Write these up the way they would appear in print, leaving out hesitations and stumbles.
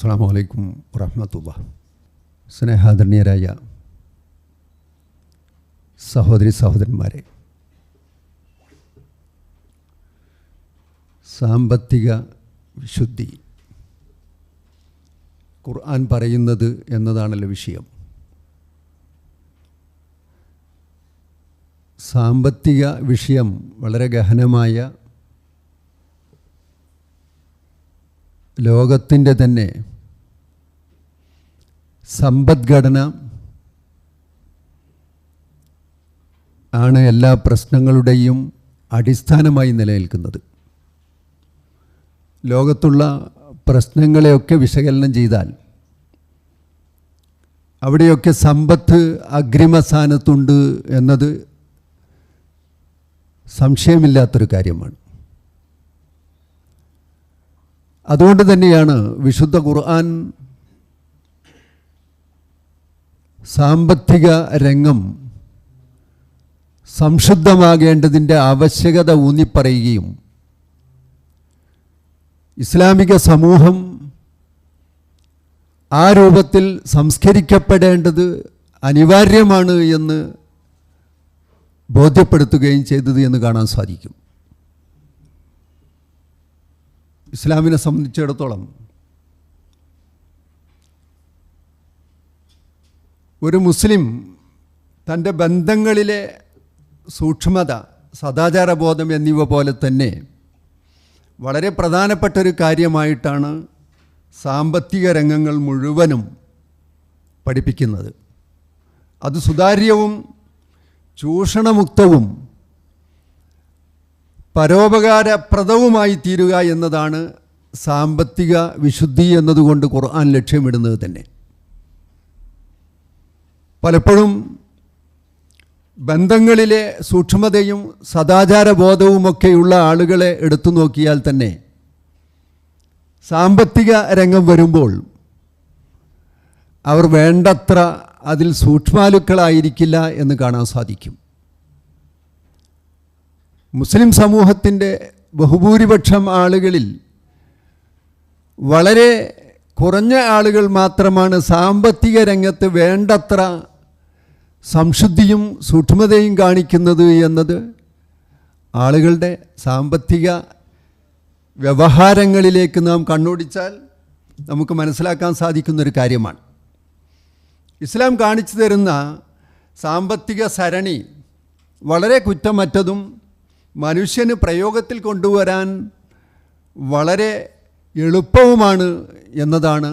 അസ്സലാമു അലൈക്കും വറഹ്മത്തുള്ളാഹി. സ്നേഹാദരണീയരായ സഹോദരി സഹോദരന്മാരെ, സാമ്പത്തിക വിശുദ്ധി ഖുർആൻ പറയുന്നത് എന്നതാണല്ലോ വിഷയം. സാമ്പത്തിക വിഷയം വളരെ ഗഹനമായ ലോകത്തിൻ്റെ തന്നെ സമ്പദ്ഘടന ആണ് എല്ലാ പ്രശ്നങ്ങളുടെയും അടിസ്ഥാനമായി നിലനിൽക്കുന്നത്. ലോകത്തുള്ള പ്രശ്നങ്ങളെയൊക്കെ വിശകലനം ചെയ്താൽ അവിടെയൊക്കെ സമ്പത്ത് അഗ്രിമസ്ഥാനത്തുണ്ട് എന്നത് സംശയമില്ലാത്തൊരു കാര്യമാണ്. അതുകൊണ്ട് തന്നെയാണ് വിശുദ്ധ ഖുർആൻ സാമ്പത്തിക രംഗം സംശുദ്ധമാകേണ്ടതിൻ്റെ ആവശ്യകത ഊന്നിപ്പറയുകയും ഇസ്ലാമിക സമൂഹം ആ രൂപത്തിൽ സംസ്കരിക്കപ്പെടേണ്ടത് അനിവാര്യമാണ് എന്ന് ബോധ്യപ്പെടുത്തുകയും ചെയ്തത് എന്ന് കാണാൻ സാധിക്കും. ഇസ്ലാമിനെ സംബന്ധിച്ചിടത്തോളം ഒരു മുസ്ലിം തൻ്റെ ബന്ധങ്ങളിലെ സൂക്ഷ്മത, സദാചാരബോധം എന്നിവ പോലെ തന്നെ വളരെ പ്രധാനപ്പെട്ടൊരു കാര്യമായിട്ടാണ് സാമ്പത്തിക രംഗങ്ങൾ മുഴുവനും പഠിപ്പിക്കുന്നത്. അത് സുതാര്യവും ചൂഷണമുക്തവും പരോപകാരപ്രദവുമായി തീരുക എന്നതാണ് സാമ്പത്തിക വിശുദ്ധി എന്നതുകൊണ്ട് ഖുർആൻ ലക്ഷ്യമിടുന്നത് തന്നെ. പലപ്പോഴും ബന്ധങ്ങളിലെ സൂക്ഷ്മതയും സദാചാരബോധവുമൊക്കെയുള്ള ആളുകളെ എടുത്തു നോക്കിയാൽ തന്നെ സാമ്പത്തിക രംഗം വരുമ്പോൾ അവർ വേണ്ടത്ര അതിൽ സൂക്ഷ്മാലുക്കളായിരിക്കില്ല എന്ന് കാണാൻ സാധിക്കും. മുസ്ലിം സമൂഹത്തിൻ്റെ ബഹുഭൂരിപക്ഷം ആളുകളിൽ വളരെ കുറഞ്ഞ ആളുകൾ മാത്രമാണ് സാമ്പത്തിക രംഗത്ത് വേണ്ടത്ര സംശുദ്ധിയും സൂക്ഷ്മതയും കാണിക്കുന്നത് എന്നത് ആളുകളുടെ സാമ്പത്തിക വ്യവഹാരങ്ങളിലേക്ക് നാം കണ്ണോടിച്ചാൽ നമുക്ക് മനസ്സിലാക്കാൻ സാധിക്കുന്നൊരു കാര്യമാണ്. ഇസ്ലാം കാണിച്ചു തരുന്ന സാമ്പത്തിക സരണി വളരെ കുറ്റമറ്റതും മനുഷ്യന് പ്രയോഗത്തിൽ കൊണ്ടുവരാൻ വളരെ എളുപ്പവുമാണ് എന്നതാണ്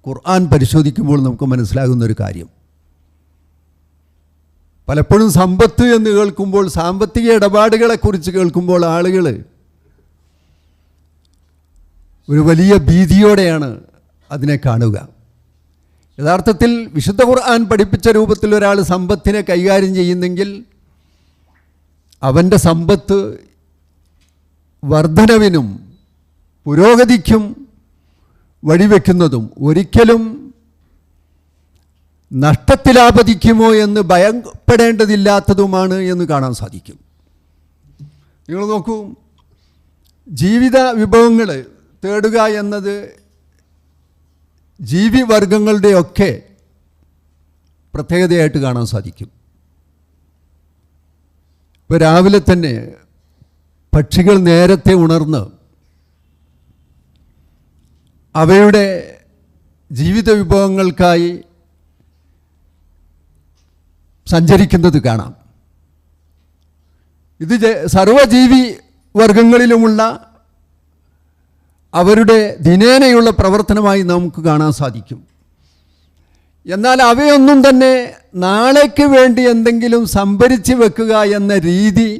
ഖുർആൻ പരിശോധിക്കുമ്പോൾ നമുക്ക് മനസ്സിലാകുന്നൊരു കാര്യം. പലപ്പോഴും സമ്പത്ത് എന്ന് കേൾക്കുമ്പോൾ, സാമ്പത്തിക ഇടപാടുകളെക്കുറിച്ച് കേൾക്കുമ്പോൾ ആളുകൾ ഒരു വലിയ ഭീതിയോടെയാണ് അതിനെ കാണുക. യഥാർത്ഥത്തിൽ വിശുദ്ധ ഖുർആൻ പഠിപ്പിച്ച രൂപത്തിൽ ഒരാൾ സമ്പത്തിനെ കൈകാര്യം ചെയ്യുന്നെങ്കിൽ അവൻ്റെ സമ്പത്ത് വർധനവിനും പുരോഗതിക്കും വഴിവെക്കുന്നതും ഒരിക്കലും നഷ്ടത്തിലാപതിക്കുമോ എന്ന് ഭയപ്പെടേണ്ടതില്ലാത്തതുമാണ് എന്ന് കാണാൻ സാധിക്കും. നിങ്ങൾ നോക്കൂ, ജീവിത വിഭവങ്ങൾ തേടുക എന്നത് ജീവിവർഗങ്ങളുടെയൊക്കെ പ്രത്യേകതയായിട്ട് കാണാൻ സാധിക്കും. ഇപ്പോൾ രാവിലെ തന്നെ പക്ഷികൾ നേരത്തെ ഉണർന്ന് അവയുടെ ജീവിത വിഭവങ്ങൾക്കായി സഞ്ചരിക്കുന്നത് കാണാം. ഇത് സർവ്വജീവി വർഗങ്ങളിലുമുള്ള അവരുടെ ദിനേനയുള്ള പ്രവർത്തനമായി നമുക്ക് കാണാൻ സാധിക്കും. എന്നാൽ അവയൊന്നും തന്നെ നാളേക്ക് വേണ്ടി എന്തെങ്കിലും സംഭരിച്ച് വെക്കുക എന്ന രീതി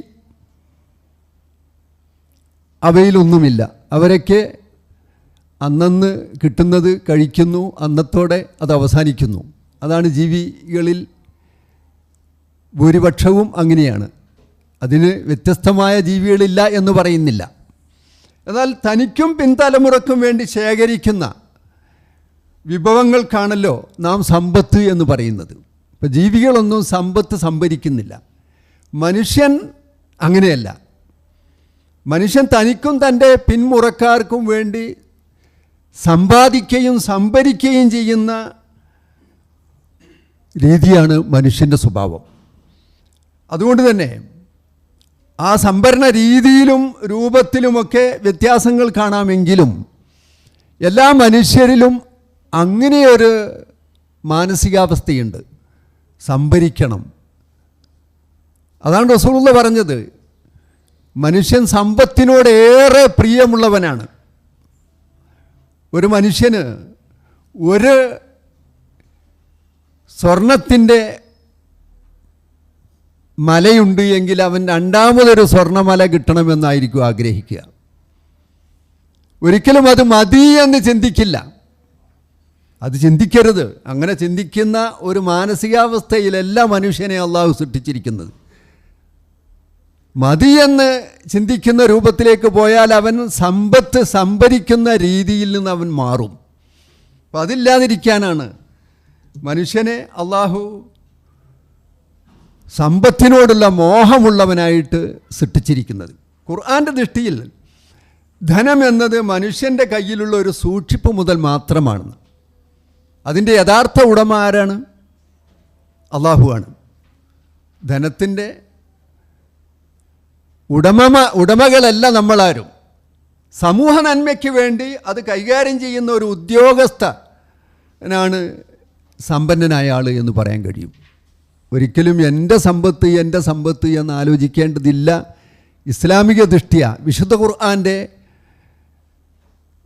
അവയിലൊന്നുമില്ല. അവരൊക്കെ അന്നന്ന് കിട്ടുന്നത് കഴിക്കുന്നു, അന്നത്തോടെ അത് അവസാനിക്കുന്നു. അതാണ് ജീവികളിൽ ഭൂരിപക്ഷവും അങ്ങനെയാണ്. അതിന് വ്യത്യസ്തമായ ജീവികളില്ല എന്ന് പറയുന്നില്ല. എന്നാൽ തനിക്കും പിൻതലമുറക്കും വേണ്ടി ശേഖരിക്കുന്ന വിഭവങ്ങൾക്കാണല്ലോ നാം സമ്പത്ത് എന്ന് പറയുന്നത്. ഇപ്പോൾ ജീവികളൊന്നും സമ്പത്ത് സംഭരിക്കുന്നില്ല. മനുഷ്യൻ അങ്ങനെയല്ല. മനുഷ്യൻ തനിക്കും തൻ്റെ പിന്മുറക്കാർക്കും വേണ്ടി സമ്പാദിക്കുകയും സംഭരിക്കുകയും ചെയ്യുന്ന രീതിയാണ് മനുഷ്യൻ്റെ സ്വഭാവം. അതുകൊണ്ട് തന്നെ ആ സംഭരണ രീതിയിലും രൂപത്തിലുമൊക്കെ വ്യത്യാസങ്ങൾ കാണാമെങ്കിലും എല്ലാ മനുഷ്യരിലും അങ്ങനെയൊരു മാനസികാവസ്ഥയുണ്ട്, സംഭരിക്കണം. അതാണ് റസൂലുള്ളാഹി പറഞ്ഞത്, മനുഷ്യൻ സമ്പത്തിനോടേറെ പ്രിയമുള്ളവനാണ്. ഒരു മനുഷ്യന് ഒരു സ്വർണത്തിൻ്റെ മലയുണ്ട് എങ്കിൽ അവൻ രണ്ടാമതൊരു സ്വർണ്ണമല കിട്ടണമെന്നായിരിക്കും ആഗ്രഹിക്കുക. ഒരിക്കലും അത് മതി എന്ന് ചിന്തിക്കില്ല. അത് ചിന്തിക്കരുത്. അങ്ങനെ ചിന്തിക്കുന്ന ഒരു മാനസികാവസ്ഥയിലല്ല മനുഷ്യനെ അള്ളാഹു സൃഷ്ടിച്ചിരിക്കുന്നത്. മതിയെന്ന് ചിന്തിക്കുന്ന രൂപത്തിലേക്ക് പോയാൽ അവൻ സമ്പത്ത് സംഭരിക്കുന്ന രീതിയിൽ നിന്ന് അവൻ മാറും. അപ്പം അതില്ലാതിരിക്കാനാണ് മനുഷ്യനെ അള്ളാഹു സമ്പത്തിനോടുള്ള മോഹമുള്ളവനായിട്ട് സൃഷ്ടിച്ചിരിക്കുന്നത്. ഖുർആൻ്റെ ദൃഷ്ടിയിൽ ധനം എന്നത് മനുഷ്യൻ്റെ കയ്യിലുള്ള ഒരു സൂക്ഷിപ്പ് മുതൽ മാത്രമാണ്. അതിൻ്റെ യഥാർത്ഥ ഉടമ ആരാണ്? അള്ളാഹുവാണ്. ധനത്തിൻ്റെ ഉടമകളല്ല നമ്മളാരും. സമൂഹ നന്മയ്ക്ക് വേണ്ടി അത് കൈകാര്യം ചെയ്യുന്ന ഒരു ഉദ്യോഗസ്ഥനാണ് സമ്പന്നനായ ആൾ എന്ന് പറയാൻ കഴിയും. ഒരിക്കലും എൻ്റെ സമ്പത്ത് എന്ന് ആലോചിക്കേണ്ടതില്ല. ഇസ്ലാമിക ദൃഷ്ടിയ വിശുദ്ധ ഖുർആൻ്റെ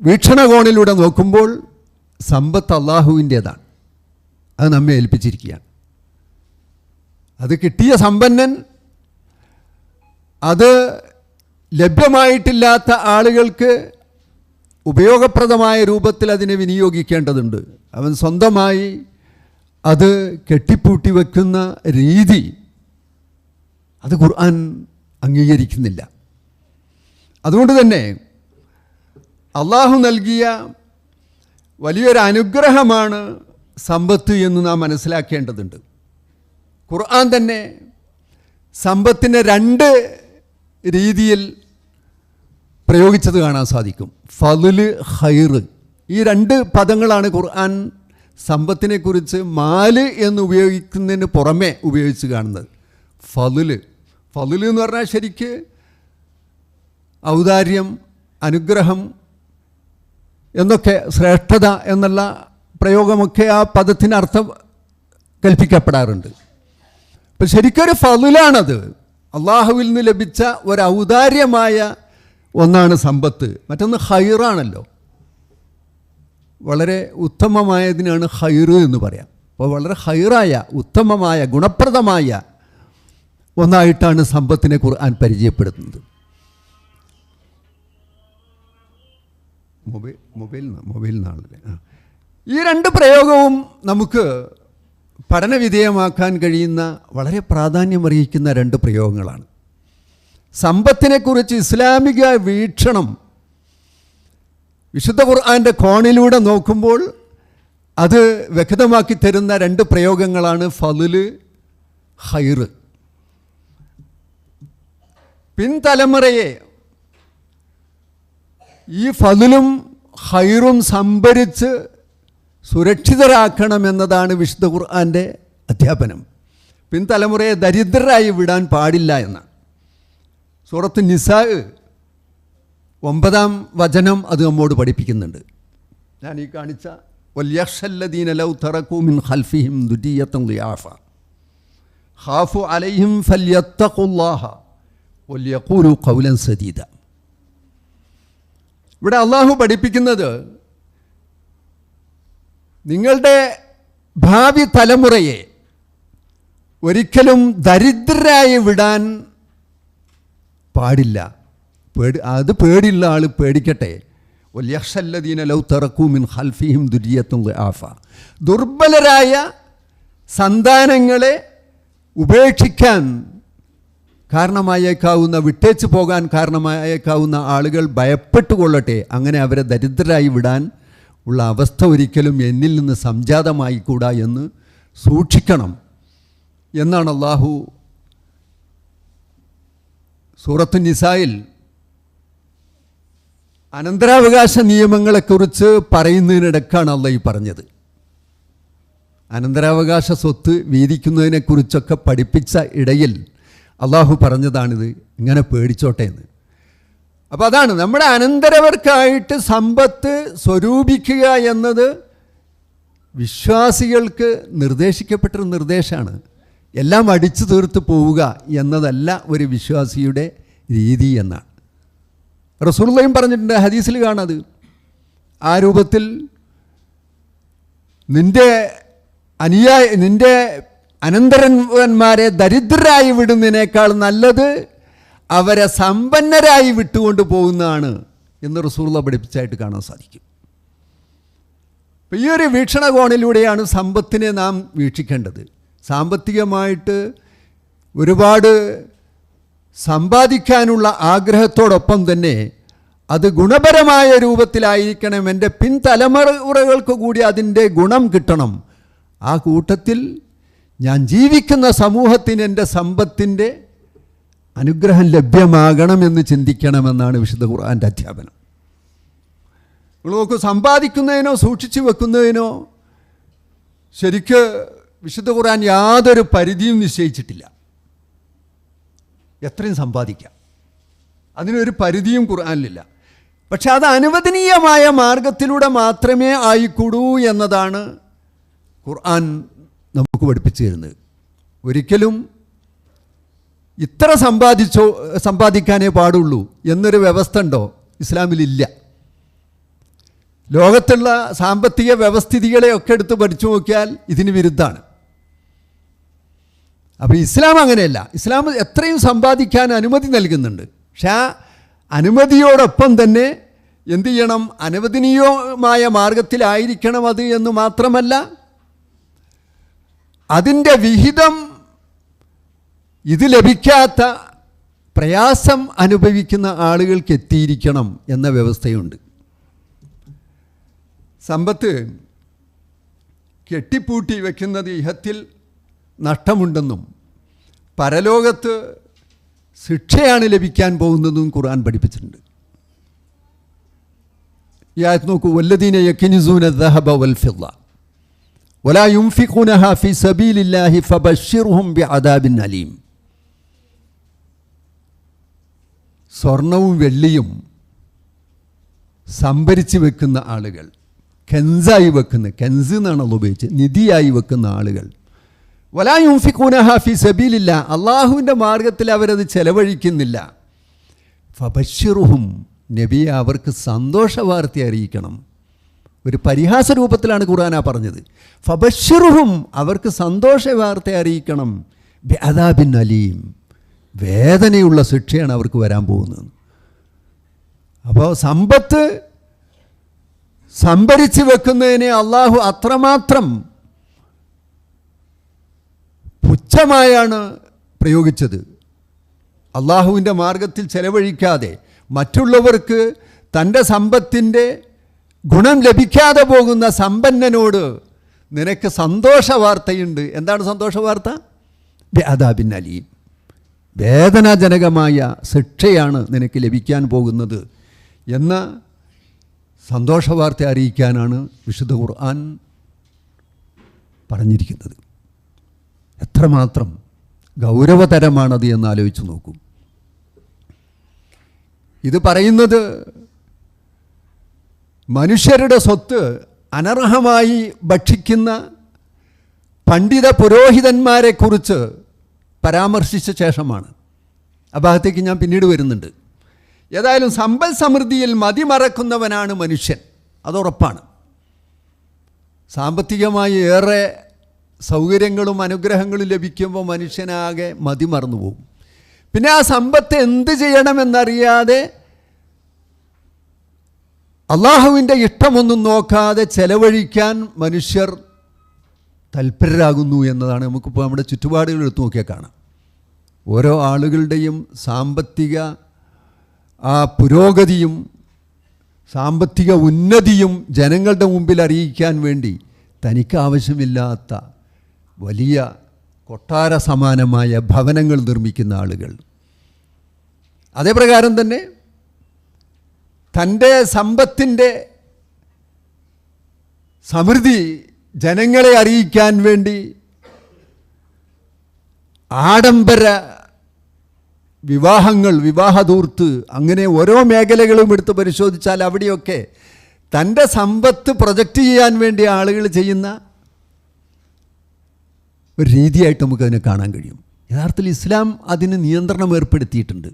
വീക്ഷണകോണിലൂടെ നോക്കുമ്പോൾ സമ്പത്ത് അള്ളാഹുവിൻ്റേതാണ്. അത് നമ്മെ ഏൽപ്പിച്ചിരിക്കുകയാണ്. അത് കിട്ടിയ സമ്പന്നൻ അത് ലഭ്യമായിട്ടില്ലാത്ത ആളുകൾക്ക് ഉപയോഗപ്രദമായ രൂപത്തിൽ അതിനെ വിനിയോഗിക്കേണ്ടതുണ്ട്. അവൻ സ്വന്തമായി അത് കെട്ടിപ്പൂട്ടി വയ്ക്കുന്ന രീതി അത് ഖുർആൻ അംഗീകരിക്കുന്നില്ല. അതുകൊണ്ട് തന്നെ അള്ളാഹു നൽകിയ വലിയൊരു അനുഗ്രഹമാണ് സമ്പത്ത് എന്ന് നാം മനസ്സിലാക്കേണ്ടതുണ്ട്. ഖുർആൻ തന്നെ സമ്പത്തിനെ രണ്ട് രീതിയിൽ പ്രയോഗിച്ചത് കാണാൻ സാധിക്കും. ഫളുല്, ഖൈറ്. ഈ രണ്ട് പദങ്ങളാണ് ഖുർആൻ സമ്പത്തിനെക്കുറിച്ച് മാല് എന്ന് ഉപയോഗിക്കുന്നതിന് പുറമെ ഉപയോഗിച്ച് കാണുന്നത്. ഫളുല് എന്ന് പറഞ്ഞാൽ ശരിക്ക് ഔദാര്യം, അനുഗ്രഹം എന്നൊക്കെ, ശ്രേഷ്ഠത എന്നുള്ള പ്രയോഗമൊക്കെ ആ പദത്തിന് അർത്ഥം കൽപ്പിക്കപ്പെടാറുണ്ട്. അപ്പം ശരിക്കൊരു ഫളുലാണത്. അള്ളാഹുവിൽ നിന്ന് ലഭിച്ച ഒരു ഔദാര്യമായ ഒന്നാണ് സമ്പത്ത്. മറ്റൊന്ന് ഖൈറാണല്ലോ. വളരെ ഉത്തമമായതിനാണ് ഖൈറ് എന്ന് പറയാം. അപ്പോൾ വളരെ ഖൈറായ, ഉത്തമമായ, ഗുണപ്രദമായ ഒന്നായിട്ടാണ് സമ്പത്തിനെ ഖുർആൻ പരിചയപ്പെടുത്തുന്നത്. മൊബൈൽ നിന്നാണല്ലേ. ഈ രണ്ട് പ്രയോഗവും നമുക്ക് പഠനവിധേയമാക്കാൻ കഴിയുന്ന വളരെ പ്രാധാന്യമർഹിക്കുന്ന രണ്ട് പ്രയോഗങ്ങളാണ്. സമ്പത്തിനെക്കുറിച്ച് ഇസ്ലാമിക വീക്ഷണം വിശുദ്ധ ഖുർആൻ്റെ കോണിലൂടെ നോക്കുമ്പോൾ അത് വ്യക്തമാക്കി തരുന്ന രണ്ട് പ്രയോഗങ്ങളാണ് ഫളുല്, ഖൈറ്. പിൻതലമുറയെ ഈ ഫളുലും ഖൈറും സംഭരിച്ച് സുരക്ഷിതരാക്കണമെന്നതാണ് വിശുദ്ധ ഖുർആൻ്റെ അധ്യാപനം. പിൻതലമുറയെ ദരിദ്രരായി വിടാൻ പാടില്ല എന്നാണ്. സൂറത്ത് നിസാ 9-ാം വചനം അത് നമ്മോട് പഠിപ്പിക്കുന്നുണ്ട്. ഞാൻ ഈ കാണിച്ച വൽയഖ്ശല്ലദീന ലൗ തറകൂ മിൻ ഖൽഫിഹിം ദുരിയത്തൻ ളിയാഫ ഖാഫു അലൈഹിം ഫല്യത്തഖുല്ലാഹ വൽയഖൂലു ഖൗലൻ സദീദ. ഇവിടെ അള്ളാഹു പഠിപ്പിക്കുന്നത് നിങ്ങളുടെ ഭാവി തലമുറയെ ഒരിക്കലും ദരിദ്രരായി വിടാൻ പാടില്ല. അത് പേടിയുള്ള ആൾ പേടിക്കട്ടെ. വൽയഖ്ശല്ലദീന ലൗ തറകൂ മിൻ ഖൽഫിഹിം ദുരിയത്തൻ ളിആഫ. ദുർബലരായ സന്താനങ്ങളെ ഉപേക്ഷിക്കാൻ കാരണമായേക്കാവുന്ന, വിട്ടേച്ച് പോകാൻ കാരണമായേക്കാവുന്ന ആളുകൾ ഭയപ്പെട്ടുകൊള്ളട്ടെ. അങ്ങനെ അവരെ ദരിദ്രരായി വിടാൻ ഉള്ള അവസ്ഥ ഒരിക്കലും എന്നിൽ നിന്ന് സംജാതമായിക്കൂടാ എന്ന് സൂക്ഷിക്കണം എന്നാണ് അള്ളാഹു സൂറത്തു നിസായിൽ അനന്തരാവകാശ നിയമങ്ങളെക്കുറിച്ച് പറയുന്നതിനിടക്കാണ് അള്ളാഹ് ഈ പറഞ്ഞത്. അനന്തരാവകാശ സ്വത്ത് വീതിക്കുന്നതിനെക്കുറിച്ചൊക്കെ പഠിപ്പിച്ച ഇടയിൽ അള്ളാഹു പറഞ്ഞതാണിത്, ഇങ്ങനെ പേടിച്ചോട്ടെ എന്ന്. അപ്പോൾ അതാണ് നമ്മുടെ അനന്തരവർക്കായിട്ട് സമ്പത്ത് സ്വരൂപിക്കുക എന്നത് വിശ്വാസികൾക്ക് നിർദ്ദേശിക്കപ്പെട്ടൊരു നിർദ്ദേശമാണ്. എല്ലാം അടിച്ചു തീർത്ത് പോവുക എന്നതല്ല ഒരു വിശ്വാസിയുടെ രീതി എന്നാണ് റസൂലുള്ളാഹിയും പറഞ്ഞിട്ടുണ്ട്. ഹദീസിൽ കാണാത് ആ രൂപത്തിൽ നിൻ്റെ അനന്തരന്മാരെ ദരിദ്രരായി വിടുന്നതിനേക്കാൾ നല്ലത് അവരെ സമ്പന്നരായി വിട്ടുകൊണ്ട് പോകുന്നതാണ് എന്ന് റസൂലുള്ളാഹി പഠിപ്പിച്ചായിട്ട് കാണാൻ സാധിക്കും. അപ്പോൾ ഈ ഒരു വീക്ഷണകോണിലൂടെയാണ് സമ്പത്തിനെ നാം വീക്ഷിക്കേണ്ടത്. സാമ്പത്തികമായിട്ട് ഒരുപാട് സമ്പാദിക്കാനുള്ള ആഗ്രഹത്തോടൊപ്പം തന്നെ അത് ഗുണപരമായ രൂപത്തിലായിരിക്കണം. എൻ്റെ പിൻതലമുറകൾക്ക് കൂടി അതിൻ്റെ ഗുണം കിട്ടണം. ആ കൂട്ടത്തിൽ ഞാൻ ജീവിക്കുന്ന സമൂഹത്തിന് എൻ്റെ സമ്പത്തിൻ്റെ അനുഗ്രഹം ലഭ്യമാകണമെന്ന് ചിന്തിക്കണമെന്നാണ് വിശുദ്ധ ഖുർആൻ്റെ അധ്യാപനം. നിങ്ങൾ നോക്കൂ, സമ്പാദിക്കുന്നതിനോ സൂക്ഷിച്ചു വെക്കുന്നതിനോ ശരിക്ക് വിശുദ്ധ ഖുർആൻ യാതൊരു പരിധിയും നിശ്ചയിച്ചിട്ടില്ല. എത്രയും സമ്പാദിക്കാം, അതിനൊരു പരിധിയും ഖുർആനിലില്ല. പക്ഷെ അത് അനുവദനീയമായ മാർഗത്തിലൂടെ മാത്രമേ ആയിക്കൂടൂ എന്നതാണ് ഖുർആൻ നമുക്ക് പഠിപ്പിച്ചു തരുന്നത്. ഒരിക്കലും ഇത്ര സമ്പാദിക്കാനേ പാടുള്ളൂ എന്നൊരു വ്യവസ്ഥ ഉണ്ടോ? ഇസ്ലാമിലില്ല. ലോകത്തുള്ള സാമ്പത്തിക വ്യവസ്ഥിതികളെയൊക്കെ എടുത്ത് പഠിച്ചു നോക്കിയാൽ ഇതിന് വിരുദ്ധമാണ്. അപ്പോൾ ഇസ്ലാം അങ്ങനെയല്ല. ഇസ്ലാം എത്രയും സമ്പാദിക്കാൻ അനുമതി നൽകുന്നുണ്ട്. പക്ഷെ ആ അനുമതിയോടൊപ്പം തന്നെ എന്തു ചെയ്യണം? അനുവദനീയമായ മാർഗത്തിലായിരിക്കണം അത് എന്ന് മാത്രമല്ല, അതിൻ്റെ വിഹിതം ഇത് ലഭിക്കാത്ത പ്രയാസം അനുഭവിക്കുന്ന ആളുകൾക്ക് എത്തിയിരിക്കണം എന്ന വ്യവസ്ഥയുണ്ട്. സമ്പത്ത് കെട്ടിപ്പൂട്ടി വയ്ക്കുന്നത് ഇഹത്തിൽ നഷ്ടമുണ്ടെന്നും പരലോകത്ത് ശിക്ഷയാണ് ലഭിക്കാൻ പോകുന്നതെന്നും ഖുർആൻ പഠിപ്പിച്ചിട്ടുണ്ട്. ഈ ആയത്ത് നോക്കൂ, വല്ലദീന യക്നിസൂന ദഹബ വൽ ഫിദ്ദ വലാ യുൻഫിഖൂനഹാ ഫീ സബീലില്ലാഹി ഫബശ്ശിർഹും ബിഅദാബിൻ അലീം. സ്വർണവും വെള്ളിയും സംഭരിച്ച് വെക്കുന്ന ആളുകൾ, കെൻസായി വെക്കുന്ന, കെൻസ് എന്നാണ് അത് ഉപയോഗിച്ചത്, നിധിയായി വെക്കുന്ന ആളുകൾ, വലാ യുൻഫിഖൂനഹാ ഫീ സബീലില്ലാ, അള്ളാഹുവിൻ്റെ മാർഗത്തിൽ അവരത് ചെലവഴിക്കുന്നില്ല. ഫബശ്ശിർഹും, നബിയെ അവർക്ക് സന്തോഷ വാർത്ത അറിയിക്കണം. ഒരു പരിഹാസ രൂപത്തിലാണ് ഖുർആനാ പറഞ്ഞത്. ഫബശ്ശിർഹും, അവർക്ക് സന്തോഷ വാർത്ത അറിയിക്കണം. ബിഅദാബിൻ അലീം, വേദനയുള്ള ശിക്ഷയാണ് അവർക്ക് വരാൻ പോകുന്നത്. അപ്പോൾ സമ്പത്ത് സംഭരിച്ച് വെക്കുന്നതിനെ അള്ളാഹു അത്രമാത്രം പുച്ഛമായാണ് പ്രയോഗിച്ചത്. അള്ളാഹുവിൻ്റെ മാർഗത്തിൽ ചെലവഴിക്കാതെ മറ്റുള്ളവർക്ക് തൻ്റെ സമ്പത്തിൻ്റെ ഗുണം ലഭിക്കാതെ പോകുന്ന സമ്പന്നനോട് നിനക്ക് സന്തോഷ വാർത്തയുണ്ട്. എന്താണ് സന്തോഷ വാർത്ത? ബിഅദാബിൻ അലീം, വേദനാജനകമായ ശിക്ഷയാണ് നിനക്ക് ലഭിക്കാൻ പോകുന്നത് എന്ന സന്തോഷ വാർത്ത അറിയിക്കാനാണ് വിശുദ്ധ ഖുർആൻ പറഞ്ഞിരിക്കുന്നത്. എത്രമാത്രം ഗൗരവതരമാണത് എന്ന് ആലോചിച്ച് നോക്കൂ. ഇത് പറയുന്നത് മനുഷ്യരുടെ സ്വത്ത് അനർഹമായി ഭക്ഷിക്കുന്ന പണ്ഡിത പുരോഹിതന്മാരെക്കുറിച്ച് പരാമർശിച്ച ശേഷമാണ്. ആ ഭാഗത്തേക്ക് ഞാൻ പിന്നീട് വരുന്നുണ്ട്. ഏതായാലും സമ്പൽ സമൃദ്ധിയിൽ മതിമറക്കുന്നവനാണ് മനുഷ്യൻ, അതുറപ്പാണ്. സാമ്പത്തികമായി ഏറെ സൗകര്യങ്ങളും അനുഗ്രഹങ്ങളും ലഭിക്കുമ്പോൾ മനുഷ്യനാകെ മതിമറന്നു പോകും. പിന്നെ ആ സമ്പത്ത് എന്ത് ചെയ്യണമെന്നറിയാതെ അള്ളാഹുവിൻ്റെ ഇഷ്ടമൊന്നും നോക്കാതെ ചെലവഴിക്കാൻ മനുഷ്യർ തൽപരരാകുന്നു എന്നതാണ് നമുക്കിപ്പോൾ നമ്മുടെ ചുറ്റുപാടുകൾ എടുത്തു നോക്കിയാൽ കാണാം. ഓരോ ആളുകളുടെയും സാമ്പത്തിക ആ പുരോഗതിയും സാമ്പത്തിക ഉന്നതിയും ജനങ്ങളുടെ മുമ്പിൽ അറിയിക്കാൻ വേണ്ടി തനിക്ക് ആവശ്യമില്ലാത്ത വലിയ കൊട്ടാര സമാനമായ ഭവനങ്ങൾ നിർമ്മിക്കുന്ന ആളുകൾ. അതേപ്രകാരം തന്നെ തൻ്റെ സമ്പത്തിൻ്റെ സമൃദ്ധി ജനങ്ങളെ അറിയിക്കാൻ വേണ്ടി ആഡംബര വിവാഹങ്ങൾ, വിവാഹധൂർത്ത്, അങ്ങനെ ഓരോ മേഖലകളും എടുത്ത് പരിശോധിച്ചാൽ അവിടെയൊക്കെ തൻ്റെ സമ്പത്ത് പ്രൊജക്റ്റ് ചെയ്യാൻ വേണ്ടി ആളുകൾ ചെയ്യുന്ന ഒരു രീതിയായിട്ട് നമുക്കതിനെ കാണാൻ കഴിയും. യഥാർത്ഥത്തിൽ ഇസ്ലാം അതിന് നിയന്ത്രണം ഏർപ്പെടുത്തിയിട്ടുണ്ട്.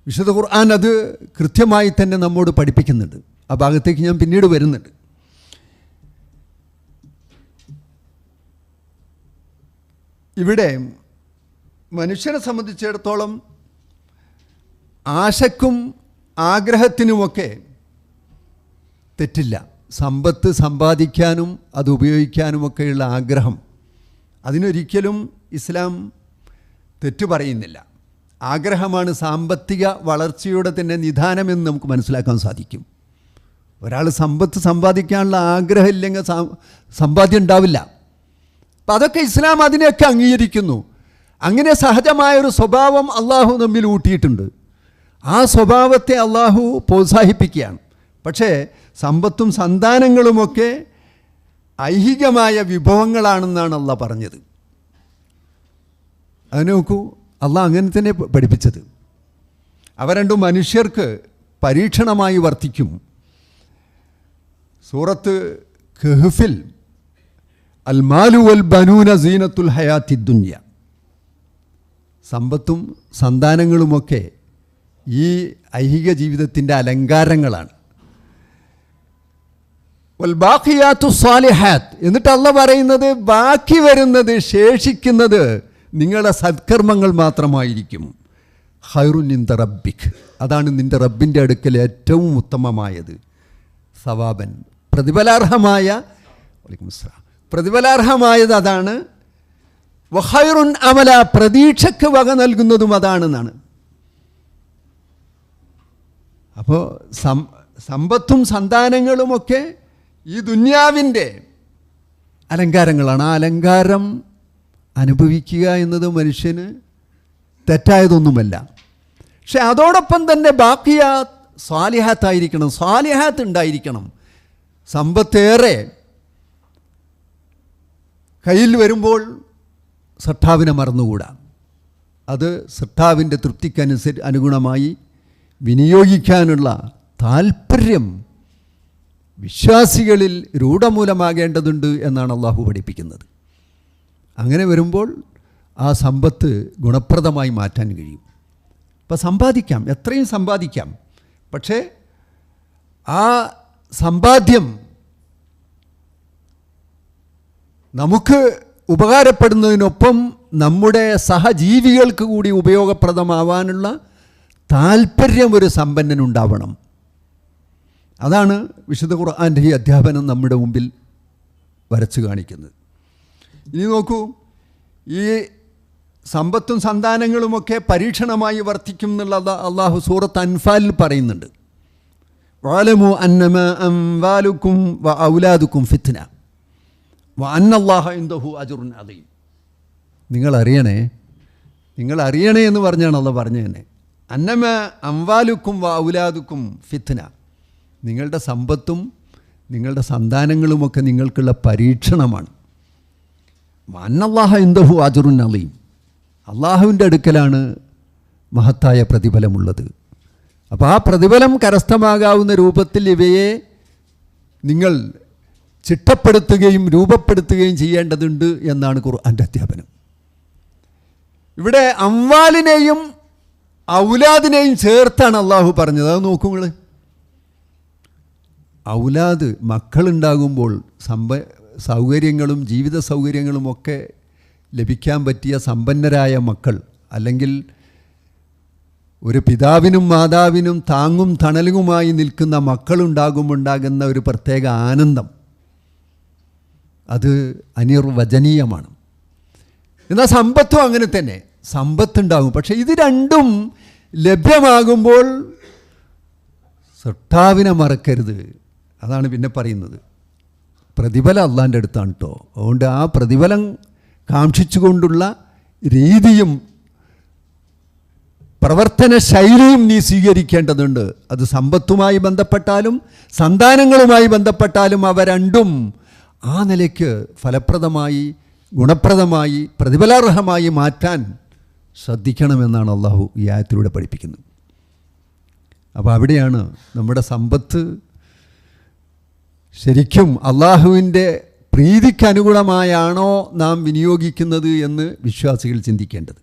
വിശുദ്ധ ഖുർആൻ അത് കൃത്യമായി തന്നെ നമ്മോട് പഠിപ്പിക്കുന്നുണ്ട്. ആ ഭാഗത്തേക്ക് ഞാൻ പിന്നീട് വരുന്നുണ്ട്. ഇവിടെ മനുഷ്യനെ സംബന്ധിച്ചിടത്തോളം ആശക്കും ആഗ്രഹത്തിനുമൊക്കെ തെറ്റില്ല. സമ്പത്ത് സമ്പാദിക്കാനും അത് ഉപയോഗിക്കാനുമൊക്കെയുള്ള ആഗ്രഹം, അതിനൊരിക്കലും ഇസ്ലാം തെറ്റു പറയുന്നില്ല. ആഗ്രഹമാണ് സാമ്പത്തിക വളർച്ചയുടെ തന്നെ നിദാനമെന്ന് നമുക്ക് മനസ്സിലാക്കാൻ സാധിക്കും. ഒരാൾ സമ്പത്ത് സമ്പാദിക്കാനുള്ള ആഗ്രഹം ഇല്ലെങ്കിൽ സമ്പാദ്യം ഉണ്ടാവില്ല. അപ്പം അതൊക്കെ ഇസ്ലാം അതിനെയൊക്കെ അംഗീകരിക്കുന്നു. അങ്ങനെ സഹജമായൊരു സ്വഭാവം അള്ളാഹു നമ്മിൽ ഊട്ടിയിട്ടുണ്ട്. ആ സ്വഭാവത്തെ അള്ളാഹു പ്രോത്സാഹിപ്പിക്കുകയാണ്. പക്ഷേ സമ്പത്തും സന്താനങ്ങളുമൊക്കെ ഐഹികമായ വിഭവങ്ങളാണെന്നാണ് അള്ളാഹ് പറഞ്ഞത്. അത് നോക്കൂ, അള്ളാഹ് അങ്ങനെ തന്നെ പഠിപ്പിച്ചത്. അവ രണ്ടും മനുഷ്യർക്ക് പരീക്ഷണമായി വർത്തിക്കും. സൂറത്ത് കഹ്ഫിൽ അൽ മാലു വൽ ബനൂന സീനത്തുൽ ഹയാത്തി ദുനിയ, സമ്പത്തും സന്താനങ്ങളുമൊക്കെ ഈ ഐഹിക ജീവിതത്തിൻ്റെ അലങ്കാരങ്ങളാണ്. വൽ ബാഖിയാത്തു സ്വാലിഹാത്ത്, എന്നിട്ട് അള്ളാഹ് പറയുന്നത് ബാക്കി വരുന്നത്, ശേഷിക്കുന്നത് നിങ്ങളുടെ സത്കർമ്മങ്ങൾ മാത്രമായിരിക്കും. ഖൈറുൻ ഇൻദ റബ്ബിക്, അതാണ് നിൻ്റെ റബ്ബിൻ്റെ അടുക്കൽ ഏറ്റവും ഉത്തമമായത്. സവാബൻ, പ്രതിഫലാർഹമായത് അതാണ്. വഖൈറുൻ അമല, പ്രതീക്ഷയ്ക്ക് വക നൽകുന്നതും അതാണെന്നാണ്. അപ്പോൾ സമ്പത്തും സന്താനങ്ങളുമൊക്കെ ഈ ദുന്യാവിൻ്റെ അലങ്കാരങ്ങളാണ്. ആ അലങ്കാരം അനുഭവിക്കുക എന്നത് മനുഷ്യന് തെറ്റായതൊന്നുമല്ല. പക്ഷെ അതോടൊപ്പം തന്നെ ബാക്കിയാത്ത് സ്വാലിഹാത്തായിരിക്കണം, സ്വാലിഹാത്ത് ഉണ്ടായിരിക്കണം. സമ്പത്തേറെ കയ്യിൽ വരുമ്പോൾ സൃഷ്ടാവിനെ മറന്നുകൂടാ. അത് സൃഷ്ടാവിൻ്റെ അനുഗുണമായി വിനിയോഗിക്കാനുള്ള താല്പര്യം വിശ്വാസികളിൽ രൂഢമൂലമാകേണ്ടതുണ്ട് എന്നാണ് അള്ളാഹു പഠിപ്പിക്കുന്നത്. അങ്ങനെ വരുമ്പോൾ ആ സമ്പത്ത് ഗുണപ്രദമായി മാറ്റാൻ കഴിയും. ഇപ്പം സമ്പാദിക്കാം, എത്രയും സമ്പാദിക്കാം. പക്ഷേ ആ സമ്പാദ്യം നമുക്ക് ഉപകാരപ്പെടുന്നതിനൊപ്പം നമ്മുടെ സഹജീവികൾക്ക് കൂടി ഉപയോഗപ്രദമാവാനുള്ള താല്പര്യം ഒരു സമ്പന്നനുണ്ടാവണം. അതാണ് വിശുദ്ധ ഖുർആൻ്റെ ഈ അധ്യാപനം നമ്മുടെ മുമ്പിൽ വരച്ചു കാണിക്കുന്നത്. ഇനി നോക്കൂ, ഈ സമ്പത്തും സന്താനങ്ങളുമൊക്കെ പരീക്ഷണമായി വർത്തിക്കും എന്നുള്ളത് അള്ളാഹു സൂറത്ത് അൻഫാലിൽ പറയുന്നുണ്ട്. വഅലമു അന്നമാ അംവാലുക്കും വ ഔലാദുക്കും ഫിത്ന വ അന്നല്ലാഹ ഇൻദഹു അജ്റുൻ അദീം. നിങ്ങളറിയണേ എന്ന് പറഞ്ഞാണ് അള്ളാഹ് പറഞ്ഞു തന്നെ. അന്നമാ അംവാലുക്കും വ ഔലാദുക്കും ഫിത്ന, നിങ്ങളുടെ സമ്പത്തും നിങ്ങളുടെ സന്താനങ്ങളുമൊക്കെ നിങ്ങൾക്കുള്ള പരീക്ഷണമാണ്. അന്നല്ലാഹ ഇൻദഹു അജ്റുൻ അദീം, അള്ളാഹുവിൻ്റെ അടുക്കലാണ് മഹത്തായ പ്രതിഫലമുള്ളത്. അപ്പോൾ ആ പ്രതിഫലം കരസ്ഥമാകാവുന്ന രൂപത്തിൽ ഇവയെ നിങ്ങൾ ചിട്ടപ്പെടുത്തുകയും രൂപപ്പെടുത്തുകയും ചെയ്യേണ്ടതുണ്ട് എന്നാണ് ഖുർആൻ്റെ അധ്യാപനം. ഇവിടെ അംവാലിനെയും ഔലാദിനെയും ചേർത്താണ് അള്ളാഹു പറഞ്ഞത്. അത് നോക്കൂ നിങ്ങൾ, ഔലാദ് മക്കളുണ്ടാകുമ്പോൾ സൗകര്യങ്ങളും ജീവിത സൗകര്യങ്ങളുമൊക്കെ ലഭിക്കാൻ പറ്റിയ സമ്പന്നരായ മക്കൾ, അല്ലെങ്കിൽ ഒരു പിതാവിനും മാതാവിനും താങ്ങും തണലുമായി നിൽക്കുന്ന മക്കളുണ്ടാകുമ്പോണ്ടാകുന്ന ഒരു പ്രത്യേക ആനന്ദം, അത് അനിർവചനീയമാണ്. എന്നാൽ സമ്പത്തും അങ്ങനെ തന്നെ, സമ്പത്തുണ്ടാകും. പക്ഷേ ഇത് രണ്ടും ലഭ്യമാകുമ്പോൾ സൃഷ്ടാവിനെ മറക്കരുത്. അതാണ് പിന്നെ പറയുന്നത്. പ്രതിഫലം അള്ളാൻ്റെ അടുത്താണ് കേട്ടോ. അതുകൊണ്ട് ആ പ്രതിഫലം കാക്ഷിച്ചുകൊണ്ടുള്ള രീതിയും പ്രവർത്തന ശൈലിയും നീ സ്വീകരിക്കേണ്ടതുണ്ട്. അത് സമ്പത്തുമായി ബന്ധപ്പെട്ടാലും സന്താനങ്ങളുമായി ബന്ധപ്പെട്ടാലും അവ രണ്ടും ആ നിലയ്ക്ക് ഫലപ്രദമായി, ഗുണപ്രദമായി, പ്രതിഫലാർഹമായി മാറ്റാൻ ശ്രദ്ധിക്കണമെന്നാണ് അള്ളാഹു ഈ ആയത്തിലൂടെ പഠിപ്പിക്കുന്നത്. അപ്പോൾ അവിടെയാണ് നമ്മുടെ സമ്പത്ത് ശരിക്കും അള്ളാഹുവിൻ്റെ പ്രീതിക്ക് അനുഗുണമായാണോ നാം വിനിയോഗിക്കുന്നത് എന്ന് വിശ്വാസികൾ ചിന്തിക്കേണ്ടത്.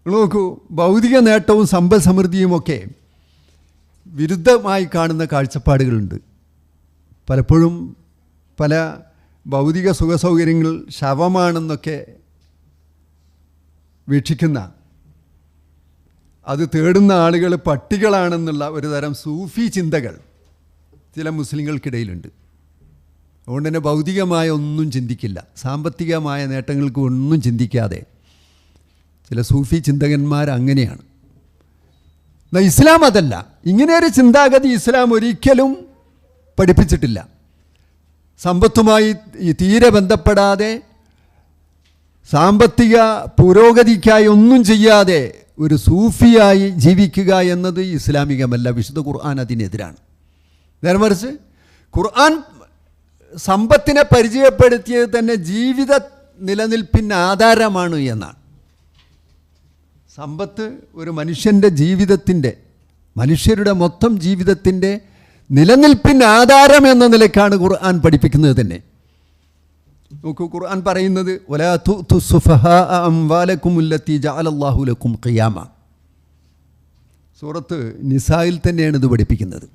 നോക്കൂ, ഭൗതിക നേട്ടവും സമ്പൽ സമൃദ്ധിയുമൊക്കെ വിരുദ്ധമായി കാണുന്ന കാഴ്ചപ്പാടുകളുണ്ട്. പലപ്പോഴും പല ഭൗതിക സുഖസൗകര്യങ്ങൾ ശവമാണെന്നൊക്കെ വീക്ഷിക്കുന്ന, അത് തേടുന്ന ആളുകൾ പട്ടികളാണെന്നുള്ള ഒരു തരം സൂഫി ചിന്തകൾ ചില മുസ്ലിങ്ങൾക്കിടയിലുണ്ട്. അതുകൊണ്ട് തന്നെ ഭൗതികമായ ഒന്നും ചിന്തിക്കില്ല, സാമ്പത്തികമായ നേട്ടങ്ങൾക്ക് ഒന്നും ചിന്തിക്കാതെ ചില സൂഫി ചിന്തകന്മാർ അങ്ങനെയാണ്. എന്നാൽ ഇസ്ലാം അതല്ല. ഇങ്ങനെയൊരു ചിന്താഗതി ഇസ്ലാം ഒരിക്കലും പഠിപ്പിച്ചിട്ടില്ല. സമ്പത്തുമായി തീരെ ബന്ധപ്പെടാതെ സാമ്പത്തിക പുരോഗതിക്കായി ഒന്നും ചെയ്യാതെ ഒരു സൂഫിയായി ജീവിക്കുക എന്നത് ഇസ്ലാമികമല്ല. വിശുദ്ധ ഖുർആൻ അതിനെതിരാണ്. നേരെ മറിച്ച് ഖുർആൻ സമ്പത്തിനെ പരിചയപ്പെടുത്തിയത് തന്നെ ജീവിത നിലനിൽപ്പിന് ആധാരമാണ് എന്നാണ്. സമ്പത്ത് ഒരു മനുഷ്യൻ്റെ ജീവിതത്തിൻ്റെ, മനുഷ്യരുടെ മൊത്തം ജീവിതത്തിൻ്റെ നിലനിൽപ്പിന് ആധാരം എന്ന നിലയ്ക്കാണ് ഖുർആൻ പഠിപ്പിക്കുന്നത് തന്നെ. നോക്കൂ, ഖുർആൻ പറയുന്നത് വലാ തുഅ്തു സുഫഹാ അംവാലകും അല്ലത്തി ജഅലല്ലാഹു ലക്കും ഖിയാമ. സൂറത്ത് നിസായിൽ തന്നെയാണ് ഇത് പഠിപ്പിക്കുന്നത്.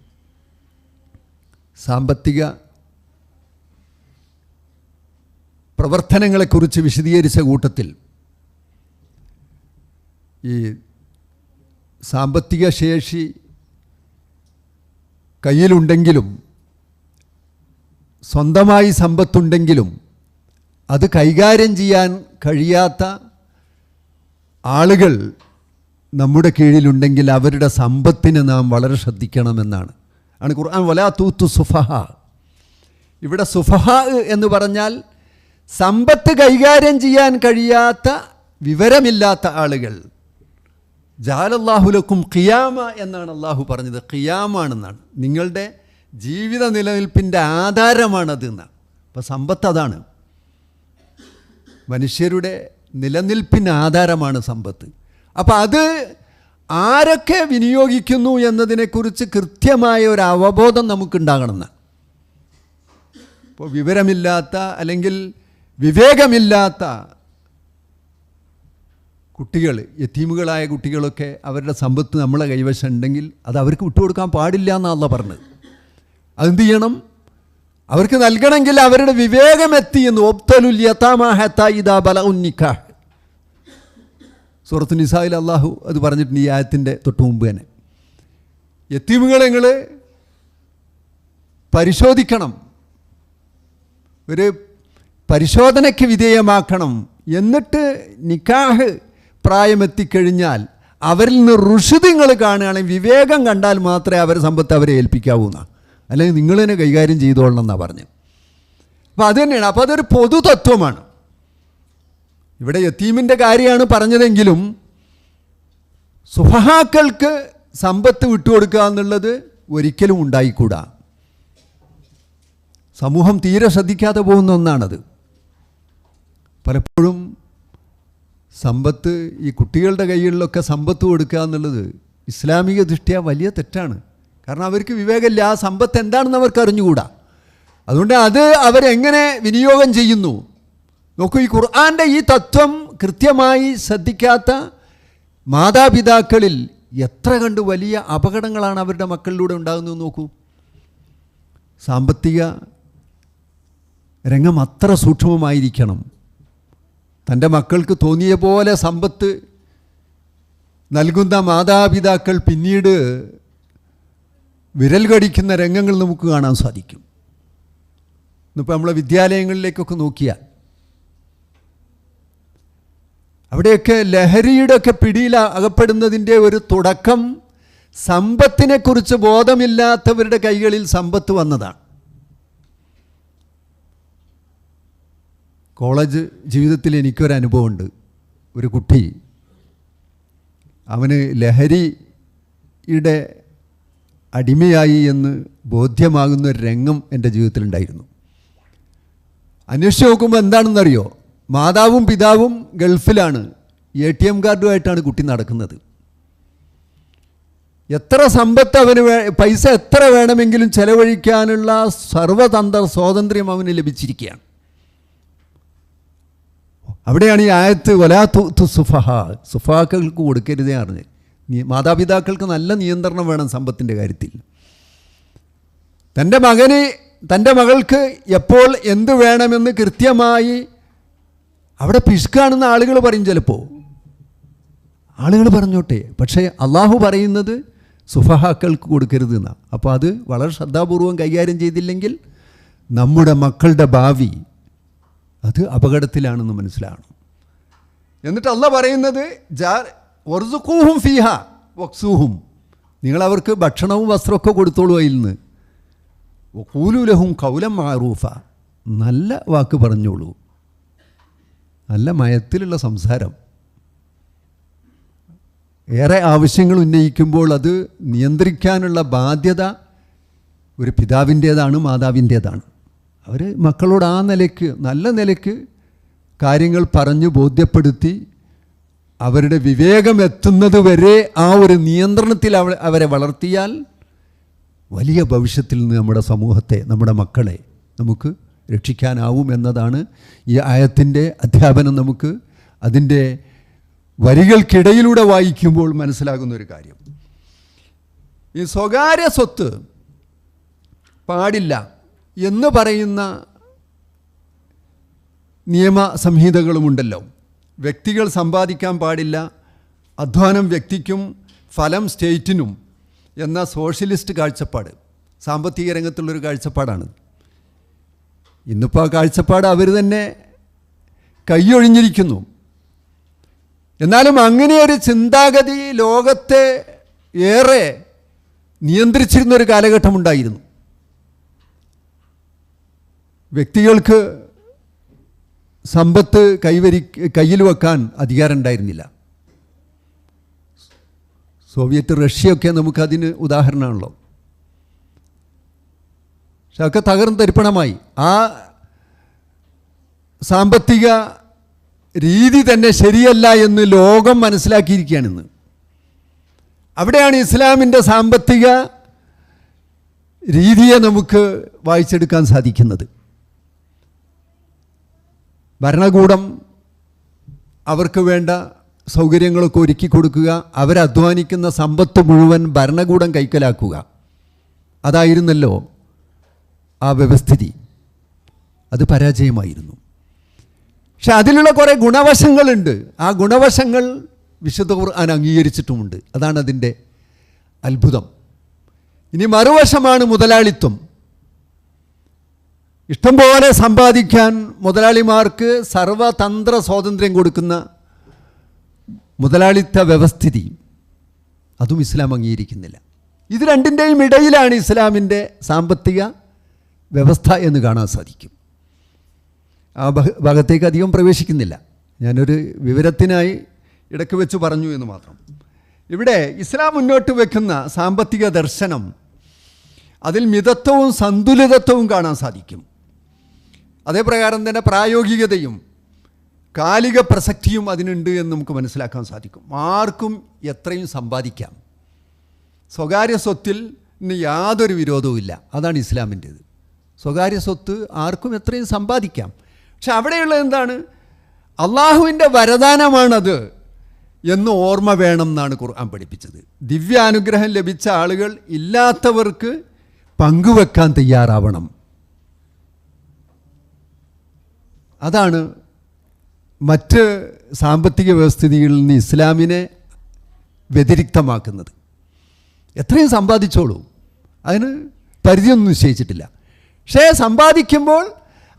സാമ്പത്തിക പ്രവർത്തനങ്ങളെക്കുറിച്ച് വിശദീകരിച്ച കൂട്ടത്തിൽ ഈ സാമ്പത്തിക ശേഷി കയ്യിലുണ്ടെങ്കിലും സ്വന്തമായി സമ്പത്തുണ്ടെങ്കിലും അത് കൈകാര്യം ചെയ്യാൻ കഴിയാത്ത ആളുകൾ നമ്മുടെ കീഴിലുണ്ടെങ്കിൽ അവരുടെ സമ്പത്തിനെ നാം വളരെ ശ്രദ്ധിക്കണമെന്നാണ് ആണ് ഖുർആൻ വലാ തൂത്തു സുഫഹ. ഇവിടെ സുഫഹ എന്ന് പറഞ്ഞാൽ സമ്പത്ത് കൈകാര്യം ചെയ്യാൻ കഴിയാത്ത, വിവരമില്ലാത്ത ആളുകൾ. ജഅലല്ലാഹു ലക്കും ഖിയാമ എന്നാണ് അള്ളാഹു പറഞ്ഞത്. ഖിയാമാണെന്നാണ്, നിങ്ങളുടെ ജീവിത നിലനിൽപ്പിൻ്റെ ആധാരമാണത് എന്നാണ്. അപ്പോൾ സമ്പത്ത് അതാണ്, മനുഷ്യരുടെ നിലനിൽപ്പിന് ആധാരമാണ് സമ്പത്ത്. അപ്പോൾ അത് ആരൊക്കെ വിനിയോഗിക്കുന്നു എന്നതിനെക്കുറിച്ച് കൃത്യമായ ഒരു അവബോധം നമുക്കുണ്ടാകണമെന്നാണ്. ഇപ്പോൾ വിവരമില്ലാത്ത അല്ലെങ്കിൽ വിവേകമില്ലാത്ത കുട്ടികൾ, യതീമുകളായ കുട്ടികളൊക്കെ അവരുടെ സമ്പത്ത് നമ്മളെ കൈവശം ഉണ്ടെങ്കിൽ അത് അവർക്ക് വിട്ടുകൊടുക്കാൻ പാടില്ല എന്നാണ് അള്ളാഹ് പറഞ്ഞത്. അതെന്ത് ചെയ്യണം? അവർക്ക് നൽകണമെങ്കിൽ അവരുടെ വിവേകമെത്തി എന്ന്. ഒബ്തലുൽ യതാമാ ഹത്താ ഇദാ ബലഉൻ നിക്കാഹ്, സൂറത്ത് നിസായിൽ അള്ളാഹു അത് പറഞ്ഞിട്ടുണ്ട്. ഈ ആയത്തിൻ്റെ തൊട്ട് മുമ്പ് തന്നെ യതീമുകളെ നിങ്ങൾ പരിശോധിക്കണം, ഒരു പരിശോധനയ്ക്ക് വിധേയമാക്കണം. എന്നിട്ട് നിക്കാഹ് പ്രായമെത്തിക്കഴിഞ്ഞാൽ അവരിൽ നിന്ന് റുഷ്ദ് നിങ്ങൾ കാണുകയാണെങ്കിൽ, വിവേകം കണ്ടാൽ മാത്രമേ അവരെ സമ്പത്ത് അവരെ ഏൽപ്പിക്കാവൂ എന്നാണ്. അല്ലെങ്കിൽ നിങ്ങൾ തന്നെ കൈകാര്യം ചെയ്തോളണം എന്നാണ് പറഞ്ഞത്. അപ്പോൾ അത് തന്നെയാണ്. അപ്പോൾ അതൊരു പൊതു തത്വമാണ്. ഇവിടെ യതീമിൻ്റെ കാര്യമാണ് പറഞ്ഞതെങ്കിലും സുഫഹാക്കൾക്ക് സമ്പത്ത് വിട്ടുകൊടുക്കുക എന്നുള്ളത് ഒരിക്കലും ഉണ്ടായിക്കൂടാ. സമൂഹം തീരെ ശ്രദ്ധിക്കാതെ പോകുന്ന ഒന്നാണത്. പലപ്പോഴും സമ്പത്ത്, ഈ കുട്ടികളുടെ കയ്കളിലൊക്കെ സമ്പത്ത് കൊടുക്കുക എന്നുള്ളത് ഇസ്ലാമിക ദൃഷ്ട്യാ വലിയ തെറ്റാണ്. കാരണം അവർക്ക് വിവേകമില്ല, ആ സമ്പത്ത് എന്താണെന്ന് അവർക്ക് അറിഞ്ഞുകൂടാ. അതുകൊണ്ട് അത് അവരെങ്ങനെ വിനിയോഗം ചെയ്യുന്നു. നോക്കൂ, ഈ ഖുർആൻ്റെ ഈ തത്വം കൃത്യമായി ശ്രദ്ധിക്കാത്ത മാതാപിതാക്കളിൽ എത്ര കണ്ട് വലിയ അപകടങ്ങളാണ് അവരുടെ മക്കളിലൂടെ ഉണ്ടാകുന്നത് നോക്കൂ. സാമ്പത്തിക രംഗം അത്ര സൂക്ഷ്മമായിരിക്കണം. തൻ്റെ മക്കൾക്ക് തോന്നിയ പോലെ സമ്പത്ത് നൽകുന്ന മാതാപിതാക്കൾ പിന്നീട് വിരൽ കടിക്കുന്ന രംഗങ്ങൾ നമുക്ക് കാണാൻ സാധിക്കും. ഇന്നിപ്പോൾ നമ്മളെ വിദ്യാലയങ്ങളിലേക്കൊക്കെ നോക്കിയാൽ അവിടെയൊക്കെ ലഹരിയുടെയൊക്കെ പിടിയിൽ അകപ്പെടുന്നതിൻ്റെ ഒരു തുടക്കം സമ്പത്തിനെക്കുറിച്ച് ബോധമില്ലാത്തവരുടെ കൈകളിൽ സമ്പത്ത് വന്നതാണ്. കോളേജ് ജീവിതത്തിൽ എനിക്കൊരനുഭവമുണ്ട്. ഒരു കുട്ടി അവന് ലഹരിയുടെ അടിമയായി എന്ന് ബോധ്യമാകുന്ന ഒരു രംഗം എൻ്റെ ജീവിതത്തിലുണ്ടായിരുന്നു. അന്വേഷിച്ച് നോക്കുമ്പോൾ എന്താണെന്നറിയോ, മാതാവും പിതാവും ഗൾഫിലാണ്, ATM കാർഡുമായിട്ടാണ് കുട്ടി നടക്കുന്നത്. എത്ര സമ്പത്ത് അവന് പൈസ എത്ര വേണമെങ്കിലും ചെലവഴിക്കാനുള്ള സർവതന്ത്ര സ്വാതന്ത്ര്യം അവന് ലഭിച്ചിരിക്കുകയാണ്. അവിടെയാണ് ഈ ആയത്ത് വലാ സുഫഹാക്കൾക്ക് കൊടുക്കരുതേ അറിഞ്ഞ്. മാതാപിതാക്കൾക്ക് നല്ല നിയന്ത്രണം വേണം സമ്പത്തിൻ്റെ കാര്യത്തിൽ. തൻ്റെ മകന് തൻ്റെ മകൾക്ക് എപ്പോൾ എന്ത് വേണമെന്ന് കൃത്യമായി അവിടെ പിശുക്കാണെന്ന് ആളുകൾ പറയും. ചിലപ്പോൾ ആളുകൾ പറഞ്ഞോട്ടെ, പക്ഷേ അള്ളാഹു പറയുന്നത് സുഫഹാക്കൾക്ക് കൊടുക്കരുത് എന്നാണ്. അപ്പോൾ അത് വളരെ ശ്രദ്ധാപൂർവം കൈകാര്യം ചെയ്തില്ലെങ്കിൽ നമ്മുടെ മക്കളുടെ ഭാവി അത് അപകടത്തിലാണെന്ന് മനസ്സിലാകണം. എന്നിട്ട് അള്ളാഹ് പറയുന്നത് വർസുഖൂഹും ഫീഹ വക്സൂഹും, നിങ്ങളവർക്ക് ഭക്ഷണവും വസ്ത്രമൊക്കെ കൊടുത്തോളൂ അതിൽ നിന്ന്. വഖൂലു ലഹും ഖൗലൻ മഅറൂഫ, നല്ല വാക്ക് പറഞ്ഞോളൂ, നല്ല മയത്തിലുള്ള സംസാരം. ഏറെ ആവശ്യങ്ങൾ ഉന്നയിക്കുമ്പോൾ അത് നിയന്ത്രിക്കാനുള്ള ബാധ്യത ഒരു പിതാവിൻ്റേതാണ്, മാതാവിൻ്റേതാണ്. അവർ മക്കളോട് ആ നിലയ്ക്ക് നല്ല നിലയ്ക്ക് കാര്യങ്ങൾ പറഞ്ഞ് ബോധ്യപ്പെടുത്തി അവരുടെ വിവേകം എത്തുന്നത് വരെ ആ ഒരു നിയന്ത്രണത്തിൽ അവരെ വളർത്തിയാൽ വലിയ ഭവിഷ്യത്തിൽ നിന്ന് നമ്മുടെ സമൂഹത്തെ, നമ്മുടെ മക്കളെ നമുക്ക് രക്ഷിക്കാനാവും എന്നതാണ് ഈ ആയത്തിൻ്റെ അധ്യാപനം. നമുക്ക് അതിൻ്റെ വരികൾക്കിടയിലൂടെ വായിക്കുമ്പോൾ മനസ്സിലാകുന്ന ഒരു കാര്യം, ഈ സ്വകാര്യ സ്വത്ത് പാടില്ല എന്ന് പറയുന്ന നിയമ സംഹിതകളുമുണ്ടല്ലോ. വ്യക്തികൾ സമ്പാദിക്കാൻ പാടില്ല, അധ്വാനം വ്യക്തിക്കും ഫലം സ്റ്റേറ്റിനും എന്ന സോഷ്യലിസ്റ്റ് കാഴ്ചപ്പാട് സാമ്പത്തിക രംഗത്തുള്ളൊരു കാഴ്ചപ്പാടാണ്. ഇന്നിപ്പോൾ ആ കാഴ്ചപ്പാട് അവർ തന്നെ കൈയൊഴിഞ്ഞിരിക്കുന്നു. എന്നാലും അങ്ങനെയൊരു ചിന്താഗതി ലോകത്തെ ഏറെ നിയന്ത്രിച്ചിരുന്നൊരു കാലഘട്ടമുണ്ടായിരുന്നു. വ്യക്തികൾക്ക് സമ്പത്ത് കയ്യിൽ വെക്കാൻ അധികാരം ഉണ്ടായിരുന്നില്ല. സോവിയറ്റ് റഷ്യയൊക്കെ നമുക്കതിന് ഉദാഹരണമാണല്ലോ. പക്ഷെ അതൊക്കെ തകർന്ന് തരിപ്പണമായി. ആ സാമ്പത്തിക രീതി തന്നെ ശരിയല്ല എന്ന് ലോകം മനസ്സിലാക്കിയിരിക്കുകയാണിന്ന്. അവിടെയാണ് ഇസ്ലാമിൻ്റെ സാമ്പത്തിക രീതിയെ നമുക്ക് വായിച്ചെടുക്കാൻ സാധിക്കുന്നത്. ഭരണകൂടം അവർക്ക് വേണ്ട സൗകര്യങ്ങളൊക്കെ ഒരുക്കി കൊടുക്കുക, അവരധ്വാനിക്കുന്ന സമ്പത്ത് മുഴുവൻ ഭരണകൂടം കൈക്കലാക്കുക, അതായിരുന്നല്ലോ ആ വ്യവസ്ഥിതി. അത് പരാജയമായിരുന്നു. പക്ഷെ അതിലുള്ള കുറേ ഗുണവശങ്ങളുണ്ട്. ആ ഗുണവശങ്ങൾ വിശുദ്ധ ഖുർആൻ അംഗീകരിച്ചിട്ടുമുണ്ട്. അതാണ് അതിൻ്റെ അത്ഭുതം. ഇനി മറുവശമാണ് മുതലാളിത്വം. ഇഷ്ടംപോലെ സമ്പാദിക്കാൻ മുതലാളിമാർക്ക് സർവതന്ത്ര സ്വാതന്ത്ര്യം കൊടുക്കുന്ന മുതലാളിത്ത വ്യവസ്ഥിതി, അതും ഇസ്ലാം അംഗീകരിക്കുന്നില്ല. ഇത് രണ്ടിൻ്റെയും ഇടയിലാണ് ഇസ്ലാമിൻ്റെ സാമ്പത്തിക വ്യവസ്ഥ എന്ന് കാണാൻ സാധിക്കും. ആ ഭാഗത്തേക്ക് അധികം പ്രവേശിക്കുന്നില്ല. ഞാനൊരു വിവരത്തിനായി ഇടയ്ക്ക് വെച്ച് പറഞ്ഞു എന്ന് മാത്രം. ഇവിടെ ഇസ്ലാം മുന്നോട്ട് വയ്ക്കുന്ന സാമ്പത്തിക ദർശനം, അതിൽ മിതത്വവും സന്തുലിതത്വവും കാണാൻ സാധിക്കും. അതേപ്രകാരം തന്നെ പ്രായോഗികതയും കാലിക പ്രസക്തിയും അതിനുണ്ട് എന്ന് നമുക്ക് മനസ്സിലാക്കാൻ സാധിക്കും. ആർക്കും എത്രയും സമ്പാദിക്കാം. സ്വകാര്യ സ്വത്തിൽ യാതൊരു വിരോധവും ഇല്ല. അതാണ് ഇസ്ലാമിൻ്റേത്. സ്വകാര്യ സ്വത്ത് ആർക്കും എത്രയും സമ്പാദിക്കാം. പക്ഷെ അവിടെയുള്ളത് എന്താണ്? അള്ളാഹുവിൻ്റെ വരദാനമാണത് എന്ന് ഓർമ്മ വേണം എന്നാണ് ഖുർആൻ പഠിപ്പിച്ചത്. ദിവ്യാനുഗ്രഹം ലഭിച്ച ആളുകൾ ഇല്ലാത്തവർക്ക് പങ്കുവെക്കാൻ തയ്യാറാവണം. അതാണ് മറ്റ് സാമ്പത്തിക വ്യവസ്ഥിതികളിൽ നിന്ന് ഇസ്ലാമിനെ വ്യതിരിക്തമാക്കുന്നത്. എത്രയും സമ്പാദിച്ചോളൂ, അതിന് പരിധിയൊന്നും നിശ്ചയിച്ചിട്ടില്ല. പക്ഷേ സമ്പാദിക്കുമ്പോൾ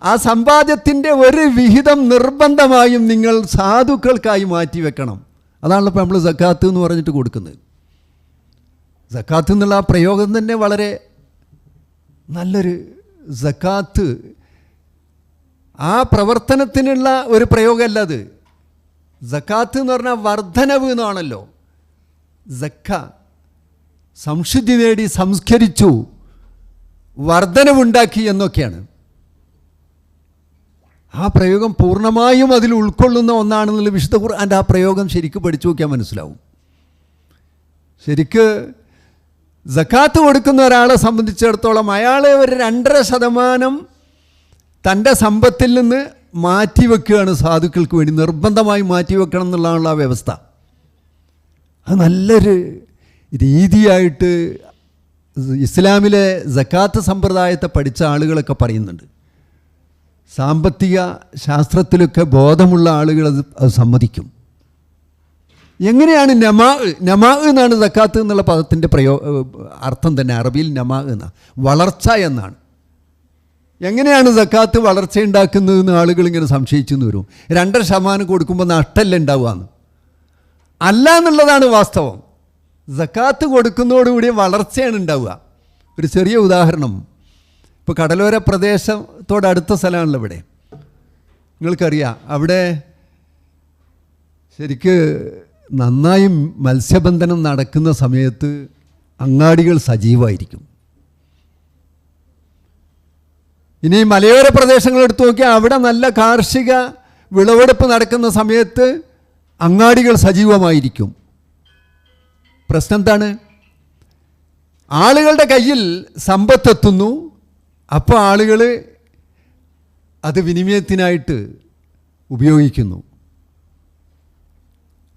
ആ സമ്പാദ്യത്തിൻ്റെ ഒരു വിഹിതം നിർബന്ധമായും നിങ്ങൾ സാധുക്കൾക്കായി മാറ്റിവെക്കണം. അതാണല്ലോ ഇപ്പോൾ നമ്മൾ സക്കാത്ത് എന്ന് പറഞ്ഞിട്ട് കൊടുക്കുന്നത്. സക്കാത്ത് എന്നുള്ള ആ പ്രയോഗം തന്നെ വളരെ നല്ലൊരു സക്കാത്ത്, ആ പ്രവർത്തനത്തിനുള്ള ഒരു പ്രയോഗമല്ല അത്. സക്കാത്ത് എന്ന് പറഞ്ഞാൽ വർധനവ് എന്നാണല്ലോ. സക്ക സംശുദ്ധി നേടി സംസ്കരിച്ചു, വർധനവുണ്ടാക്കി എന്നൊക്കെയാണ്. ആ പ്രയോഗം പൂർണ്ണമായും അതിൽ ഉൾക്കൊള്ളുന്ന ഒന്നാണെന്നുള്ള വിശുദ്ധ ഖുർആൻ്റെ ആ പ്രയോഗം ശരിക്കും പഠിച്ചു നോക്കിയാൽ മനസ്സിലാവും. ശരിക്ക് സക്കാത്ത് കൊടുക്കുന്ന ഒരാളെ സംബന്ധിച്ചിടത്തോളം അയാളെ ഒരു 2.5% തൻ്റെ സമ്പത്തിൽ നിന്ന് മാറ്റിവെക്കുകയാണ് സാധുക്കൾക്ക് വേണ്ടി. നിർബന്ധമായി മാറ്റിവെക്കണം എന്നുള്ളതാണുള്ള ആ വ്യവസ്ഥ. അത് നല്ലൊരു രീതിയായിട്ട് ഇസ്ലാമിലെ സക്കാത്ത് സമ്പ്രദായത്തെ പഠിച്ച ആളുകളൊക്കെ പറയുന്നുണ്ട്. സാമ്പത്തിക ശാസ്ത്രത്തിലൊക്കെ ബോധമുള്ള ആളുകൾ അത് സമ്മതിക്കും. എങ്ങനെയാണ് നമാ എന്നാണ് സക്കാത്ത് എന്നുള്ള പദത്തിൻ്റെ അർത്ഥം തന്നെ അറബിയിൽ നമാ എന്ന വളർച്ച എന്നാണ്. എങ്ങനെയാണ് സക്കാത്ത് വളർച്ചയുണ്ടാക്കുന്നതെന്ന് ആളുകൾ ഇങ്ങനെ സംശയിച്ചെന്ന് വരും. 2% കൊടുക്കുമ്പോൾ നഷ്ടമല്ല ഉണ്ടാവുകയെന്ന്. അല്ല എന്നുള്ളതാണ് വാസ്തവം. സക്കാത്ത് കൊടുക്കുന്നതോടുകൂടി വളർച്ചയാണ് ഉണ്ടാവുക. ഒരു ചെറിയ ഉദാഹരണം, ഇപ്പോൾ കടലോര പ്രദേശത്തോടടുത്ത സ്ഥലമാണല്ലോ ഇവിടെ. നിങ്ങൾക്കറിയാം, അവിടെ ശരിക്ക് നന്നായി മത്സ്യബന്ധനം നടക്കുന്ന സമയത്ത് അങ്ങാടികൾ സജീവമായിരിക്കും. ഇനി മലയോര പ്രദേശങ്ങൾ എടുത്തു നോക്കിയാൽ അവിടെ നല്ല കാർഷിക വിളവെടുപ്പ് നടക്കുന്ന സമയത്ത് അങ്ങാടികൾ സജീവമായിരിക്കും. പ്രശ്നം എന്താണ്? ആളുകളുടെ കയ്യിൽ സമ്പത്തെത്തുന്നു, അപ്പോൾ ആളുകൾ അത് വിനിമയത്തിനായിട്ട് ഉപയോഗിക്കുന്നു.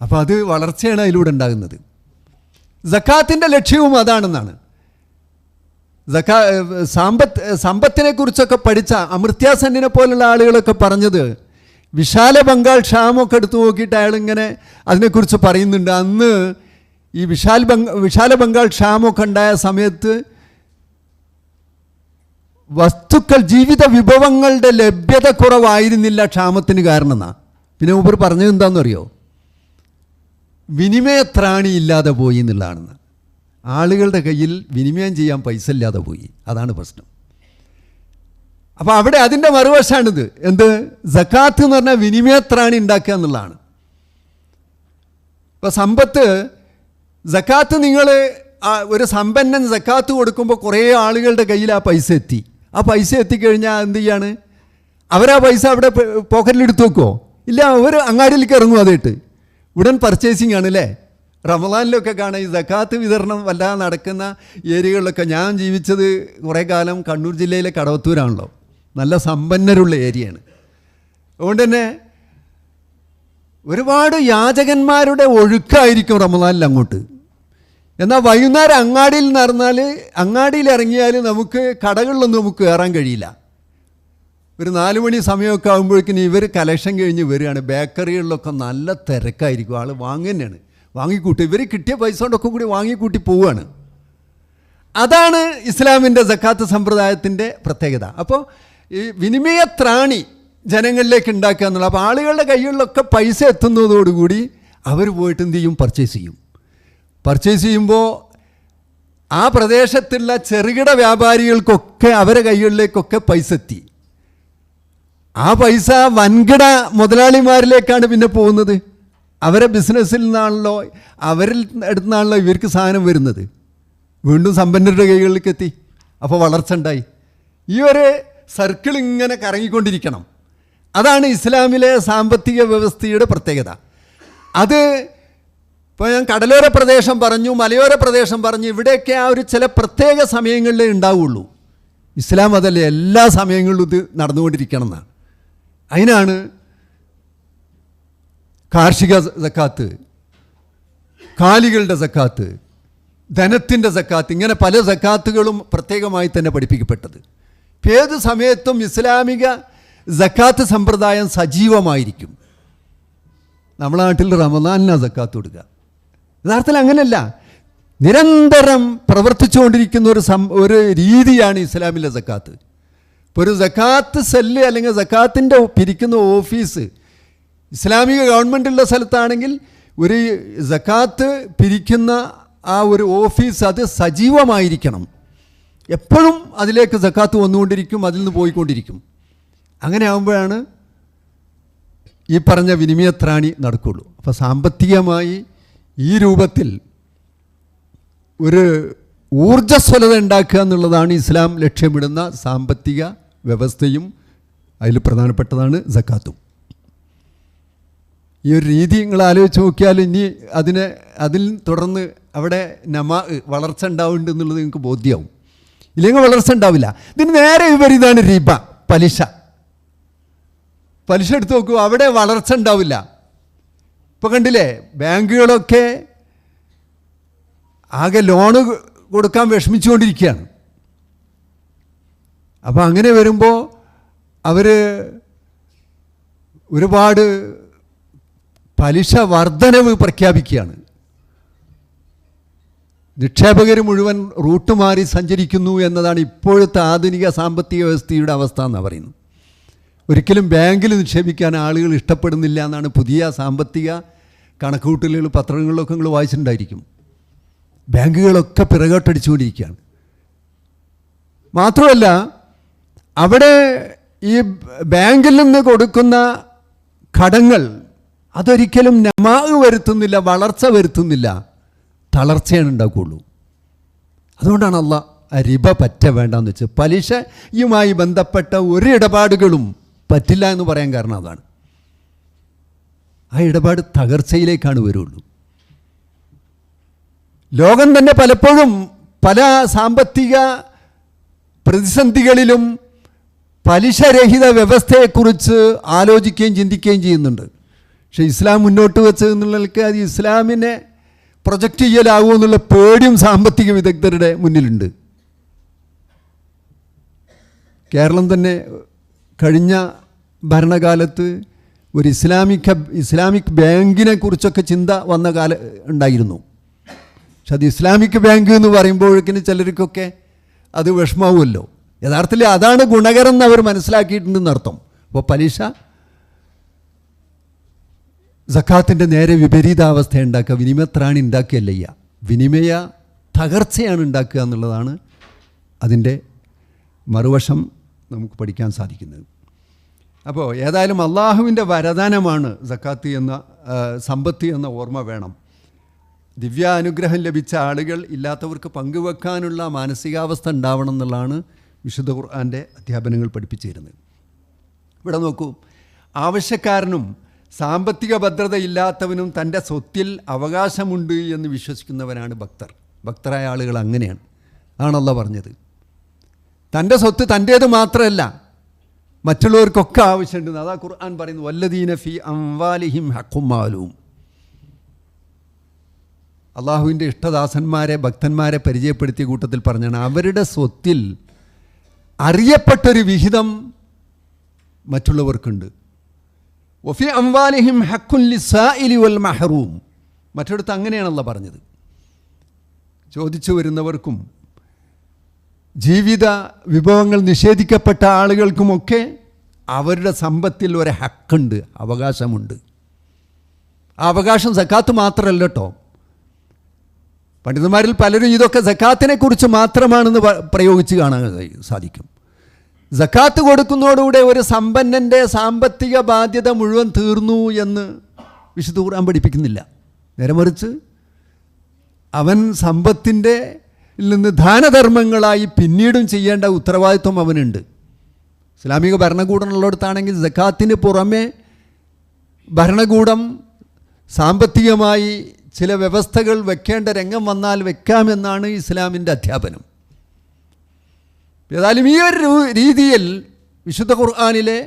അപ്പോൾ അത് വളർച്ചയാണ് അതിലൂടെ ഉണ്ടാകുന്നത്. സക്കാത്തിൻ്റെ ലക്ഷ്യവും അതാണെന്നാണ്. സമ്പത്തിനെക്കുറിച്ചൊക്കെ പഠിച്ച അമർത്യ സെന്നിനെ പോലുള്ള ആളുകളൊക്കെ പറഞ്ഞത്, വിശാല ബംഗാൾ ക്ഷാമമൊക്കെ എടുത്തു നോക്കിയിട്ട് അയാളിങ്ങനെ അതിനെക്കുറിച്ച് പറയുന്നുണ്ട്. അന്ന് ഈ വിശാല ബംഗാൾ ക്ഷാമമൊക്കെ ഉണ്ടായ സമയത്ത് വസ്തുക്കൾ, ജീവിത വിഭവങ്ങളുടെ ലഭ്യത കുറവായിരുന്നില്ല ക്ഷാമത്തിന് കാരണം എന്നാണ്. പിന്നെ മൂപ്പർ പറഞ്ഞത് എന്താണെന്നറിയോ? വിനിമയത്രാണി ഇല്ലാതെ പോയി എന്നുള്ളതാണെന്ന്. ആളുകളുടെ കയ്യിൽ വിനിമയം ചെയ്യാൻ പൈസ ഇല്ലാതെ പോയി, അതാണ് പ്രശ്നം. അപ്പോൾ അവിടെ അതിൻ്റെ മറുവശമാണിത്. എന്ത്? സക്കാത്ത് എന്ന് പറഞ്ഞാൽ വിനിമയത്രാണി ഉണ്ടാക്കുക എന്നുള്ളതാണ്. ഇപ്പോൾ സമ്പത്ത്, സക്കാത്ത് നിങ്ങൾ ഒരു സമ്പന്നൻ സക്കാത്ത് കൊടുക്കുമ്പോൾ കുറേ ആളുകളുടെ കയ്യിൽ ആ പൈസ എത്തി. ആ പൈസ എത്തിക്കഴിഞ്ഞാൽ എന്ത് ചെയ്യാണ്? അവരാ പൈസ അവിടെ പോക്കറ്റിലെടുത്ത് വെക്കുമോ? ഇല്ല, അവർ അങ്ങാടിയിലേക്ക് ഇറങ്ങും. അതായിട്ട് ഉടൻ പർച്ചേസിങ് ആണ് അല്ലേ? റമദാനിലൊക്കെ കാണാം ഈ സക്കാത്ത് വിതരണം വല്ലാതെ നടക്കുന്ന ഏരിയകളിലൊക്കെ. ഞാൻ ജീവിച്ചത് കുറേ കാലം കണ്ണൂർ ജില്ലയിലെ കടവത്തൂരാണല്ലോ, നല്ല സമ്പന്നരുള്ള ഏരിയയാണ്. അതുകൊണ്ട് തന്നെ ഒരുപാട് യാചകന്മാരുടെ ഒഴുക്കായിരിക്കും റമദാനിൽ അങ്ങോട്ട്. എന്നാൽ വൈകുന്നേരം അങ്ങാടിയിൽ നടന്നാൽ, അങ്ങാടിയിൽ ഇറങ്ങിയാൽ നമുക്ക് കടകളിലൊന്നും നമുക്ക് കയറാൻ കഴിയില്ല. ഒരു 4 മണി സമയമൊക്കെ ആകുമ്പോഴേക്കിന് ഇവർ കലക്ഷൻ കഴിഞ്ഞ് വരികയാണ്. ബേക്കറികളിലൊക്കെ നല്ല തിരക്കായിരിക്കും, ആൾ വാങ്ങുന്നതാണ്, വാങ്ങിക്കൂട്ടി. ഇവർ കിട്ടിയ പൈസ കൊണ്ടൊക്കെ കൂടി വാങ്ങിക്കൂട്ടി പോവുകയാണ്. അതാണ് ഇസ്ലാമിൻ്റെ സക്കാത്ത് സമ്പ്രദായത്തിൻ്റെ പ്രത്യേകത. അപ്പോൾ ഈ വിനിമയത്രാണി ജനങ്ങളിലേക്ക് ഉണ്ടാക്കുക എന്നുള്ളത്. അപ്പോൾ ആളുകളുടെ കയ്കളിലൊക്കെ പൈസ എത്തുന്നതോടുകൂടി അവർ പോയിട്ട് എന്ത് ചെയ്യും? പർച്ചേസ് ചെയ്യും. പർച്ചേസ് ചെയ്യുമ്പോൾ ആ പ്രദേശത്തുള്ള ചെറുകിട വ്യാപാരികൾക്കൊക്കെ അവരെ കൈകളിലേക്കൊക്കെ പൈസ എത്തി. ആ പൈസ വൻകിട മുതലാളിമാരിലേക്കാണ് പിന്നെ പോകുന്നത്. അവരെ ബിസിനസ്സിൽ നിന്നാണല്ലോ, അവരിൽ അടുത്തുനിന്നാണല്ലോ ഇവർക്ക് സാധനം വരുന്നത്. വീണ്ടും സമ്പന്നരുടെ കൈകളിലേക്ക് എത്തി. അപ്പോൾ വളർച്ച ഉണ്ടായി. ഈ ഒരു സർക്കിൾ ഇങ്ങനെ കറങ്ങിക്കൊണ്ടിരിക്കണം. അതാണ് ഇസ്ലാമിലെ സാമ്പത്തിക വ്യവസ്ഥയുടെ പ്രത്യേകത. അത് ഇപ്പോൾ ഞാൻ കടലോര പ്രദേശം പറഞ്ഞു, മലയോര പ്രദേശം പറഞ്ഞു, ഇവിടെയൊക്കെ ആ ഒരു ചില പ്രത്യേക സമയങ്ങളിലേ ഉണ്ടാവുള്ളൂ. ഇസ്ലാം അതല്ലേ എല്ലാ സമയങ്ങളിലും ഇത് നടന്നുകൊണ്ടിരിക്കണം എന്നാണ്. അതിനാണ് കാർഷിക സക്കാത്ത്, കാലികളുടെ സക്കാത്ത്, ധനത്തിൻ്റെ സക്കാത്ത്, ഇങ്ങനെ പല സക്കാത്തുകളും പ്രത്യേകമായി തന്നെ പഠിപ്പിക്കപ്പെട്ടത്. ഏത് സമയത്തും ഇസ്ലാമിക സക്കാത്ത് സമ്പ്രദായം സജീവമായിരിക്കും. നമ്മുടെ നാട്ടിൽ റമദാനിനാണ് സക്കാത്ത് കൊടുക്കുക. യഥാർത്ഥത്തിൽ അങ്ങനെയല്ല, നിരന്തരം പ്രവർത്തിച്ചുകൊണ്ടിരിക്കുന്ന ഒരു രീതിയാണ് ഇസ്ലാമിലെ സക്കാത്ത്. ഇപ്പോൾ ഒരു സക്കാത്ത് സെല്ല് അല്ലെങ്കിൽ സക്കാത്തിൻ്റെ പിരിക്കുന്ന ഓഫീസ് ഇസ്ലാമിക ഗവൺമെൻറ്റുള്ള സ്ഥലത്താണെങ്കിൽ ഒരു സക്കാത്ത് പിരിക്കുന്ന ആ ഒരു ഓഫീസ് അത് സജീവമായിരിക്കണം. എപ്പോഴും അതിലേക്ക് സക്കാത്ത് വന്നുകൊണ്ടിരിക്കും, അതിൽ നിന്ന് പോയിക്കൊണ്ടിരിക്കും. അങ്ങനെ ആകുമ്പോഴാണ് ഈ പറഞ്ഞ വിനിമയത്രാണി നടക്കുകയുള്ളൂ. അപ്പോൾ സാമ്പത്തികമായി ഈ രൂപത്തിൽ ഒരു ഊർജ്ജസ്വലത ഉണ്ടാക്കുക എന്നുള്ളതാണ് ഇസ്ലാം ലക്ഷ്യമിടുന്ന സാമ്പത്തിക വ്യവസ്ഥയും അതിൽ പ്രധാനപ്പെട്ടതാണ് സക്കാത്തും. ഈ ഒരു രീതി നിങ്ങൾ ആലോചിച്ച് നോക്കിയാൽ ഇനി അതിൽ തുടർന്ന് അവിടെ വളർച്ച ഉണ്ടാവുന്നുണ്ട് എന്നുള്ളത് നിങ്ങൾക്ക് ബോധ്യമാവും. ഇല്ലെങ്കിൽ വളർച്ച ഉണ്ടാവില്ല. ഇതിന് നേരെ വിപരീതമാണ് റിബ, പലിശ എടുത്ത് നോക്കൂ, അവിടെ വളർച്ച ഉണ്ടാവില്ല. ഇപ്പോൾ കണ്ടില്ലേ, ബാങ്കുകളൊക്കെ ആകെ ലോണ് കൊടുക്കാൻ വിഷമിച്ചുകൊണ്ടിരിക്കുകയാണ്. അപ്പോൾ അങ്ങനെ വരുമ്പോൾ അവർ ഒരുപാട് പലിശ വർധനവ് പ്രഖ്യാപിക്കുകയാണ്. നിക്ഷേപകർ മുഴുവൻ റൂട്ട് മാറി സഞ്ചരിക്കുന്നു എന്നതാണ് ഇപ്പോഴത്തെ ആധുനിക സാമ്പത്തിക വ്യവസ്ഥയുടെ അവസ്ഥ എന്നാണ് പറയുന്നത്. ഒരിക്കലും ബാങ്കിൽ നിക്ഷേപിക്കാൻ ആളുകൾ ഇഷ്ടപ്പെടുന്നില്ല എന്നാണ് പുതിയ സാമ്പത്തിക കണക്കുകൂട്ടലുകൾ പത്രങ്ങളിലൊക്കെ നിങ്ങൾ വായിച്ചിട്ടുണ്ടായിരിക്കും. ബാങ്കുകളൊക്കെ പിറകോട്ടടിച്ചുകൊണ്ടിരിക്കുകയാണ്. മാത്രമല്ല അവിടെ ഈ ബാങ്കിൽ നിന്ന് കൊടുക്കുന്ന കടങ്ങൾ അതൊരിക്കലും വരുത്തുന്നില്ല, വളർച്ച വരുത്തുന്നില്ല, തളർച്ചയാണ് ഉണ്ടാക്കുകയുള്ളൂ. അതുകൊണ്ടാണ് അള്ളാഹ് റിബ പറ്റ വേണ്ടെന്ന് വെച്ച് പലിശയുമായി ബന്ധപ്പെട്ട ഒരു ഇടപാടുകളും പറ്റില്ല എന്ന് പറയാൻ കാരണം അതാണ്. ആ ഇടപാട് തകർച്ചയിലേക്കാണ് വരുള്ളൂ. ലോകം തന്നെ പലപ്പോഴും പല സാമ്പത്തിക പ്രതിസന്ധികളിലും പലിശരഹിത വ്യവസ്ഥയെക്കുറിച്ച് ആലോചിക്കുകയും ചിന്തിക്കുകയും ചെയ്യുന്നുണ്ട്. പക്ഷേ ഇസ്ലാം മുന്നോട്ട് വെച്ചത് എന്നുള്ളവർക്ക് അത് ഇസ്ലാമിനെ പ്രൊജക്റ്റ് ചെയ്യലാകുമോ എന്നുള്ള പേടിയും സാമ്പത്തിക വിദഗ്ധരുടെ മുന്നിലുണ്ട്. കേരളം തന്നെ കഴിഞ്ഞ ഭരണകാലത്ത് ഒരു ഇസ്ലാമിക് ബാങ്കിനെ കുറിച്ചൊക്കെ ചിന്ത വന്ന ഉണ്ടായിരുന്നു. പക്ഷെ അത് ഇസ്ലാമിക് ബാങ്ക് എന്ന് പറയുമ്പോഴേക്കിന് ചിലർക്കൊക്കെ അത് വിഷമാവുമല്ലോ. യഥാർത്ഥത്തിൽ അതാണ് ഗുണകരം എന്ന് അവർ മനസ്സിലാക്കിയിട്ടുണ്ടെന്ന് അർത്ഥം. അപ്പോൾ പലിശ സക്കാത്തിൻ്റെ നേരെ വിപരീതാവസ്ഥ ഉണ്ടാക്കുക, വിനിമയത്രാണി ഉണ്ടാക്കുകയല്ല ചെയ്യുക, വിനിമയ തകർച്ചയാണ് ഉണ്ടാക്കുക എന്നുള്ളതാണ് അതിൻ്റെ മറുവശം നമുക്ക് പഠിക്കാൻ സാധിക്കുന്നത്. അപ്പോൾ ഏതായാലും അള്ളാഹുവിൻ്റെ വരദാനമാണ് സക്കാത്ത് എന്ന സമ്പത്ത് എന്ന ഓർമ്മ വേണം. ദിവ്യാനുഗ്രഹം ലഭിച്ച ആളുകൾ ഇല്ലാത്തവർക്ക് പങ്കുവെക്കാനുള്ള മാനസികാവസ്ഥ ഉണ്ടാവണം എന്നുള്ളതാണ് വിശുദ്ധ ഖുർആൻ്റെ അധ്യാപനങ്ങൾ പഠിപ്പിച്ചു തരുന്നത്. ഇവിടെ നോക്കൂ, ആവശ്യക്കാരനും സാമ്പത്തിക ഭദ്രത ഇല്ലാത്തവനും തൻ്റെ സ്വത്തിൽ അവകാശമുണ്ട് എന്ന് വിശ്വസിക്കുന്നവനാണ് ഭക്തരായ ആളുകൾ അങ്ങനെയാണ്. ആണല്ലോ പറഞ്ഞത്. തൻ്റെ സ്വത്ത് തൻ്റേത് മാത്രമല്ല, മറ്റുള്ളവർക്കൊക്കെ ആവശ്യമുണ്ട്. അതാ ഖുർആൻ പറയുന്നു, വല്ലദീന ഫി അംവാലിഹിം ഹഖ്ഖും മാലൂം. അള്ളാഹുവിൻ്റെ ഇഷ്ടദാസന്മാരെ ഭക്തന്മാരെ പരിചയപ്പെടുത്തിയ കൂട്ടത്തിൽ പറഞ്ഞാണ് അവരുടെ സ്വത്തിൽ അറിയപ്പെട്ടൊരു വിഹിതം മറ്റുള്ളവർക്കുണ്ട്. വഫി അംവാലിഹിം ഹഖ്ഖുൻ ലിസ്സായിലി വൽ മഹ്റൂം. മറ്റൊരിടത്ത് അങ്ങനെയാണല്ലോ പറഞ്ഞത്. ചോദിച്ചു വരുന്നവർക്കും ജീവിത വിഭവങ്ങൾ നിഷേധിക്കപ്പെട്ട ആളുകൾക്കുമൊക്കെ അവരുടെ സമ്പത്തിൽ ഒരു ഹക്കുണ്ട്, അവകാശമുണ്ട്. ആ അവകാശം സക്കാത്ത് മാത്രമല്ല കേട്ടോ. പണ്ഡിതന്മാരിൽ പലരും ഇതൊക്കെ സക്കാത്തിനെ കുറിച്ച് മാത്രമാണെന്ന് പ്രയോഗിച്ച് കാണാൻ സാധിക്കും. സക്കാത്ത് കൊടുക്കുന്നതോടുകൂടെ ഒരു സമ്പന്നൻ്റെ സാമ്പത്തിക ബാധ്യത മുഴുവൻ തീർന്നു എന്ന് വിശുദ്ധ ഖുർആൻ പഠിപ്പിക്കുന്നില്ല. നേരെ മറിച്ച് അവൻ സമ്പത്തിൻ്റെ നിന്ന് ദാനധർമ്മങ്ങളായി പിന്നീടും ചെയ്യേണ്ട ഉത്തരവാദിത്വം അവനുണ്ട്. ഇസ്ലാമിക ഭരണകൂടമുള്ളിടത്താണെങ്കിൽ സക്കാത്തിന് പുറമെ ഭരണകൂടം സാമ്പത്തികമായി ചില വ്യവസ്ഥകൾ വെക്കേണ്ട രംഗം വന്നാൽ വെക്കാമെന്നാണ് ഇസ്ലാമിൻ്റെ അധ്യാപനം. ഏതായാലും ഈ ഒരു രീതിയിൽ വിശുദ്ധ ഖുർആനിലെ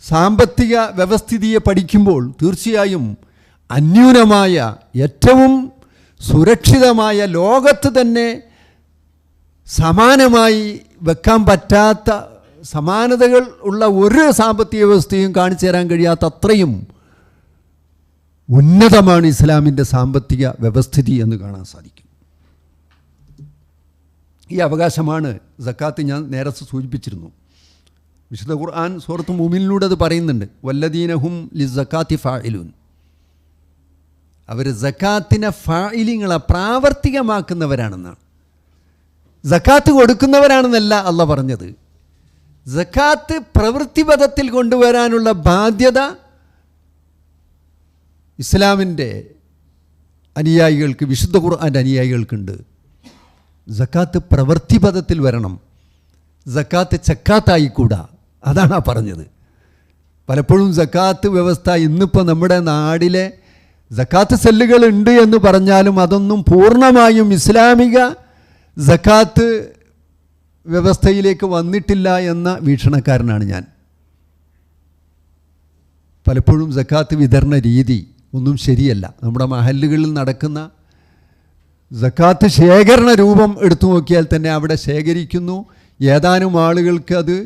സാമ്പത്തിക വ്യവസ്ഥിതിയെ പഠിക്കുമ്പോൾ തീർച്ചയായും അന്യൂനമായ ഏറ്റവും സുരക്ഷിതമായ ലോകത്ത് തന്നെ സമാനമായി വെക്കാൻ പറ്റാത്ത സമാനതകൾ ഉള്ള ഒരു സാമ്പത്തിക വ്യവസ്ഥയും കാണിച്ചു തരാൻ കഴിയാത്ത അത്രയും ഉന്നതമാണ് ഇസ്ലാമിൻ്റെ സാമ്പത്തിക വ്യവസ്ഥിതി എന്ന് കാണാൻ സാധിക്കും. ഈ അവകാശമാണ് സക്കാത്ത്. ഞാൻ നേരത്തെ സൂചിപ്പിച്ചിരുന്നു. വിശുദ്ധ ഖുർആൻ സൂറത്ത് മുഅ്മിനിലൂടെ അത് പറയുന്നുണ്ട്. വല്ലദീനഹും ലിസ്സക്കാത്തി ഫാഇലൂൻ. അവർ സക്കാത്തിനെ ഫാഇലിങ്ങളെ പ്രാവർത്തികമാക്കുന്നവരാണെന്നാണ്. സക്കാത്ത് കൊടുക്കുന്നവരാണെന്നല്ല അള്ളാഹ് പറഞ്ഞത്. സക്കാത്ത് പ്രവൃത്തിപഥത്തിൽ കൊണ്ടുവരാനുള്ള ബാധ്യത ഇസ്ലാമിൻ്റെ അനുയായികൾക്ക്, വിശുദ്ധ ഖുർആൻ്റെ അനുയായികൾക്കുണ്ട്. സക്കാത്ത് പ്രവൃത്തിപഥത്തിൽ വരണം, സക്കാത്ത് ചക്കാത്തായിക്കൂടാ. അതാണ് പറഞ്ഞത്. പലപ്പോഴും സക്കാത്ത് വ്യവസ്ഥ ഇന്നിപ്പോൾ നമ്മുടെ നാടിലെ സക്കാത്ത് സെല്ലുകൾ ഉണ്ട് എന്ന് പറഞ്ഞാലും അതൊന്നും പൂർണ്ണമായും ഇസ്ലാമിക സക്കാത്ത് വ്യവസ്ഥയിലേക്ക് വന്നിട്ടില്ല എന്ന വീക്ഷണക്കാരനാണ് ഞാൻ. പലപ്പോഴും സക്കാത്ത് വിതരണ രീതി ഒന്നും ശരിയല്ല. നമ്മുടെ മഹല്ലുകളിൽ നടക്കുന്ന സക്കാത്ത് ശേഖരണ രൂപം എടുത്തു നോക്കിയാൽ തന്നെ അവിടെ ശേഖരിക്കുന്നു, ഏതാനും ആളുകൾക്ക് അത്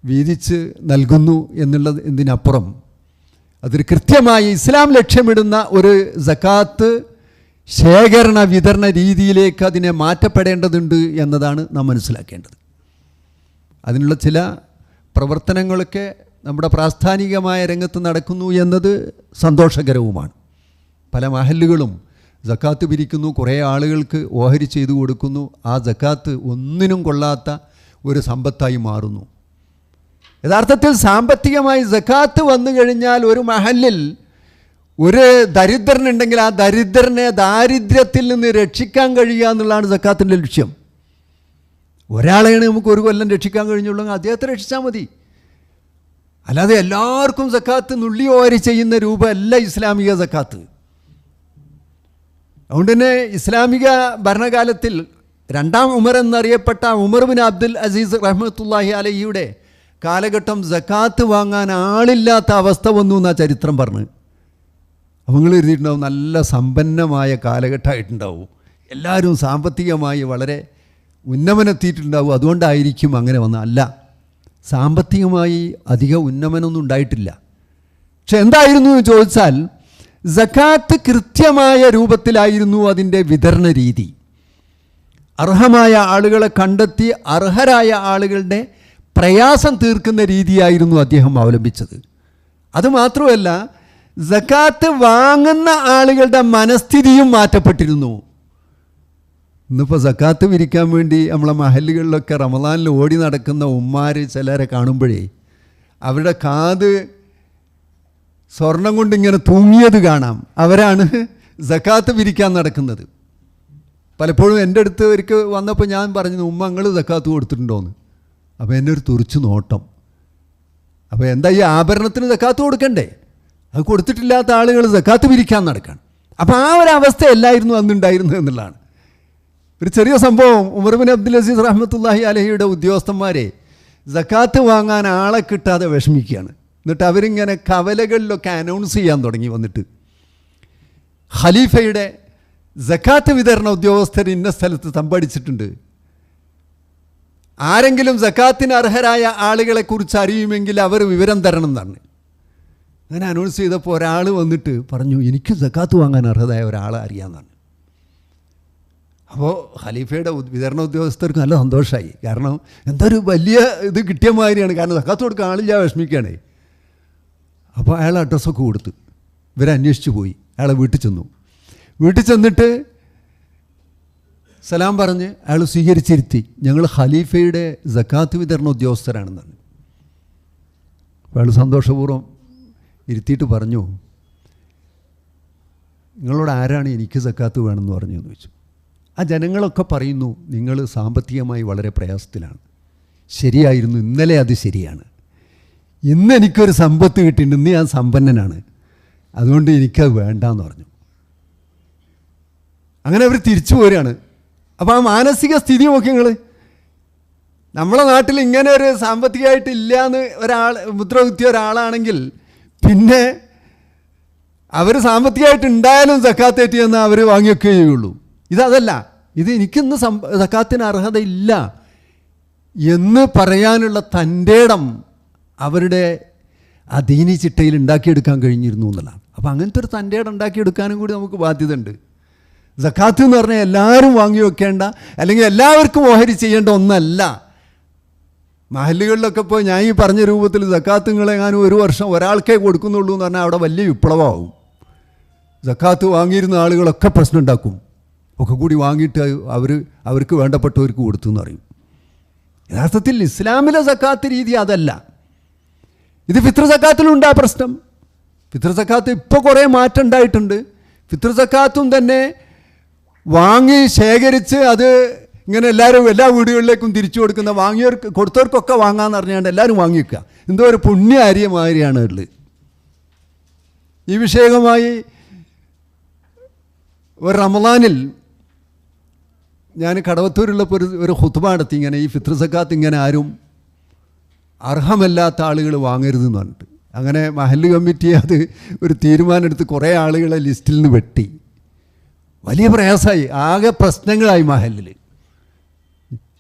വീതിച്ച് നൽകുന്നു എന്നുള്ളത് എന്നതിനപ്പുറം അതൊരു കൃത്യമായി ഇസ്ലാം ലക്ഷ്യമിടുന്ന ഒരു സക്കാത്ത് ശേഖരണ വിതരണ രീതിയിലേക്ക് അതിനെ മാറ്റപ്പെടേണ്ടതുണ്ട് എന്നതാണ് നാം മനസ്സിലാക്കേണ്ടത്. അതിനുള്ള ചില പ്രവർത്തനങ്ങളൊക്കെ നമ്മുടെ പ്രാസ്ഥാനികമായ രംഗത്ത് നടക്കുന്നു എന്നത് സന്തോഷകരവുമാണ്. പല മഹല്ലുകളും സക്കാത്ത് പിരിക്കുന്നു, കുറേ ആളുകൾക്ക് ഓഹരി ചെയ്തു കൊടുക്കുന്നു. ആ സക്കാത്ത് ഒന്നിനും കൊള്ളാത്ത ഒരു സമ്പത്തായി മാറുന്നു. യഥാർത്ഥത്തിൽ സാമ്പത്തികമായി സക്കാത്ത് വന്നു കഴിഞ്ഞാൽ ഒരു മഹല്ലിൽ ഒരു ദരിദ്രനുണ്ടെങ്കിൽ ആ ദരിദ്രനെ ദാരിദ്ര്യത്തിൽ നിന്ന് രക്ഷിക്കാൻ കഴിയുക എന്നുള്ളതാണ് സക്കാത്തിൻ്റെ ലക്ഷ്യം. ഒരാളെയാണ് നമുക്ക് ഒരു കൊല്ലം രക്ഷിക്കാൻ കഴിഞ്ഞുള്ളൂ, അദ്ദേഹത്തെ രക്ഷിച്ചാൽ മതി. അല്ലാതെ എല്ലാവർക്കും സക്കാത്ത് നുള്ളി ഓഹരി ചെയ്യുന്ന രൂപമല്ല ഇസ്ലാമിക സക്കാത്ത്. അതുകൊണ്ട് തന്നെ ഇസ്ലാമിക ഭരണകാലത്തിൽ രണ്ടാം ഉമർ എന്നറിയപ്പെട്ട ഉമർ ബിൻ അബ്ദുൽ അസീസ് റഹ്മത്തുള്ളാഹി അലൈഹിയുടെ കാലഘട്ടം സക്കാത്ത് വാങ്ങാൻ ആളില്ലാത്ത അവസ്ഥ വന്നു എന്നാണ് ചരിത്രം പറഞ്ഞ്. അപ്പോൾ നിങ്ങൾ എഴുതിയിട്ടുണ്ടാവും നല്ല സമ്പന്നമായ കാലഘട്ടമായിട്ടുണ്ടാവും, എല്ലാവരും സാമ്പത്തികമായി വളരെ ഉന്നമനെത്തിയിട്ടുണ്ടാവും, അതുകൊണ്ടായിരിക്കും അങ്ങനെ വന്നത്. അല്ല, സാമ്പത്തികമായി അധിക ഉന്നമനമൊന്നും ഉണ്ടായിട്ടില്ല. പക്ഷെ എന്തായിരുന്നു എന്ന് ചോദിച്ചാൽ സക്കാത്ത് കൃത്യമായ രൂപത്തിലായിരുന്നു അതിൻ്റെ വിതരണ രീതി. അർഹമായ ആളുകളെ കണ്ടെത്തി അർഹരായ ആളുകളുടെ പ്രയാസം തീർക്കുന്ന രീതിയായിരുന്നു അദ്ദേഹം അവലംബിച്ചത്. അതുമാത്രമല്ല, സക്കാത്ത് വാങ്ങുന്ന ആളുകളുടെ മനസ്ഥിതിയും മാറ്റപ്പെട്ടിരുന്നു. ഇന്നിപ്പോൾ സക്കാത്ത് പിരിക്കാൻ വേണ്ടി നമ്മളെ മഹല്ലുകളിലൊക്കെ റമദാനിൽ ഓടി നടക്കുന്ന ഉമ്മാർ ചിലരെ കാണുമ്പോഴേ അവരുടെ കാത് സ്വർണം കൊണ്ടിങ്ങനെ തൂങ്ങിയത് കാണാം. അവരാണ് സക്കാത്ത് പിരിക്കാൻ നടക്കുന്നത്. പലപ്പോഴും എൻ്റെ അടുത്ത് ഒരിക്കൽ വന്നപ്പോൾ ഞാൻ പറഞ്ഞു, ഉമ്മ നിങ്ങൾ സക്കാത്ത് കൊടുത്തിട്ടുണ്ടോയെന്ന്. അപ്പോൾ എന്നെ ഒരു തുറിച്ച് നോട്ടം. അപ്പോൾ എന്താ ഈ ആഭരണത്തിന് സക്കാത്ത് കൊടുക്കണ്ടേ? അത് കൊടുത്തിട്ടില്ലാത്ത ആളുകൾ സക്കാത്ത് പിരിക്കാൻ നടക്കുകയാണ്. അപ്പോൾ ആ ഒരു അവസ്ഥയല്ലായിരുന്നു അന്നുണ്ടായിരുന്നത് എന്നുള്ളതാണ്. ഒരു ചെറിയ സംഭവം, ഉമർ ബിൻ അബ്ദുൽ അസീസ് റഹ്മത്തുള്ളാഹി അലൈഹിയുടെ ഉദ്യോഗസ്ഥന്മാരെ സക്കാത്ത് വാങ്ങാൻ ആളെ കിട്ടാതെ വിഷമിക്കുകയാണ്. എന്നിട്ട് അവരിങ്ങനെ കവലകളിലൊക്കെ അനൗൺസ് ചെയ്യാൻ തുടങ്ങി. വന്നിട്ട് ഖലീഫയുടെ സക്കാത്ത് വിതരണ ഉദ്യോഗസ്ഥർ ഇന്ന സ്ഥലത്ത് തമ്പടിച്ചിട്ടുണ്ട്, ആരെങ്കിലും സക്കാത്തിന് അർഹരായ ആളുകളെക്കുറിച്ച് അറിയുമെങ്കിൽ അവർ വിവരം തരണം എന്നാണ്. അങ്ങനെ അനൗൺസ് ചെയ്തപ്പോൾ ഒരാൾ വന്നിട്ട് പറഞ്ഞു, എനിക്ക് സക്കാത്ത് വാങ്ങാൻ അർഹതയായ ഒരാളെ അറിയാമെന്നാണ്. അപ്പോൾ ഖലീഫയുടെ വിതരണ ഉദ്യോഗസ്ഥർക്ക് നല്ല സന്തോഷമായി. കാരണം എന്തൊരു വലിയ ഇത് കിട്ടിയ മാതിരിയാണ്. കാരണം സക്കാത്ത് കൊടുക്കാൻ ആളില്ല, വിഷമിക്കുകയാണ്. അപ്പോൾ അയാൾ അഡ്രസ്സൊക്കെ കൊടുത്ത് ഇവരന്വേഷിച്ച് പോയി. അയാളെ വീട്ടിൽ ചെന്നു. വീട്ടിൽ ചെന്നിട്ട് സലാം പറഞ്ഞ് അയാൾ സ്വീകരിച്ചിരുത്തി. ഞങ്ങൾ ഖലീഫയുടെ സക്കാത്ത് വിതരണ ഉദ്യോഗസ്ഥരാണെന്നാണ്. അപ്പോൾ അയാൾ സന്തോഷപൂർവ്വം ഇരുത്തിയിട്ട് പറഞ്ഞു, നിങ്ങളോട് ആരാണ് എനിക്ക് സക്കാത്ത് വേണമെന്ന് പറഞ്ഞു എന്ന് ചോദിച്ചു. ആ ജനങ്ങളൊക്കെ പറയുന്നു, നിങ്ങൾ സാമ്പത്തികമായി വളരെ പ്രയാസത്തിലാണ്. ശരിയായിരുന്നു, ഇന്നലെ അത് ശരിയാണ്. ഇന്ന് എനിക്കൊരു സമ്പത്ത് കിട്ടിയിട്ടുണ്ട്, ഇന്ന് ഞാൻ സമ്പന്നനാണ്, അതുകൊണ്ട് എനിക്കത് വേണ്ടാന്ന് പറഞ്ഞു. അങ്ങനെ അവർ തിരിച്ചു പോരുകയാണ്. അപ്പോൾ ആ മാനസിക സ്ഥിതി നോക്കി നിങ്ങൾ. നമ്മളെ നാട്ടിൽ ഇങ്ങനെ ഒരു സാമ്പത്തികമായിട്ട് ഇല്ലയെന്ന് ഒരാൾ മുദ്ര കുത്തിയ ഒരാളാണെങ്കിൽ പിന്നെ അവർ സാമ്പത്തികമായിട്ട് ഉണ്ടായാലും സക്കാത്ത് ഏറ്റിയെന്ന് അവർ വാങ്ങിയൊക്കെ ചെയ്യുള്ളൂ. ഇതല്ല, ഇത് എനിക്കിന്ന് സക്കാത്തിന് അർഹതയില്ല എന്ന് പറയാനുള്ള തൻ്റെ ഇടം അവരുടെ ആ ദീനി ചിട്ടയിൽ ഉണ്ടാക്കിയെടുക്കാൻ കഴിഞ്ഞിരുന്നു എന്നുള്ളതാണ്. അപ്പോൾ അങ്ങനത്തെ ഒരു തൻ്റെ ഇടം ഉണ്ടാക്കിയെടുക്കാനും കൂടി നമുക്ക് ബാധ്യത ഉണ്ട്. സക്കാത്ത് എന്ന് പറഞ്ഞാൽ എല്ലാവരും വാങ്ങി വെക്കേണ്ട അല്ലെങ്കിൽ എല്ലാവർക്കും ഓഹരി ചെയ്യേണ്ട ഒന്നല്ല. മഹല്ലുകളിലൊക്കെ ഇപ്പോൾ ഞാൻ ഈ പറഞ്ഞ രൂപത്തിൽ സക്കാത്ത് നിങ്ങളെങ്ങാനും ഒരു വർഷം ഒരാൾക്കേ കൊടുക്കുന്നുള്ളൂ എന്ന് പറഞ്ഞാൽ അവിടെ വലിയ വിപ്ലവമാവും. സക്കാത്ത് വാങ്ങിയിരുന്ന ആളുകളൊക്കെ പ്രശ്നം ഉണ്ടാക്കും. ഒക്കെ കൂടി വാങ്ങിയിട്ട് അവർക്ക് വേണ്ടപ്പെട്ടവർക്ക് കൊടുത്തു എന്ന് പറയും. യഥാർത്ഥത്തിൽ ഇസ്ലാമിലെ സക്കാത്ത് രീതി അതല്ല. ഇത് ഫിത്ർ സക്കാത്തിലുണ്ടാ പ്രശ്നം. ഫിത്ർ സക്കാത്ത് ഇപ്പോൾ കുറേ മാറ്റം ഉണ്ടായിട്ടുണ്ട്. ഫിത്ർ സക്കാത്തും തന്നെ വാങ്ങി ശേഖരിച്ച് അത് ഇങ്ങനെ എല്ലാ വീടുകളിലേക്കും തിരിച്ചു കൊടുക്കുന്ന വാങ്ങിയവർക്ക് കൊടുത്തവർക്കൊക്കെ വാങ്ങാമെന്ന് അറിഞ്ഞാണ്ട് എല്ലാവരും വാങ്ങിക്കുക. എന്തോ ഒരു പുണ്യ അരിയമാതിരിയാണ് ഉള്ളത്. ഈ വിഷയകമായി ഒരു റമദാനിൽ ഞാൻ കടവത്തൂരുള്ളപ്പോൾ ഒരു ഖുത്ബ നടത്തി. ഇങ്ങനെ ഈ ഫിത്ർ സക്കാത്ത് ഇങ്ങനെ ആരും അർഹമല്ലാത്ത ആളുകൾ വാങ്ങരുതെന്ന് പറഞ്ഞിട്ട്. അങ്ങനെ മഹല്ല് കമ്മിറ്റി അത് ഒരു തീരുമാനമെടുത്ത് കുറേ ആളുകളെ ലിസ്റ്റിൽ നിന്ന് വെട്ടി. വലിയ പ്രയാസമായി, ആകെ പ്രശ്നങ്ങളായി മഹല്ലിൽ.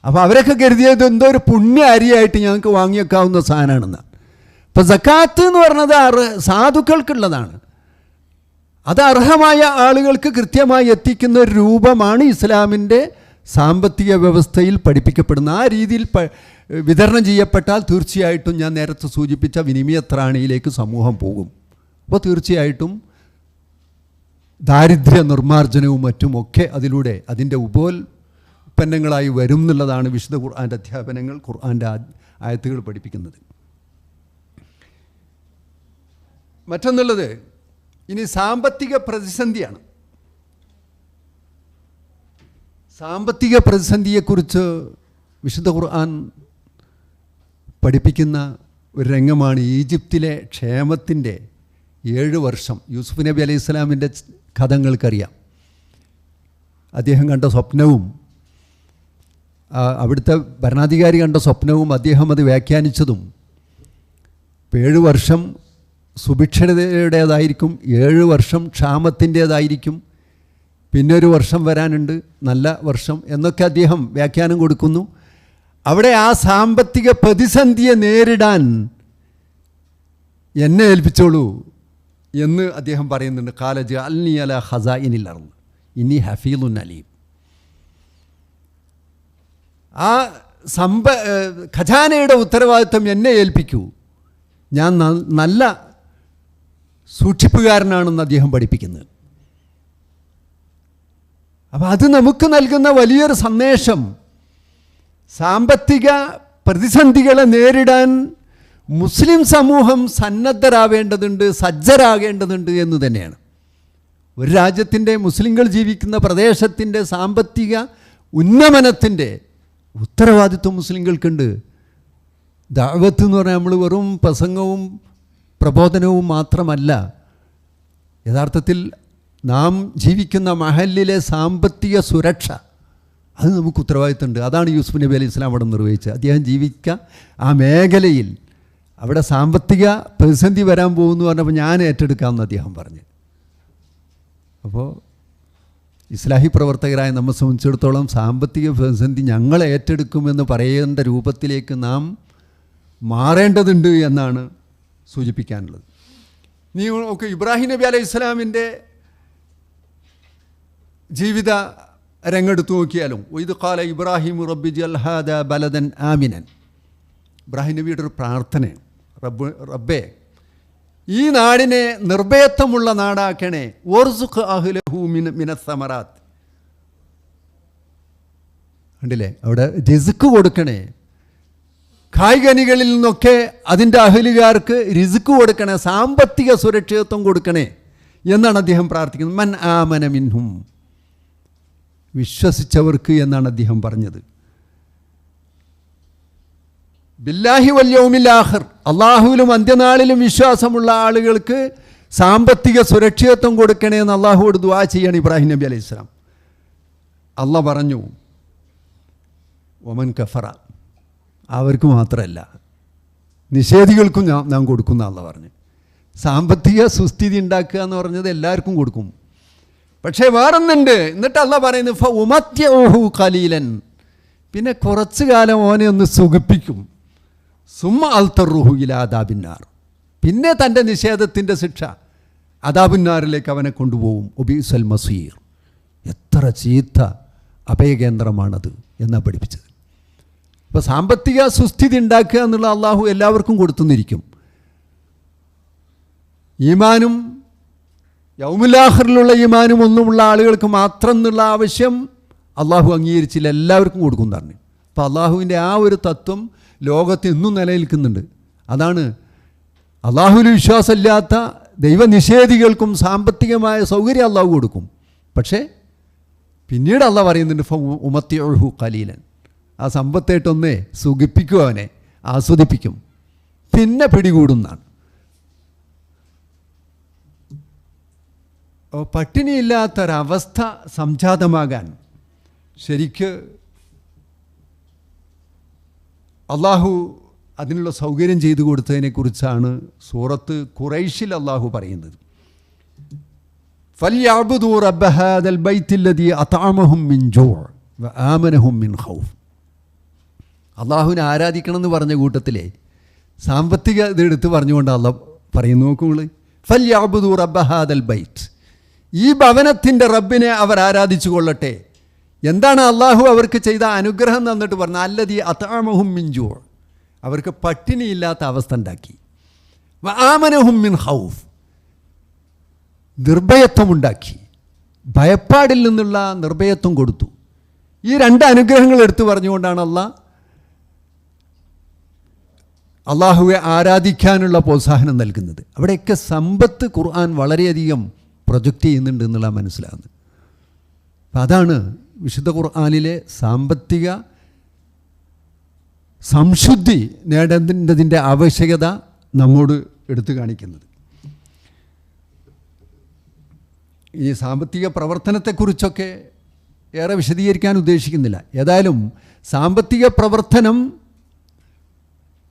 അപ്പോൾ അവരൊക്കെ കരുതിയത് എന്തോ ഒരു പുണ്യ അരിയായിട്ട് ഞങ്ങൾക്ക് വാങ്ങി വെക്കാവുന്ന സാധനമാണെന്നാണ്. അപ്പോൾ സക്കാത്ത് എന്ന് പറഞ്ഞത് സാധുക്കൾക്കുള്ളതാണ്. അത് അർഹമായ ആളുകൾക്ക് കൃത്യമായി എത്തിക്കുന്ന ഒരു രൂപമാണ് ഇസ്ലാമിൻ്റെ സാമ്പത്തിക വ്യവസ്ഥയിൽ പഠിപ്പിക്കപ്പെടുന്ന. ആ രീതിയിൽ വിതരണം ചെയ്യപ്പെട്ടാൽ തീർച്ചയായിട്ടും ഞാൻ നേരത്തെ സൂചിപ്പിച്ച വിനിമയ ത്രാണിയിലേക്ക് സമൂഹം പോകും. അപ്പോൾ തീർച്ചയായിട്ടും ദാരിദ്ര്യ നിർമ്മാർജ്ജനവും മറ്റുമൊക്കെ അതിലൂടെ അതിൻ്റെ ഉപോൽപ്പന്നങ്ങളായി വരും എന്നുള്ളതാണ് വിശുദ്ധ ഖുർആൻ്റെ അധ്യാപനങ്ങൾ, ഖുർആൻ്റെ ആയത്തുകൾ പഠിപ്പിക്കുന്നത്. മറ്റൊന്നുള്ളത് ഇനി സാമ്പത്തിക പ്രതിസന്ധിയാണ്. സാമ്പത്തിക പ്രതിസന്ധിയെക്കുറിച്ച് വിശുദ്ധ ഖുർആൻ പഠിപ്പിക്കുന്ന ഒരു രംഗമാണ് ഈജിപ്തിലെ ക്ഷേമത്തിൻ്റെ 7 വർഷം. യൂസുഫ് നബി അലൈഹി സ്വലാമിൻ്റെ കഥ നിങ്ങൾക്കറിയാം. അദ്ദേഹം കണ്ട സ്വപ്നവും അവിടുത്തെ ഭരണാധികാരി കണ്ട സ്വപ്നവും അദ്ദേഹം അത് വ്യാഖ്യാനിച്ചതും 7 വർഷം സുഭിക്ഷതയുടേതായിരിക്കും, 7 വർഷം ക്ഷാമത്തിൻ്റേതായിരിക്കും, പിന്നെ ഒരു വർഷം വരാനുണ്ട് നല്ല വർഷം എന്നൊക്കെ അദ്ദേഹം വ്യാഖ്യാനം കൊടുക്കുന്നു. അവിടെ ആ സാമ്പത്തിക പ്രതിസന്ധിയെ നേരിടാൻ എന്നെ ഏൽപ്പിച്ചോളൂ എന്ന് അദ്ദേഹം പറയുന്നുണ്ട്. ഖാല ജഅൽനി അലാ ഖസാഇനിൽ അർദ് ഇന്നി ഹഫീദുൻ അലീം. ആ ഖജാനയുടെ ഉത്തരവാദിത്വം എന്നെ ഏൽപ്പിക്കൂ, ഞാൻ നല്ല സൂക്ഷിപ്പുകാരനാണെന്ന് അദ്ദേഹം പഠിപ്പിക്കുന്നത്. അപ്പോൾ അത് നമുക്ക് നൽകുന്ന വലിയൊരു സന്ദേശം സാമ്പത്തിക പ്രതിസന്ധികളെ നേരിടാൻ മുസ്ലിം സമൂഹം സന്നദ്ധരാവേണ്ടതുണ്ട്, സജ്ജരാകേണ്ടതുണ്ട് എന്ന് തന്നെയാണ്. ഒരു രാജ്യത്തിൻ്റെ, മുസ്ലിങ്ങൾ ജീവിക്കുന്ന പ്രദേശത്തിൻ്റെ സാമ്പത്തിക ഉന്നമനത്തിൻ്റെ ഉത്തരവാദിത്വം മുസ്ലിങ്ങൾക്കുണ്ട്. ദഅവത്ത് എന്ന് പറഞ്ഞാൽ നമ്മൾ വെറും പ്രസംഗവും പ്രബോധനവും മാത്രമല്ല, യഥാർത്ഥത്തിൽ നാം ജീവിക്കുന്ന മഹല്ലിലെ സാമ്പത്തിക സുരക്ഷ അത് നമുക്ക് ഉത്തരവാദിത്തമുണ്ട്. അതാണ് യൂസുഫ് നബി അലൈഹി സ്വലാം അവിടെ നിർവഹിച്ചത്. അദ്ദേഹം ജീവിക്കുക ആ മേഖലയിൽ അവിടെ സാമ്പത്തിക പ്രതിസന്ധി വരാൻ പോകുന്നു പറഞ്ഞപ്പോൾ ഞാൻ ഏറ്റെടുക്കാമെന്ന് അദ്ദേഹം പറഞ്ഞു. അപ്പോൾ ഇസ്ലാഹി പ്രവർത്തകരായ നമ്മെ സംബന്ധിച്ചിടത്തോളം സാമ്പത്തിക പ്രതിസന്ധി ഞങ്ങൾ ഏറ്റെടുക്കുമെന്ന് പറയേണ്ട രൂപത്തിലേക്ക് നാം മാറേണ്ടതുണ്ട് എന്നാണ് സൂചിപ്പിക്കാനുള്ളത്. നീ നോക്ക്, ഇബ്രാഹിം നബി അലൈഹി സ്വലാമിൻ്റെ ജീവിത രംഗെടുത്ത് നോക്കിയാലും ഇത് ഖാല ഇബ്രാഹിം റബ്ബി ജഅൽ ഹാദാ ബലദൻ ആമിനൻ. ഇബ്രാഹിം നബിയുടെ ഒരു പ്രാർത്ഥനയാണ്, റബ്ബേ ഈ നാടിനെ നിർഭയത്വമുള്ള നാടാക്കണേ, വർസുഖ് അഹ്ലഹു മിനസ് സമറാത്ത്. കണ്ടില്ലേ, അവിടെ റിസ്ക് കൊടുക്കണേ, കായ്കനികളിൽ നിന്നൊക്കെ അതിൻ്റെ അഹലുകാർക്ക് റിസ്ക് കൊടുക്കണേ, സാമ്പത്തിക സുരക്ഷിതത്വം കൊടുക്കണേ എന്നാണ് അദ്ദേഹം പ്രാർത്ഥിക്കുന്നത്. മൻ ആമന മിൻഹും, വിശ്വസിച്ചവർക്ക് എന്നാണ് അദ്ദേഹം പറഞ്ഞത്. ബില്ലാഹി വൽ യൗമിൽ ആഖിർ, അള്ളാഹുവിലും അന്ത്യനാളിലും വിശ്വാസമുള്ള ആളുകൾക്ക് സാമ്പത്തിക സുരക്ഷിതത്വം കൊടുക്കണേ എന്ന് അള്ളാഹുവോട് ദുആ ചെയ്യാണ് ഇബ്രാഹിം നബി അലൈഹി സ്വലാം. അള്ളാഹ് പറഞ്ഞു വമൻ കഫറ, അവർക്ക് മാത്രമല്ല നിഷേധികൾക്കും ഞാൻ കൊടുക്കുന്ന അള്ളാഹ് പറഞ്ഞു. സാമ്പത്തിക സുസ്ഥിതി ഉണ്ടാക്കുക എന്ന് പറഞ്ഞത് എല്ലാവർക്കും കൊടുക്കും. പക്ഷേ വേറൊന്നുണ്ട്. എന്നിട്ട് അള്ളാഹ് പറയുന്നു ഫഉമത്യഉഹു ഖലീലൻ, പിന്നെ കുറച്ചു കാലം ഓനെ ഒന്ന് സുഖിപ്പിക്കും. സുമ്മ അൽതറുഹു ഇലാ അദാബിന്നാർ, പിന്നെ തൻ്റെ നിഷേധത്തിൻ്റെ ശിക്ഷ അദാബിന്നാറിലേക്ക് അവനെ കൊണ്ടുപോകും. ഒബീസൽ മസീർ, എത്ര ചീത്ത അഭയകേന്ദ്രമാണത് എന്നാണ് പഠിപ്പിച്ചത്. അപ്പോൾ സാമ്പത്തിക സുസ്ഥിതി ഉണ്ടാക്കുക എന്നുള്ള അള്ളാഹു എല്ലാവർക്കും കൊടുത്തുന്നിരിക്കും. ഈമാനും യൗമുൽ ആഖിറിലുള്ള ഈമാനും ഒന്നുമുള്ള ആളുകൾക്ക് മാത്രം എന്നുള്ള ആവശ്യം അള്ളാഹു അംഗീകരിച്ചില്ല, എല്ലാവർക്കും കൊടുക്കും പറഞ്ഞു. അപ്പോൾ അള്ളാഹുവിൻ്റെ ആ ഒരു തത്വം ലോകത്ത് ഇന്നും നിലനിൽക്കുന്നുണ്ട്. അതാണ് അള്ളാഹുവിൽ വിശ്വാസമില്ലാത്ത ദൈവനിഷേധികൾക്കും സാമ്പത്തികമായ സൗകര്യം അള്ളാഹു കൊടുക്കും. പക്ഷേ പിന്നീട് അള്ളാഹ് പറയുന്നുണ്ട് ഉമത്തിഉഹു ഖലീലൻ, ആ സമ്പത്തായിട്ടൊന്ന് സുഖിപ്പിക്കും, അവനെ ആസ്വദിപ്പിക്കും, പിന്നെ പിടികൂടുന്നതാണ്. പട്ടിണിയില്ലാത്തൊരവസ്ഥ സംജാതമാകാൻ ശരിക്ക് അള്ളാഹു അതിനുള്ള സൗകര്യം ചെയ്തു കൊടുത്തതിനെക്കുറിച്ചാണ് സൂറത്ത് ഖുറൈശിൽ അള്ളാഹു പറയുന്നത്. ഫൽയഅ്ബുദൂ റബ്ബ ഹാദൽ ബൈത്തില്ലദീ അത്അമഹും മിൻ ജൂഅ് വആമനഹും മിൻ ഖൗഫ്. അള്ളാഹുവിനെ ആരാധിക്കണം എന്ന് പറഞ്ഞ കൂട്ടത്തിലെ സാമ്പത്തിക ഇതെടുത്ത് പറഞ്ഞുകൊണ്ട് അള്ളാഹ് പറയുന്നു. നോക്കുങ്ങൾ, ഫൽയഅ്ബുദൂ റബ്ബ ഹാദൽ ബൈത്ത്, ഈ ഭവനത്തിൻ്റെ റബ്ബിനെ അവർ ആരാധിച്ചു കൊള്ളട്ടെ. എന്താണ് അള്ളാഹു അവർക്ക് ചെയ്ത അനുഗ്രഹം തന്നിട്ട് പറഞ്ഞാൽ അല്ലദീ അത്അമഹും മിൻ ജൂഅ്, അവർക്ക് പട്ടിണിയില്ലാത്ത അവസ്ഥ ഉണ്ടാക്കി. വആമനഹും മിൻ ഖൗഫ്, നിർഭയത്വമുണ്ടാക്കി, ഭയപ്പാടിൽ നിന്നുള്ള നിർഭയത്വം കൊടുത്തു. ഈ രണ്ട് അനുഗ്രഹങ്ങൾ എടുത്തു പറഞ്ഞുകൊണ്ടാണ് അള്ളാഹുവെ ആരാധിക്കാനുള്ള പ്രോത്സാഹനം നൽകുന്നത്. അവിടെയൊക്കെ സമ്പത്ത് ഖുർആൻ വളരെയധികം പ്രൊജക്റ്റ് ചെയ്യുന്നുണ്ട് എന്നുള്ള മനസ്സിലാകുന്നത്. അപ്പം അതാണ് വിശുദ്ധ ഖുർആനിലെ സാമ്പത്തിക സംശുദ്ധി നേടേണ്ടതിൻ്റെ ആവശ്യകത നമ്മോട് എടുത്തു കാണിക്കുന്നത്. ഈ സാമ്പത്തിക പ്രവർത്തനത്തെക്കുറിച്ചൊക്കെ ഏറെ വിശദീകരിക്കാൻ ഉദ്ദേശിക്കുന്നില്ല. ഏതായാലും സാമ്പത്തിക പ്രവർത്തനം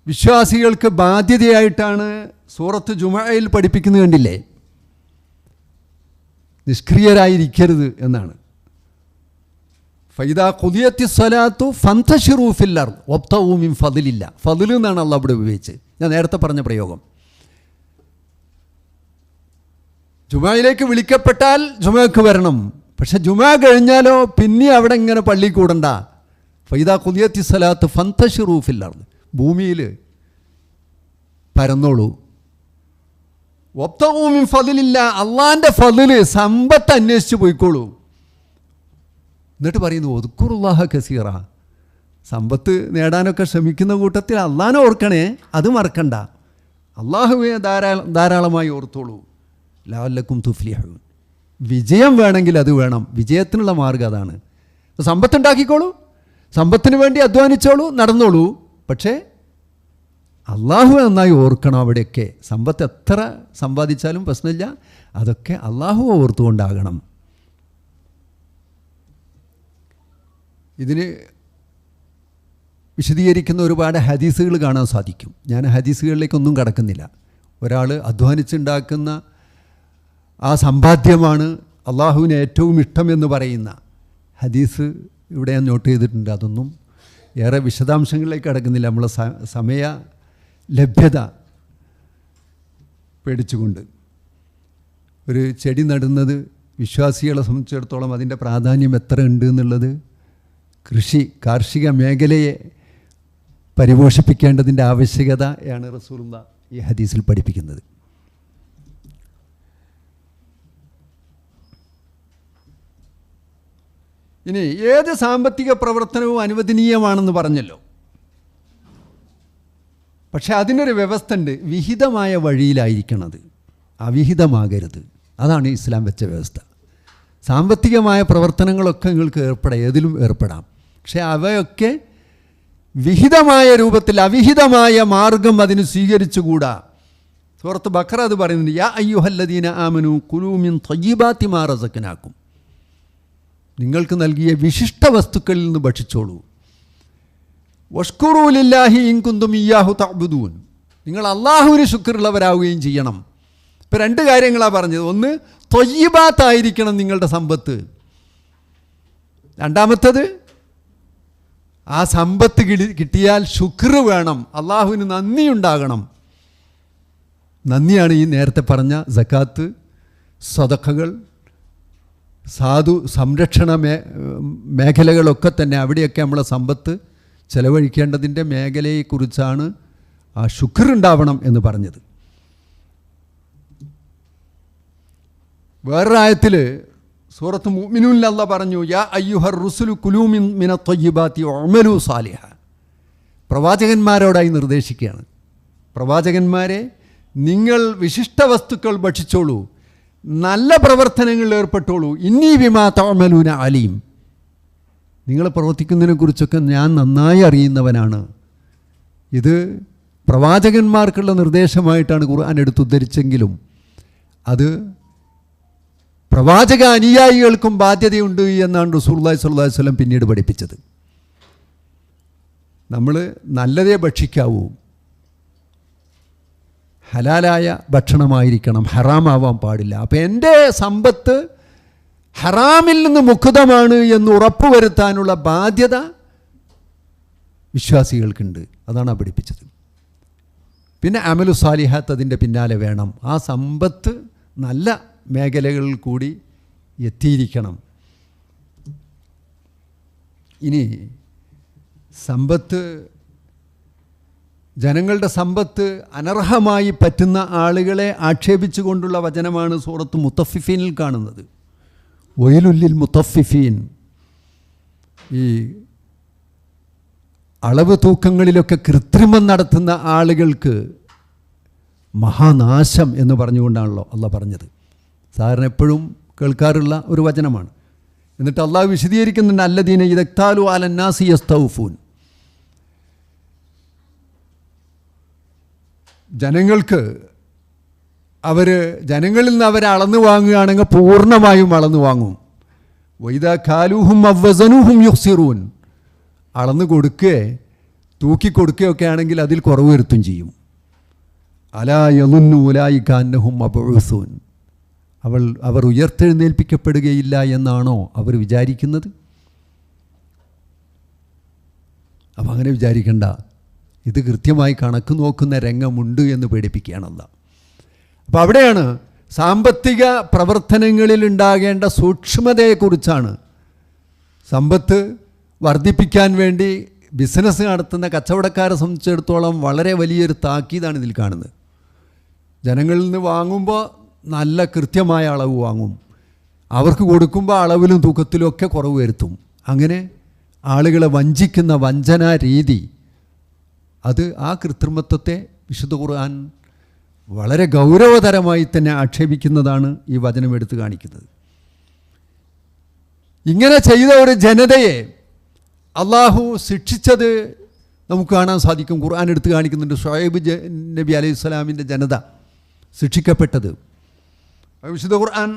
വിശ്വാസികൾക്ക് ബാധ്യതയായിട്ടാണ് സൂറത്ത് ജുമുഅയിൽ പഠിപ്പിക്കുന്നത്. കണ്ടില്ലേ, നിഷ്ക്രിയരായിരിക്കരുത് എന്നാണ്. ഫൈദാ ഖുദിയത്തിസ് സ്വലാത്തു ഫന്തശിറൂ ഫിൽ അർദ് വബ്തഗൂ മിൻ ഫദ്ലില്ല. ഫദ്ൽ എന്നാണ് അള്ളാഹ് ഇവിടെ ഉപയോഗിച്ചത്. ഞാൻ നേരത്തെ പറഞ്ഞ പ്രയോഗം. ജുമുഅയിലേക്ക് വിളിക്കപ്പെട്ടാൽ ജുമുഅക്ക് വരണം. പക്ഷെ ജുമുഅ കഴിഞ്ഞാലോ പിന്നെ അവിടെ ഇങ്ങനെ പള്ളി കൂടണ്ട. ഫൈദാ ഖുദിയത്തിസ് സ്വലാത്തു ഫന്തശിറൂ ഫിൽ അർദ്, ഭൂമിയിൽ പരന്നോളൂ. വബ്തഗൂ മിൻ ഫദ്ലില്ല, അള്ളാൻ്റെ ഫദ്ല് സമ്പത്ത് അന്വേഷിച്ച് പോയിക്കോളൂ. എന്നിട്ട് പറയുന്നു ഉദ്കുറുല്ലാഹ കസീറ, സമ്പത്ത് നേടാനൊക്കെ ശ്രമിക്കുന്ന കൂട്ടത്തിൽ അള്ളാനെ ഓർക്കണേ, അത് മറക്കണ്ട. അള്ളാഹുവെ ധാരാളമായി ഓർത്തോളൂ. ലഅല്ലക്കും തുഫ്ലിഹൂൻ, വിജയം വേണമെങ്കിൽ അത് വേണം. വിജയത്തിനുള്ള മാർഗ്ഗം അതാണ്. സമ്പത്തുണ്ടാക്കിക്കോളൂ, സമ്പത്തിന് വേണ്ടി അധ്വാനിച്ചോളൂ, നടന്നോളൂ. പക്ഷേ അള്ളാഹു നന്നായി ഓർക്കണം. അവിടെയൊക്കെ സമ്പത്ത് എത്ര സമ്പാദിച്ചാലും പ്രശ്നമില്ല, അതൊക്കെ അള്ളാഹു ഓർത്തുകൊണ്ടാകണം. ഇതിന് വിശദീകരിക്കുന്ന ഒരുപാട് ഹദീസുകൾ കാണാൻ സാധിക്കും. ഞാൻ ഹദീസുകളിലേക്കൊന്നും കടക്കുന്നില്ല. ഒരാൾ അധ്വാനിച്ചുണ്ടാക്കുന്ന ആ സമ്പാദ്യമാണ് അള്ളാഹുവിന് ഏറ്റവും ഇഷ്ടമെന്ന് പറയുന്ന ഹദീസ് ഇവിടെ ഞാൻ നോട്ട് ചെയ്തിട്ടുണ്ട്. അതൊന്നും ഏറെ വിശദാംശങ്ങളിലേക്ക് കടക്കുന്നില്ല, നമ്മളെ സമയ ലഭ്യത പേടിച്ചുകൊണ്ട്. ഒരു ചെടി നടുന്നത് വിശ്വാസികളെ സംബന്ധിച്ചിടത്തോളം അതിൻ്റെ പ്രാധാന്യം എത്ര ഉണ്ട് എന്നുള്ളത് കാർഷിക മേഖലയെ പരിപോഷിപ്പിക്കേണ്ടതിൻ്റെ ആവശ്യകതയാണ് റസൂലുള്ളാഹി ഈ ഹദീസിൽ പഠിപ്പിക്കുന്നത്. ഇനി ഏത് സാമ്പത്തിക പ്രവർത്തനവും അനുവദനീയമാണെന്ന് പറഞ്ഞല്ലോ. പക്ഷെ അതിനൊരു വ്യവസ്ഥ ഉണ്ട്. വിഹിതമായ വഴിയിലായിരിക്കണത്, അവിഹിതമാകരുത്. അതാണ് ഇസ്ലാം വെച്ച വ്യവസ്ഥ. സാമ്പത്തികമായ പ്രവർത്തനങ്ങളൊക്കെ നിങ്ങൾക്ക് ഏർപ്പെടാം, ഏതിലും ഏർപ്പെടാം. പക്ഷെ അവയൊക്കെ വിഹിതമായ രൂപത്തിൽ, അവിഹിതമായ മാർഗം അതിന് സ്വീകരിച്ചുകൂടാ. സൂറത്ത് ബഖറ അത് പറയുന്നുണ്ട്, യാ അയ്യുഹല്ലദീന ആമനു കുലൂ മിൻ ത്വയ്യിബാതി മാ റസഖ്നാകും, നിങ്ങൾക്ക് നൽകിയ വിശിഷ്ട വസ്തുക്കളിൽ നിന്ന് ഭക്ഷിച്ചോളൂ. വഷ്കുറൂ ലില്ലാഹി ഇൻ കുന്തും ഇയ്യാഹു തഅ്ബുദൂൻ, നിങ്ങൾ അള്ളാഹുവിന് ശുക്റുള്ളവരാവുകയും ചെയ്യണം. ഇപ്പം രണ്ട് കാര്യങ്ങളാണ് പറഞ്ഞത്. ഒന്ന്, ത്വയ്യിബാത്തായിരിക്കണം നിങ്ങളുടെ സമ്പത്ത്. രണ്ടാമത്തത്, ആ സമ്പത്ത് കിട്ടിയാൽ ശുക്ർ വേണം, അള്ളാഹുവിന് നന്ദിയുണ്ടാകണം. നന്ദിയാണ് ഈ നേരത്തെ പറഞ്ഞ സക്കാത്ത്, സദഖകൾ, സാധു സംരക്ഷണ മേഖലകളൊക്കെ തന്നെ. അവിടെയൊക്കെ നമ്മളെ സമ്പത്ത് ചെലവഴിക്കേണ്ടതിൻ്റെ മേഖലയെക്കുറിച്ചാണ് ആ ശുക്ർ ഉണ്ടാവണം എന്ന് പറഞ്ഞത്. വേറൊരായത്തിൽ സൂറത്ത് മുഅ്മിനൂനിൽ അല്ലാഹ് പറഞ്ഞു, യാ അയ്യുഹർ റുസുലു കുലൂ മിനത് ത്വയ്യിബാതി വഅമലൂ സാലിഹ. പ്രവാചകന്മാരോടായി നിർദ്ദേശിക്കുകയാണ്, പ്രവാചകന്മാരെ നിങ്ങൾ വിശിഷ്ട വസ്തുക്കൾ ഭക്ഷിച്ചോളൂ, നല്ല പ്രവർത്തനങ്ങളിൽ ഏർപ്പെട്ടോളൂ. ഇന്നീ ബിമാ തഅമലൂന അലീം. നിങ്ങൾ പ്രവർത്തിക്കുന്നതിനെക്കുറിച്ചൊക്കെ ഞാൻ നന്നായി അറിയുന്നവനാണ്. ഇത് പ്രവാചകന്മാർക്കുള്ള നിർദ്ദേശമായിട്ടാണ് ഖുർആൻ എടുത്തുദ്ധരിച്ചെങ്കിലും അത് പ്രവാചക അനുയായികൾക്കും ബാധ്യതയുണ്ട് എന്നാണ് റസൂലുള്ളാഹി സ്വല്ലല്ലാഹു അലൈഹി വസല്ലം പിന്നീട് പഠിപ്പിച്ചത്. നമ്മൾ നല്ലതേ ഭക്ഷിക്കാവൂ, ഹലാലായ ഭക്ഷണമായിരിക്കണം, ഹറാമാവാൻ പാടില്ല. അപ്പം എൻ്റെ സമ്പത്ത് ഹറാമിൽ നിന്ന് മുക്തമാണ് എന്ന് ഉറപ്പുവരുത്താനുള്ള ബാധ്യത വിശ്വാസികൾക്കുണ്ട്. അതാണ് പഠിപ്പിച്ചത്. പിന്നെ അമലു സാലിഹാത്ത് അതിൻ്റെ പിന്നാലെ വേണം. ആ സമ്പത്ത് നല്ല മേഖലകളിൽ കൂടി എത്തിയിരിക്കണം. ഇനി സമ്പത്ത്, ജനങ്ങളുടെ സമ്പത്ത് അനർഹമായി പറ്റുന്ന ആളുകളെ ആക്ഷേപിച്ചുകൊണ്ടുള്ള വചനമാണ് സൂറത്ത് മുത്തഫിഫീനിൽ കാണുന്നത്. വൈലുല്ലിൽ മുത്തഫിഫീൻ. ഈ അളവ് തൂക്കങ്ങളിലൊക്കെ കൃത്രിമം നടത്തുന്ന ആളുകൾക്ക് മഹാനാശം എന്ന് പറഞ്ഞുകൊണ്ടാണല്ലോ അള്ളാഹ് പറഞ്ഞത്. സാധാരണ എപ്പോഴും കേൾക്കാറുള്ള ഒരു വചനമാണ്. എന്നിട്ട് അള്ളാഹ് വിശദീകരിക്കുന്നുണ്ട്, അല്ലദീന ഇദക്താലു അലന്നാസി യസ്തൗഫൂൻ. ജനങ്ങളിൽ നിന്ന് അവർ അളന്നു വാങ്ങുകയാണെങ്കിൽ പൂർണ്ണമായും അളന്നു വാങ്ങും. വൈദാ കാലൂഹും അവ്വസനൂഹും യുഖ്സിറൂൻ. അളന്നു കൊടുക്കുകയോ തൂക്കിക്കൊടുക്കുകയൊക്കെ ആണെങ്കിൽ അതിൽ കുറവ് വരുത്തും ചെയ്യും. അലാ യളുന്നു ഉലൈക അന്നഹും മബ്ഊസൂൻ. അവർ ഉയർത്തെഴുന്നേൽപ്പിക്കപ്പെടുകയില്ല എന്നാണോ അവർ വിചാരിക്കുന്നത്? അപ്പം അങ്ങനെ വിചാരിക്കണ്ട. ഇത് കൃത്യമായി കണക്ക് നോക്കുന്ന രംഗമുണ്ട് എന്ന് പേടിപ്പിക്കുകയാണല്ല. അപ്പോൾ അവിടെയാണ് സാമ്പത്തിക പ്രവർത്തനങ്ങളിൽ ഉണ്ടാകേണ്ട സൂക്ഷ്മതയെക്കുറിച്ചാണ്. സമ്പത്ത് വർദ്ധിപ്പിക്കാൻ വേണ്ടി ബിസിനസ് നടത്തുന്ന കച്ചവടക്കാരെ സംബന്ധിച്ചിടത്തോളം വളരെ വലിയൊരു താക്കീതാണ് ഇതിൽ കാണുന്നത്. ജനങ്ങളിൽ നിന്ന് വാങ്ങുമ്പോൾ നല്ല കൃത്യമായ അളവ് വാങ്ങും, അവർക്ക് കൊടുക്കുമ്പോൾ അളവിലും തൂക്കത്തിലും ഒക്കെ കുറവ് വരുത്തും. അങ്ങനെ ആളുകളെ വഞ്ചിക്കുന്ന വഞ്ചനാ രീതി, അത് ആ കൃത്രിമത്വത്തെ വിശുദ്ധ ഖുർആൻ വളരെ ഗൗരവതരമായി തന്നെ ആക്ഷേപിക്കുന്നതാണ് ഈ വചനം എടുത്തു കാണിക്കുന്നത്. ഇങ്ങനെ ചെയ്ത ഒരു ജനതയെ അള്ളാഹു ശിക്ഷിച്ചത് നമുക്ക് കാണാൻ സാധിക്കും. ഖുർആൻ എടുത്തു കാണിക്കുന്നുണ്ട്. ഷുഐബ് നബി അലൈഹി സ്വലാമിൻ്റെ ജനത ശിക്ഷിക്കപ്പെട്ടത് വിശുദ്ധ ഖുർആൻ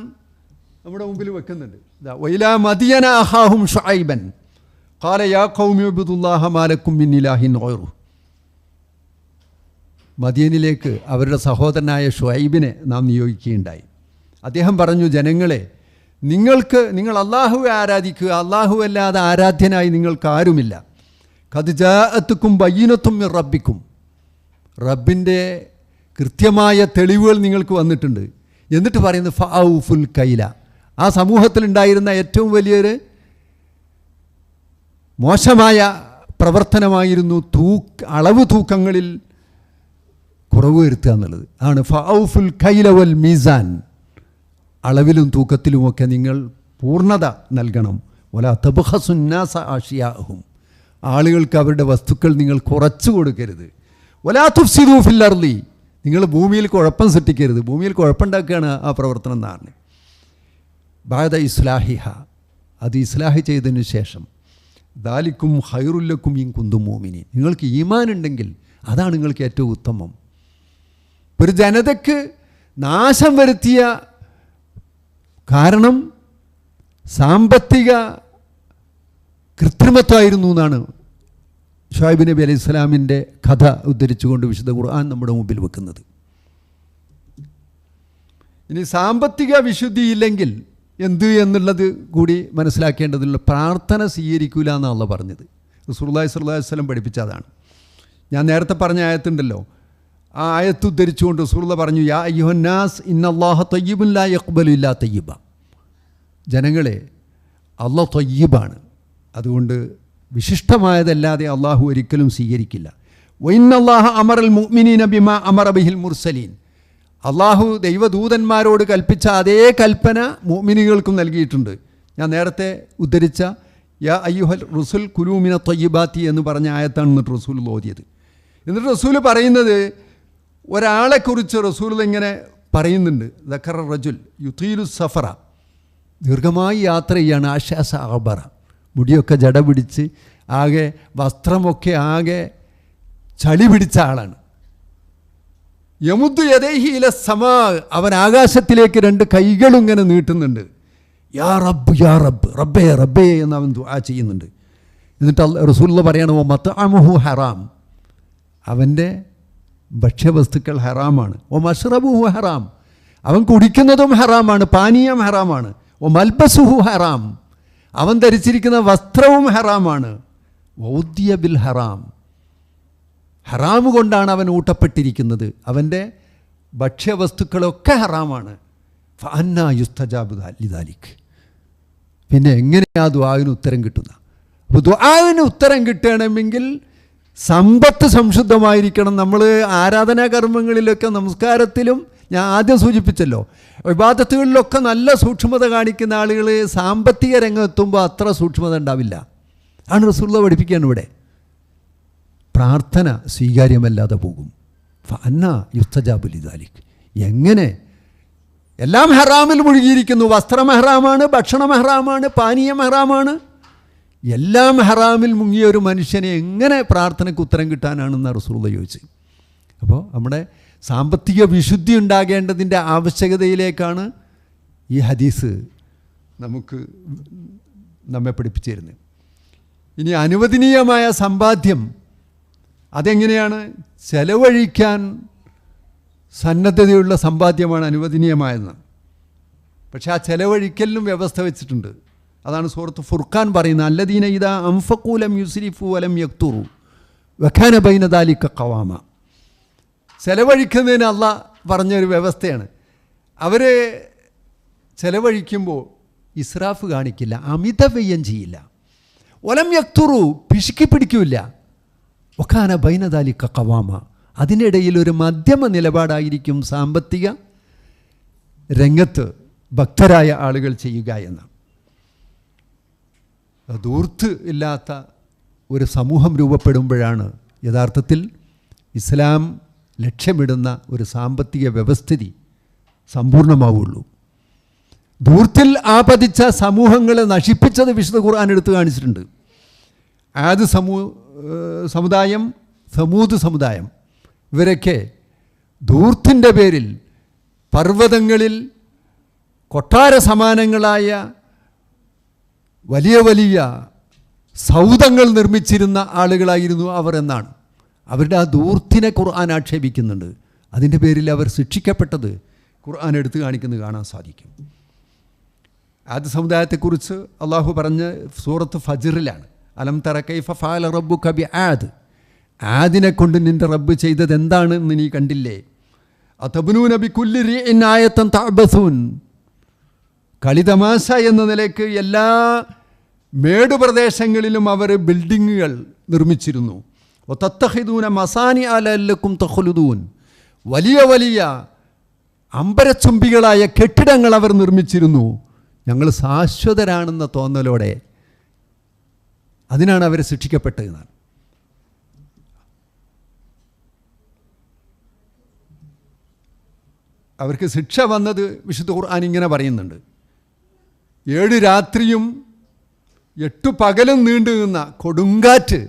നമ്മുടെ മുമ്പിൽ വെക്കുന്നുണ്ട്. വൈലാ മദിയന അഖാഹും ഷുഐബൻ ഖാല യാ ഖൗമി ഉബ്ദുല്ലാഹ മാ ലക്കും മിൻ ഇലാഹിൻ ഗൈറു. മദിയനിലേക്ക് അവരുടെ സഹോദരനായ ഷുഐബിനെ നാം നിയോഗിക്കുകയുണ്ടായി. അദ്ദേഹം പറഞ്ഞു, ജനങ്ങളെ, നിങ്ങൾ അള്ളാഹുവെ ആരാധിക്കുക, അല്ലാഹുവല്ലാതെ ആരാധ്യനായി നിങ്ങൾക്ക് ആരുമില്ല. ഖദ് ജാഅത്തുക്കും ബയ്യിനത്തും മിർ റബ്ബിക്കും. റബ്ബിൻ്റെ കൃത്യമായ തെളിവുകൾ നിങ്ങൾക്ക് വന്നിട്ടുണ്ട്. എന്നിട്ട് പറയുന്നത് ഫഔഫുൽ കൈല. ആ സമൂഹത്തിലുണ്ടായിരുന്ന ഏറ്റവും വലിയൊരു മോശമായ പ്രവർത്തനമായിരുന്നു അളവ് തൂക്കങ്ങളിൽ കുറവ് വരുത്തുക എന്നുള്ളത്. ആണ് ഫഔഫുൽ കൈല വൽ മീസാൻ. അളവിലും തൂക്കത്തിലുമൊക്കെ നിങ്ങൾ പൂർണ്ണത നൽകണം. വലാ തബ്ഖസുന്നാസ ആഷിയാഹും. ആളുകൾക്ക് അവരുടെ വസ്തുക്കൾ നിങ്ങൾ കുറച്ചു കൊടുക്കരുത്. വലാ തുഫ്സിദൂ ഫിൽ അർളി. നിങ്ങൾ ഭൂമിയിൽ കുഴപ്പം സൃഷ്ടിക്കരുത്. ഭൂമിയിൽ കുഴപ്പമുണ്ടാക്കുകയാണ് ആ പ്രവർത്തനം എന്നാണ്. ബഅദ ഇസ്ലാഹിഹ. അത് ഇസ്ലാഹി ചെയ്തതിന് ശേഷം ദാലിക്കും ഖൈറുല്ലക്കും ഇൻ കുന്തും മുഅ്മിനീൻ. നിങ്ങൾക്ക് ഈമാൻ ഉണ്ടെങ്കിൽ അതാണ് നിങ്ങൾക്ക് ഏറ്റവും ഉത്തമം. ഒരു ജനതയ്ക്ക് നാശം വരുത്തിയ കാരണം സാമ്പത്തിക കൃത്രിമത്വമായിരുന്നു എന്നാണ് ഷുഐബ് നബി അലൈഹി സ്വലാമിൻ്റെ കഥ ഉദ്ധരിച്ചുകൊണ്ട് വിശുദ്ധ ഖുർആൻ നമ്മുടെ മുമ്പിൽ വെക്കുന്നത്. ഇനി സാമ്പത്തിക വിശുദ്ധി ഇല്ലെങ്കിൽ എന്ത് എന്നുള്ളത് കൂടി മനസ്സിലാക്കേണ്ടതുള്ള. പ്രാർത്ഥന സ്വീകരിക്കില്ല എന്നാണല്ലോ പറഞ്ഞത്. റസൂലുള്ളാഹി സ്വല്ലല്ലാഹു അലൈഹി വസല്ലം പഠിപ്പിച്ചതാണ്. ഞാൻ നേരത്തെ പറഞ്ഞ ആയത്തുണ്ടല്ലോ, ആ ആയത്ത് ഉദ്ധരിച്ചുകൊണ്ട് റസൂലുള്ളാഹി പറഞ്ഞു, യാ അയ്യുഹന്നാസ് ഇന്നല്ലാഹ തയ്യിബുൻ ലാ യഖ്ബലു ഇല്ലാ തയ്യിബ. ജനങ്ങളെ, അല്ലാഹ് തയ്യിബാണ്, അതുകൊണ്ട് വിശിഷ്ടമായതല്ലാതെ അള്ളാഹു ഒരിക്കലും സ്വീകരിക്കില്ല. വഇന്നല്ലാഹ അമറൽ മുഅ്മിനീന ബിമാ അമറ ബിഹിൽ മുർസലീൻ. അള്ളാഹു ദൈവദൂതന്മാരോട് കൽപ്പിച്ച അതേ കൽപ്പന മുഅ്മിനീകൾക്കും നൽകിയിട്ടുണ്ട്. ഞാൻ നേരത്തെ ഉദ്ധരിച്ച യാ അയ്യുഹൽ റുസുൽ കുലൂ മിന ത്വയ്യിബാത്തി എന്ന് പറഞ്ഞ ആയത്താണ് എന്നിട്ട് റസൂൽ ഓതിയത്. എന്നിട്ട് റസൂൽ പറയുന്നത് ഒരാളെക്കുറിച്ച് റസൂൽ ഇങ്ങനെ പറയുന്നുണ്ട്, ദക്കറ റജുൽ യുതീലു സഫറ, ദീർഘമായി യാത്ര ചെയ്യാണ്, ആശാസ അഖബറ, മുടിയൊക്കെ ജട പിടിച്ച് ആകെ വസ്ത്രമൊക്കെ ആകെ ചളി പിടിച്ച ആളാണ്. യമുദ്ദു യദൈഹി ഇല സമാ, അവൻ ആകാശത്തിലേക്ക് 2 കൈകളും ഇങ്ങനെ നീട്ടുന്നുണ്ട്. യാ റബ്ബ് യാ റബ്ബ്, റബ്ബേ റബ്ബേ എന്ന് അവൻ ദുആ ചെയ്യുന്നുണ്ട്. എന്നിട്ട് റസൂലുള്ളാഹി പറയണ മത്അമുഹു ഹറാം, അവൻ്റെ ഭക്ഷ്യവസ്തുക്കൾ ഹറാമാണ്. മശ്റബുഹു ഹറാം, അവൻ കുടിക്കുന്നതും ഹറാമാണ്, പാനീയം ഹറാമാണ്. മൽബസുഹു ഹറാം, അവൻ ധരിച്ചിരിക്കുന്ന വസ്ത്രവും ഹറാമാണ്. വൗദ്യ ബിൽ ഹറാം, ഹറാം കൊണ്ടാണ് അവൻ ഊട്ടപ്പെട്ടിരിക്കുന്നത്, അവൻ്റെ ഭക്ഷ്യവസ്തുക്കളൊക്കെ ഹറാമാണ്. ഫഅന്നാ യുസ്തജാബു ലിദാലിക്, പിന്നെ എങ്ങനെയാ ദുആവിന് ഉത്തരം കിട്ടുന്ന? അപ്പോൾ ദുആവിന് ഉത്തരം കിട്ടണമെങ്കിൽ സമ്പത്ത് സംശുദ്ധമായിരിക്കണം. നമ്മൾ ആരാധനാ കർമ്മങ്ങളിലൊക്കെ, നമസ്കാരത്തിലും ഞാൻ ആദ്യം സൂചിപ്പിച്ചല്ലോ, ഇബാദത്തുകളിലൊക്കെ നല്ല സൂക്ഷ്മത കാണിക്കുന്ന ആളുകൾ സാമ്പത്തിക രംഗത്തെത്തുമ്പോൾ അത്ര സൂക്ഷ്മത ഉണ്ടാവില്ല. ആണ് റസൂലുള്ളാഹി പഠിപ്പിക്കുകയാണ് ഇവിടെ. പ്രാർത്ഥന സ്വീകാര്യമല്ലാതെ പോകും. ഫഅന്നാ യുസ്തജാബു ലിദാലിക്, എങ്ങനെ? എല്ലാം ഹറാമിൽ മുഴുകിയിരിക്കുന്നു. വസ്ത്രം ഹറാമാണ്, ഭക്ഷണം ഹറാമാണ്, പാനീയം ഹറാമാണ്, എല്ലാം ഹറാമിൽ മുങ്ങിയ ഒരു മനുഷ്യനെ എങ്ങനെ പ്രാർത്ഥനയ്ക്ക് ഉത്തരം കിട്ടാനാണെന്ന് റസൂലുള്ളാഹി ചോദിച്ചു. അപ്പോൾ നമ്മുടെ സാമ്പത്തിക വിശുദ്ധി ഉണ്ടാകേണ്ടതിൻ്റെ ആവശ്യകതയിലേക്കാണ് ഈ ഹദീസ് നമ്മെ പഠിപ്പിച്ചു തരുന്നത്. ഇനി അനുവദനീയമായ സമ്പാദ്യം അതെങ്ങനെയാണ്? ചെലവഴിക്കാൻ സന്നദ്ധതയുള്ള സമ്പാദ്യമാണ് അനുവദനീയമായെന്ന്. പക്ഷേ ആ ചെലവഴിക്കലിനും വ്യവസ്ഥ വെച്ചിട്ടുണ്ട്. അതാണ് സൂറത്ത് ഫുർഖാൻ പറയുന്നത്, അല്ലദീന ഇദാ അൻഫഖൂ ലം യുസ്രിഫൂ വലം യഖ്തുറൂ വകാന ബൈന ദാലിക ഖവാമ. ചെലവഴിക്കുന്നതിന് അള്ളാഹ് പറഞ്ഞൊരു വ്യവസ്ഥയാണ്. അവർ ചെലവഴിക്കുമ്പോൾ ഇസ്രാഫ് കാണിക്കില്ല, അമിതവ്യയം ചെയ്യില്ല. വലം യഖ്തുറൂ, പിശുക്കി പിടിക്കില്ല. വകാന ബൈന ദാലിക ഖവാമ, അതിനിടയിൽ ഒരു മധ്യമ നിലപാടായിരിക്കും സാമ്പത്തിക രംഗത്ത് ഭക്തരായ ആളുകൾ ചെയ്യുക എന്ന്. ധൂർത്ത് ഇല്ലാത്ത ഒരു സമൂഹം രൂപപ്പെടുമ്പോഴാണ് യഥാർത്ഥത്തിൽ ഇസ്ലാം ലക്ഷ്യമിടുന്ന ഒരു സാമ്പത്തിക വ്യവസ്ഥിതി സമ്പൂർണ്ണമാവുള്ളൂ. ധൂർത്തിൽ ആപതിച്ച സമൂഹങ്ങളെ നശിപ്പിച്ചത് വിശുദ്ധ ഖുർആൻ എടുത്തു കാണിച്ചിട്ടുണ്ട്. ആദ് സമുദായം, സമൂദ് സമുദായം, ഇവരൊക്കെ ധൂർത്തിൻ്റെ പേരിൽ പർവ്വതങ്ങളിൽ കൊട്ടാര സമാനങ്ങളായ വലിയ വലിയ സൗധങ്ങൾ നിർമ്മിച്ചിരുന്ന ആളുകളായിരുന്നു അവർ എന്നാണ്. അവരുടെ ആ ധൂർത്തിനെ ഖുർആൻ ആക്ഷേപിക്കുന്നുണ്ട്. അതിൻ്റെ പേരിൽ അവർ ശിക്ഷിക്കപ്പെട്ടത് ഖുർആൻ എടുത്തു കാണിക്കുന്നത് കാണാൻ സാധിക്കും. ആദ് സമുദായത്തെക്കുറിച്ച് അള്ളാഹു പറഞ്ഞ സൂറത്ത് ഫജ്റിലാണ്, അലം തറ കൈഫ ഫഅല റബ്ബുക ബിആദ്, ആദിനെ കൊണ്ട് നിൻ്റെ റബ്ബ് ചെയ്തത് എന്താണെന്ന് നീ കണ്ടില്ലേ? അതബ്നൂന ബികുല്ലി റീഇൻ ആയതൻ തഅബസൂൻ, കളിതമാശ എന്ന നിലയ്ക്ക് എല്ലാ മേടുപ്രദേശങ്ങളിലും അവർ ബിൽഡിങ്ങുകൾ നിർമ്മിച്ചിരുന്നു. തത്തഹിദൂന മസാനി അലല്ലക്കും തഖ്ലുദൂൻ, വലിയ വലിയ അമ്പരച്ചുംബികളായ കെട്ടിടങ്ങൾ അവർ നിർമ്മിച്ചിരുന്നു, ഞങ്ങൾ ശാശ്വതരാണെന്ന തോന്നലോടെ. അതിനാണ് അവർ ശിക്ഷിക്കപ്പെട്ടതെന്നാണ്. അവർക്ക് ശിക്ഷ വന്നത് വിശുദ്ധ ഖുർആൻ ഇങ്ങനെ പറയുന്നുണ്ട്, 7 രാത്രിയും 8 പകലും നീണ്ടു നിന്ന കൊടുങ്കാറ്റ്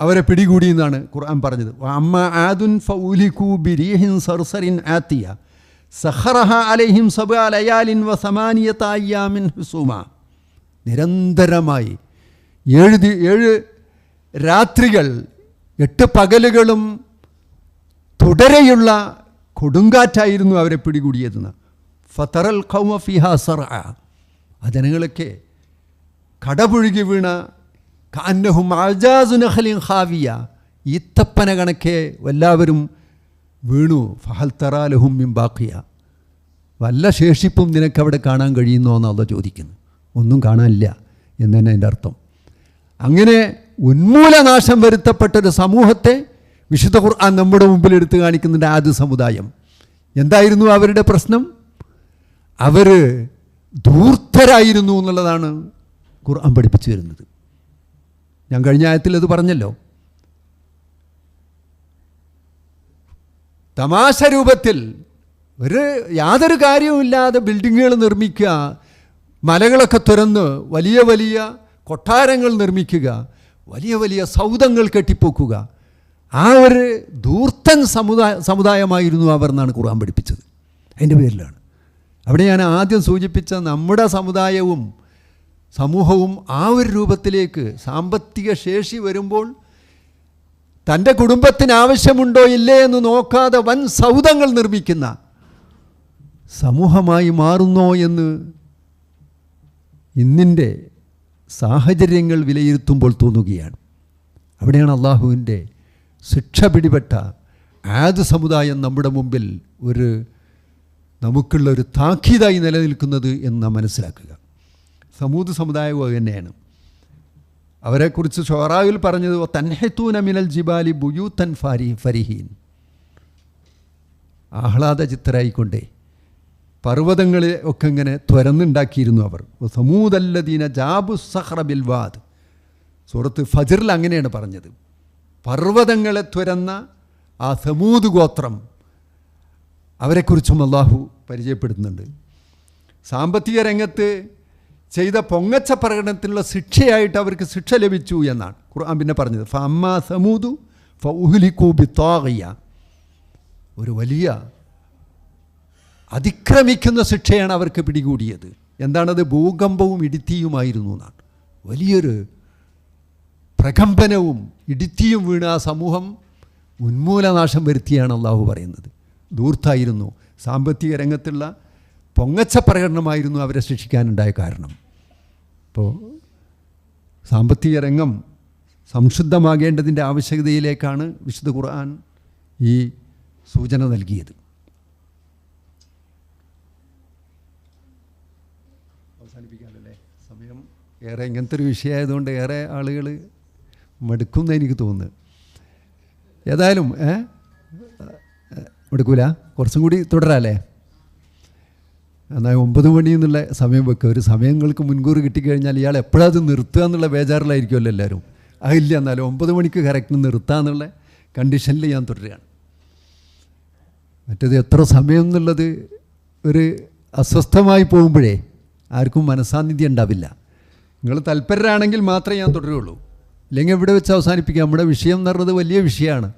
അവരെ പിടികൂടി എന്നാണ് ഖുർആൻ പറഞ്ഞത്. അമ്മ ആദുൻ ഫൗലികൂ ബിരീഹിൻ സർസറിൻ ആത്തിയ സഖറഹ അലൈഹിം സബ്അ ലയാലിൻ വസമാനിയത അയ്യാമിൻ ഹുസൂമ, നിരന്തരമായി 7 രാത്രികൾ 8 പകലുകളും തുടരെയുള്ള കൊടുങ്കാറ്റായിരുന്നു അവരെ പിടികൂടിയതെന്ന്. ഫതറൽ ഖൗമ ഫിഹാ സർഅ, ആ ജനങ്ങളൊക്കെ കടപുഴുകി വീണ കഅന്നഹും അജാസു നഖ്ലിൻ ഖാവിയ, ഈത്തപ്പന കണക്കെ എല്ലാവരും വീണു. ഫഹൽ തറാ ലഹും മിൻ ബാഖിയ, വല്ല ശേഷിപ്പും നിനക്കവിടെ കാണാൻ കഴിയുന്നോ എന്ന് അള്ളാഹ് ചോദിക്കുന്നു. ഒന്നും കാണാനില്ല എന്ന് തന്നെ എൻ്റെ അർത്ഥം. അങ്ങനെ ഉന്മൂലനാശം വരുത്തപ്പെട്ടൊരു സമൂഹത്തെ വിശുദ്ധ ഖുർആൻ നമ്മുടെ മുമ്പിൽ എടുത്തു കാണിക്കുന്നുണ്ട്. ആദ് സമുദായം എന്തായിരുന്നു അവരുടെ പ്രശ്നം? അവർ ധൂർത്തരായിരുന്നു എന്നുള്ളതാണ് ഖുർആൻ പഠിപ്പിച്ചു വരുന്നത്. ഞാൻ കഴിഞ്ഞ ആയത്തിൽ അത് പറഞ്ഞല്ലോ. തമാശ രൂപത്തിൽ യാതൊരു കാര്യവുമില്ലാതെ ബിൽഡിങ്ങുകൾ നിർമ്മിക്കുക, മലകളൊക്കെ തുറന്ന് വലിയ വലിയ കൊട്ടാരങ്ങൾ നിർമ്മിക്കുക, വലിയ വലിയ സൗധങ്ങൾ കെട്ടിപ്പൊക്കുക, ആ ഒരു ധൂർത്തൻ സമുദായമായിരുന്നു അവർ എന്നാണ് ഖുർആൻ പഠിപ്പിച്ചത്. അതിൻ്റെ പേരിലാണ് അവിടെ ഞാൻ ആദ്യം സൂചിപ്പിച്ച നമ്മുടെ സമുദായവും സമൂഹവും ആ ഒരു രൂപത്തിലേക്ക് സാമ്പത്തിക ശേഷി വരുമ്പോൾ തൻ്റെ കുടുംബത്തിന് ആവശ്യമുണ്ടോ ഇല്ലേ എന്ന് നോക്കാതെ വൻ സൗധങ്ങൾ നിർമ്മിക്കുന്ന സമൂഹമായി മാറുന്നോ എന്ന് ഇന്നിൻ്റെ സാഹചര്യങ്ങൾ വിലയിരുത്തുമ്പോൾ തോന്നുകയാണ്. അവിടെയാണ് അള്ളാഹുവിൻ്റെ ശിക്ഷ പിടിപെട്ട ആദ് സമുദായം നമ്മുടെ മുമ്പിൽ നമുക്കുള്ളൊരു താക്കീതായി നിലനിൽക്കുന്നത് എന്ന് നാം മനസ്സിലാക്കുക. സമൂദ് സമുദായവും തന്നെയാണ്. അവരെക്കുറിച്ച് ഷുഅറായിൽ പറഞ്ഞത് തൻഹിത്തൂന മിനൽ ജിബാലി ബുയൂത്തൻ ഫരിഹീൻ, ആഹ്ലാദ ചിത്തരായിക്കൊണ്ടേ പർവ്വതങ്ങളെ ഒക്കെ ഇങ്ങനെ തുരന്നുണ്ടാക്കിയിരുന്നു അവർ. സമൂദല്ലദീന ജാബു സഖ്റ ബിൽ വാദ്, സൂറത്ത് ഫജ്റിൽ അങ്ങനെയാണ് പറഞ്ഞത്. പർവ്വതങ്ങളെ തുരന്ന ആ സമൂദ് ഗോത്രം, അവരെക്കുറിച്ചും അള്ളാഹു പരിചയപ്പെടുത്തുന്നുണ്ട്. സാമ്പത്തിക രംഗത്ത് ചെയ്ത പൊങ്ങച്ച പ്രകടനത്തിനുള്ള ശിക്ഷയായിട്ട് അവർക്ക് ശിക്ഷ ലഭിച്ചു എന്നാണ് ഖുർആൻ പിന്നെ പറഞ്ഞത്. ഫഅമ്മാ സമൂദു ഫഉഹ്ലികൂ ബിത്താഗിയ, ഒരു വലിയ അതിക്രമിക്കുന്ന ശിക്ഷയാണ് അവർക്ക് പിടികൂടിയത്. എന്താണത്? ഭൂകമ്പവും ഇടിത്തിയുമായിരുന്നു എന്നാണ്. വലിയൊരു പ്രകമ്പനവും ഇടിത്തിയും വീണ ആ സമൂഹം ഉന്മൂലനാശം വരുത്തിയാണ് അള്ളാഹു പറയുന്നത്. ധൂർത്തായിരുന്നു, സാമ്പത്തിക രംഗത്തുള്ള പൊങ്ങച്ച പ്രകടനമായിരുന്നു അവരെ ശിക്ഷിക്കാനുണ്ടായ കാരണം. അപ്പോൾ സാമ്പത്തിക രംഗം സംശുദ്ധമാകേണ്ടതിൻ്റെ ആവശ്യകതയിലേക്കാണ് വിശുദ്ധ ഖുർആൻ ഈ സൂചന നൽകിയത്. അവസാനിപ്പിക്കാമല്ലേ? സമയം ഏറെ ഇങ്ങനത്തെ ഒരു വിഷയമായതുകൊണ്ട് ഏറെ ആളുകൾ മടുക്കുമെന്ന് എനിക്ക് തോന്നുന്നു. ഏതായാലും മടുക്കൂല, കുറച്ചും കൂടി തുടരാല്ലേ? എന്നാൽ 9 മണി എന്നുള്ള സമയം വെക്കുക. ഒരു സമയങ്ങൾക്ക് മുൻകൂർ കിട്ടിക്കഴിഞ്ഞാൽ ഇയാൾ എപ്പോഴത് നിർത്തുക എന്നുള്ള ബേജാറിലായിരിക്കുമല്ലോ എല്ലാവരും. അതില്ല, എന്നാലും 9 മണിക്ക് കറക്റ്റ് നിർത്തുക എന്നുള്ള കണ്ടീഷനിൽ ഞാൻ തുടരുകയാണ്. മറ്റേത് എത്ര സമയം എന്നുള്ളത് ഒരു അസ്വസ്ഥമായി പോകുമ്പോഴേ ആർക്കും മനസ്സാന്നിധ്യം ഉണ്ടാവില്ല. നിങ്ങൾ തൽപരരാണെങ്കിൽ മാത്രമേ ഞാൻ തുടരുകയുള്ളൂ, ഇല്ലെങ്കിൽ ഇവിടെ വെച്ച് അവസാനിപ്പിക്കാം. നമ്മുടെ വിഷയം എന്ന് പറയുന്നത് വലിയ വിഷയമാണ്.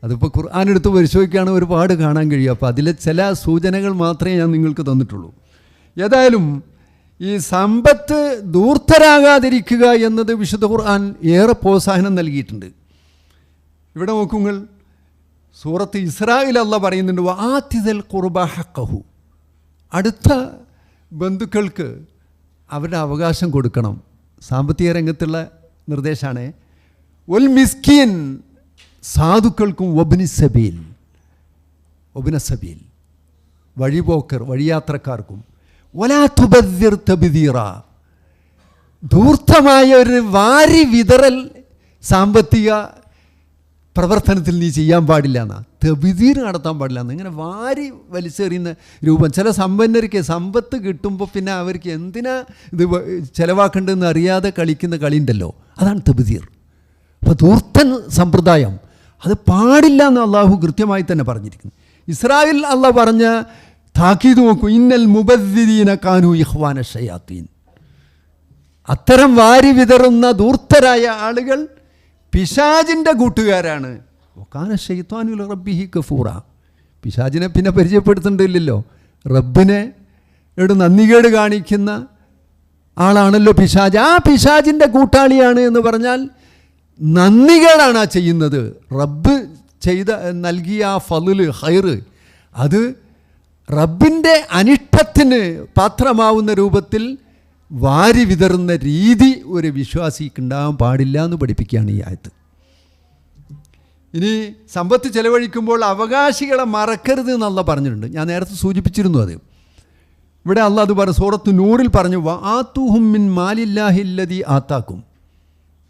അതിപ്പോൾ ഖുർആൻ എടുത്ത് പരിശോധിക്കുകയാണ് ഒരുപാട് കാണാൻ കഴിയും. അപ്പോൾ അതിലെ ചില സൂചനകൾ മാത്രമേ ഞാൻ നിങ്ങൾക്ക് തന്നിട്ടുള്ളൂ. ഏതായാലും ഈ സമ്പത്ത് ധൂർത്തരാകാതിരിക്കുക എന്നത് വിശുദ്ധ ഖുർആൻ ഏറെ പ്രോത്സാഹനം നൽകിയിട്ടുണ്ട്. ഇവിടെ നോക്കുങ്ങൾ, സൂറത്ത് ഇസ്രായിൽ അല്ലാഹ് പറയുന്നുണ്ട്, വആതിദൽ ഖുർബ ഹഖഹു, അടുത്ത ബന്ധുക്കൾക്ക് അവരുടെ അവകാശം കൊടുക്കണം. സാമ്പത്തിക രംഗത്തുള്ള നിർദ്ദേശമാണ്. വൽ മിസ്കീൻ, സാധുക്കൾക്കും വബ്നി സബീൽ വഴിപോക്കർ വഴിയാത്രക്കാർക്കും. വലാ തുബദ്ദിർ തബ്ദീറ, ധൂർത്തമായ ഒരു വാരി വിതറൽ സാമ്പത്തിക പ്രവർത്തനത്തിൽ നീ ചെയ്യാൻ പാടില്ല എന്നാ. തബ്ദീർ നടത്താൻ പാടില്ല എന്ന്. ഇങ്ങനെ വാരി വലിച്ചെറിയുന്ന രൂപം. ചില സമ്പന്നർക്ക് സമ്പത്ത് കിട്ടുമ്പോൾ പിന്നെ അവർക്ക് എന്തിനാ ഇത് ചിലവാക്കേണ്ടതെന്ന് അറിയാതെ കളിക്കുന്ന കളി ഉണ്ടല്ലോ, അതാണ് തബ്ദീർ. അപ്പോൾ ധൂർത്തൻ സമ്പ്രദായം അത് പാടില്ല എന്ന് അള്ളാഹു കൃത്യമായി തന്നെ പറഞ്ഞിരിക്കുന്നു. ഇസ്രായേൽ അള്ളാഹ് പറഞ്ഞ താക്കീത് നോക്കൂ, ഇന്നൽ മുബദ്ദിരീന കാനൂ ഇഖ്വാന ശയാത്തീൻ, അത്തരം വാരി വിതറുന്ന ധൂർത്തരായ ആളുകൾ പിശാചിൻ്റെ കൂട്ടുകാരാണ്. വകാന ശൈത്വാനു ലിറബ്ബിഹി കഫൂറ, പിശാചിനെ പിന്നെ പരിചയപ്പെടുത്തേണ്ടില്ലല്ലോ. റബ്ബിനെ നന്ദികേട് കാണിക്കുന്ന ആളാണല്ലോ പിശാച്. ആ പിശാചിൻ്റെ കൂട്ടാളിയാണ് എന്ന് പറഞ്ഞാൽ നന്ദികേടാണ് ആ ചെയ്യുന്നത്. റബ്ബ് നൽകിയ ആ ഫളില് ഖൈറ് അത് റബ്ബിൻ്റെ അനിഷ്ടത്തിന് പാത്രമാവുന്ന രൂപത്തിൽ വാരി വിതറുന്ന രീതി ഒരു വിശ്വാസിക്ക് ഉണ്ടാകാൻ പാടില്ല എന്ന് പഠിപ്പിക്കുകയാണ് ഈ ആയത്ത്. ഇനി സമ്പത്ത് ചെലവഴിക്കുമ്പോൾ അവകാശികളെ മറക്കരുത് എന്ന് അള്ളാഹ് പറഞ്ഞിട്ടുണ്ട്. ഞാൻ നേരത്തെ സൂചിപ്പിച്ചിരുന്നു അത്. ഇവിടെ അള്ളാഹ് അത് പറഞ്ഞു, സൂറത്ത് നൂറിൽ പറഞ്ഞു, വആതൂഹും മിൻ മാലില്ലാഹില്ലദീ ആതാക്കും.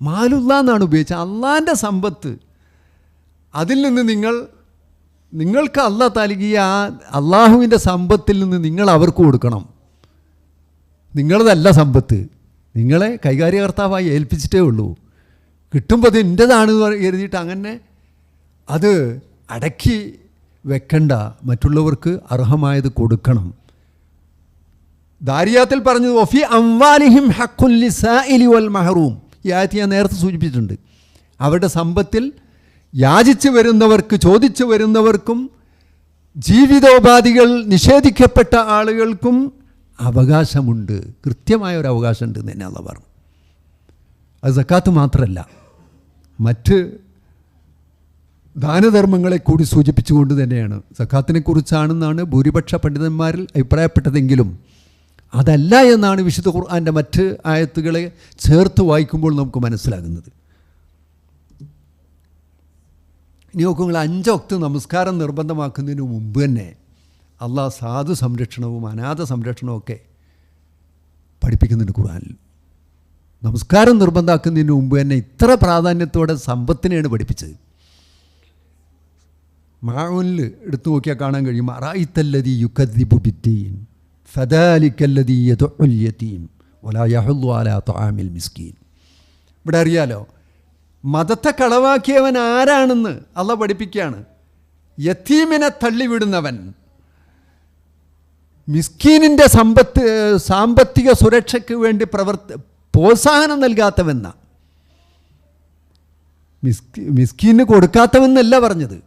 മാലുല്ലാ എന്നാണ് ഉപയോഗിച്ചത്. അള്ളാൻ്റെ സമ്പത്ത്, അതിൽ നിന്ന് നിങ്ങൾക്ക് അള്ളാഹ് നൽകിയ ആ അള്ളാഹുവിൻ്റെ സമ്പത്തിൽ നിന്ന് നിങ്ങൾ അവർക്ക് കൊടുക്കണം. നിങ്ങളതല്ല സമ്പത്ത്, നിങ്ങളെ കൈകാര്യകർത്താവായി ഏൽപ്പിച്ചിട്ടേ ഉള്ളൂ. കിട്ടുമ്പോൾ അത് എൻ്റെതാണെന്ന് കരുതിയിട്ട് അങ്ങനെ അത് അടക്കി വെക്കണ്ട, മറ്റുള്ളവർക്ക് അർഹമായത് കൊടുക്കണം. ദാരിയാത്തിൽ പറഞ്ഞത് വഫി അംവാലിഹിം ഹഖ്ഖുൻ ലിസാഇലി വൽ മഹറൂം. ഈ ആയത്ത് ഞാൻ നേരത്തെ സൂചിപ്പിച്ചിട്ടുണ്ട്. അവരുടെ സമ്പത്തിൽ യാചിച്ചു വരുന്നവർക്ക്, ചോദിച്ചു വരുന്നവർക്കും, ജീവിതോപാധികൾ നിഷേധിക്കപ്പെട്ട ആളുകൾക്കും അവകാശമുണ്ട്. കൃത്യമായ ഒരു അവകാശമുണ്ട് എന്ന് തന്നെ അള്ളാഹ് പറഞ്ഞു. അത് സക്കാത്ത് മാത്രമല്ല, മറ്റ് ദാനധർമ്മങ്ങളെ കൂടി സൂചിപ്പിച്ചുകൊണ്ട് തന്നെയാണ്. സക്കാത്തിനെ കുറിച്ചാണെന്നാണ് ഭൂരിപക്ഷ പണ്ഡിതന്മാരിൽ അഭിപ്രായപ്പെട്ടതെങ്കിലും അതല്ല എന്നാണ് വിശുദ്ധ ഖുർആൻ്റെ മറ്റ് ആയത്തുകളെ ചേർത്ത് വായിക്കുമ്പോൾ നമുക്ക് മനസ്സിലാകുന്നത്. ഇനി നോക്കുമ്പോൾ 5 വക്ത് നമസ്കാരം നിർബന്ധമാക്കുന്നതിന് മുമ്പ് തന്നെ അള്ളാഹ് സാധു സംരക്ഷണവും അനാഥ സംരക്ഷണവും ഒക്കെ പഠിപ്പിക്കുന്നുണ്ട് ഖുർആനിൽ. നമസ്കാരം നിർബന്ധമാക്കുന്നതിന് മുമ്പ് തന്നെ ഇത്ര പ്രാധാന്യത്തോടെ സമ്പത്തിനെയാണ് പഠിപ്പിച്ചത്. മാഊനിൽ എടുത്തു നോക്കിയാൽ കാണാൻ കഴിയും, അറഅയ്തല്ലദീ യുകദ്ദിബു ബിദ്ദീൻ ഫദാലിക്കല്ലദീ യദ്ഉൽ യതീം വലാ യഹുദ്ദു അലാ തആമിൽ മിസ്കീൻ. ഇവിടെ അറിയാലോ, മതത്തെ കളവാക്കിയവൻ ആരാണെന്ന് അള്ളാഹ് പഠിപ്പിക്കുകയാണ്. യതീമിനെ തള്ളിവിടുന്നവൻ, മിസ്കീനിൻ്റെ സാമ്പത്തിക സുരക്ഷയ്ക്ക് വേണ്ടി പ്രോത്സാഹനം നൽകാത്തവെന്ന, മിസ്കീന് കൊടുക്കാത്തവെന്നല്ല പറഞ്ഞത്,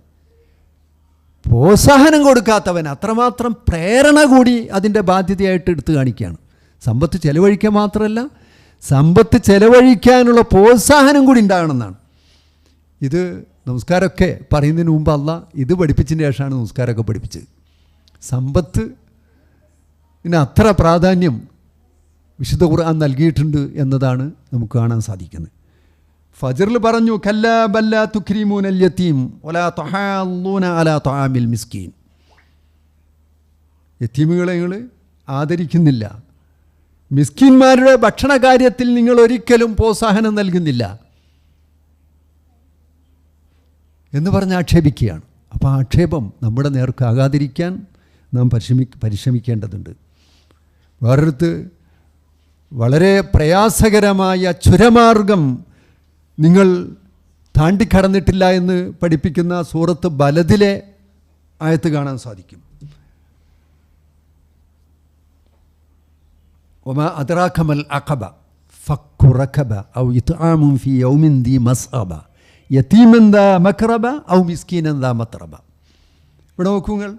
പ്രോത്സാഹനം കൊടുക്കാത്തവൻ. അത്രമാത്രം പ്രേരണ കൂടി അതിൻ്റെ ബാധ്യതയായിട്ട് എടുത്തു കാണിക്കുകയാണ്. സമ്പത്ത് ചെലവഴിക്കുക മാത്രമല്ല, സമ്പത്ത് ചെലവഴിക്കാനുള്ള പ്രോത്സാഹനം കൂടി ഉണ്ടാകണമെന്നാണ്. ഇത് നമസ്കാരമൊക്കെ പറയുന്നതിന് മുമ്പ് അള്ളാഹ് ഇത് പഠിപ്പിച്ചതിന് ശേഷമാണ് നമസ്കാരമൊക്കെ പഠിപ്പിച്ചത്. സമ്പത്തിന് അത്ര പ്രാധാന്യം വിശുദ്ധ ഖുർആൻ നൽകിയിട്ടുണ്ട് എന്നതാണ് നമുക്ക് കാണാൻ സാധിക്കുന്നത്. ഫജ്റിൽ പറഞ്ഞു, കല്ലാ ബല്ലാ തുക്രിമൂനൽ യതീം വലാ തഹാല്ലൂന അലാ തആമിൽ മിസ്കീൻ. യതീമുകളെ നിങ്ങൾ ആദരിക്കുന്നില്ല, മിസ്കീന്മാരുടെ ഭക്ഷണ കാര്യത്തിൽ നിങ്ങൾ ഒരിക്കലും പ്രോത്സാഹനം നൽകുന്നില്ല എന്ന് പറഞ്ഞ് ആക്ഷേപിക്കുകയാണ്. അപ്പോൾ ആ ആക്ഷേപം നമ്മുടെ നേർക്കാകാതിരിക്കാൻ നാം പരിശ്രമിക്കേണ്ടതുണ്ട്. വേറൊരുത്ത് വളരെ പ്രയാസകരമായ ചുരമാർഗം നിങ്ങൾ താണ്ടിക്കടന്നിട്ടില്ല എന്ന് പഠിപ്പിക്കുന്ന സൂറത്ത് ബലദിലെ ആയത്ത് കാണാൻ സാധിക്കും. വമാ അദ്റാക മൽ അഖബ ഫക്കു റഖബ ഔ ഇത്ആമുൻ ഫീ യൗമിൻ ദീ മസ്അബ യതീമൻ ദാ മക്റബ ഔ മിസ്കീനൻ ദാ മത്രബ. ഇവിടെ നോക്കുങ്ങൾ,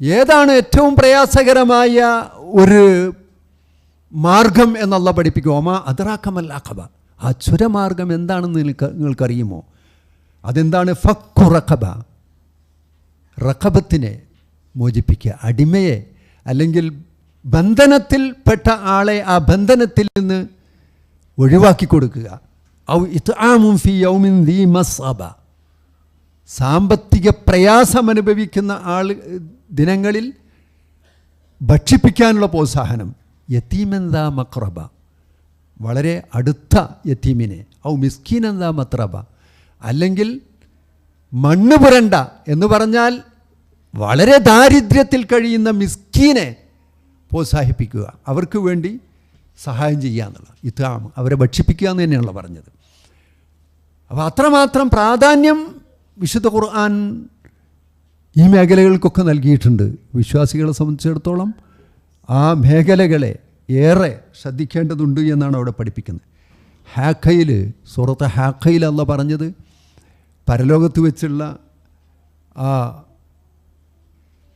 ഏതാണ് ഏറ്റവും പ്രയാസകരമായ ഒരു മാർഗം എന്നുള്ള പഠിപ്പിക്കുക. ഒമാ അദ്റാക മൽ അഖബ, ആ ചുരമാർഗം എന്താണെന്ന് നിങ്ങൾക്കറിയുമോ? അതെന്താണ്? ഫക്കു റഖബ, റഖബത്തിനെ മോചിപ്പിക്കുക, അടിമയെ അല്ലെങ്കിൽ ബന്ധനത്തിൽപ്പെട്ട ആളെ ആ ബന്ധനത്തിൽ നിന്ന് ഒഴിവാക്കി കൊടുക്കുക. ഔ ഇത്ആമുൻ ഫീ യൗമിൻ ദീ മസ്അബ, സാമ്പത്തിക പ്രയാസമനുഭവിക്കുന്ന ദിനങ്ങളിൽ ഭക്ഷിപ്പിക്കാനുള്ള പ്രോത്സാഹനം. യതീമെന്താ മക്റബ, വളരെ അടുത്ത യതീമിനെ. ഔ മിസ്കീനെന്താ മത്രബ, അല്ലെങ്കിൽ മണ്ണ് പുരണ്ട എന്ന് പറഞ്ഞാൽ വളരെ ദാരിദ്ര്യത്തിൽ കഴിയുന്ന മിസ്കീനെ പ്രോത്സാഹിപ്പിക്കുക, അവർക്ക് വേണ്ടി സഹായം ചെയ്യുക എന്നുള്ള ഇത്ആം, അവരെ ഭക്ഷിപ്പിക്കുക എന്ന് തന്നെയാണല്ലോ പറഞ്ഞത്. അപ്പോൾ അത്രമാത്രം പ്രാധാന്യം വിശുദ്ധ ഖുർആൻ ഈ മേഖലകൾക്കൊക്കെ നൽകിയിട്ടുണ്ട്. വിശ്വാസികളെ സംബന്ധിച്ചിടത്തോളം ആ മേഖലകളെ ഏറെ ശ്രദ്ധിക്കേണ്ടതുണ്ട് എന്നാണ് അവിടെ പഠിപ്പിക്കുന്നത്. ഹാഖയിൽ, സൂറത്ത് ഹാഖയിൽ അല്ലാഹ് പറഞ്ഞത് പരലോകത്ത് വെച്ചുള്ള ആ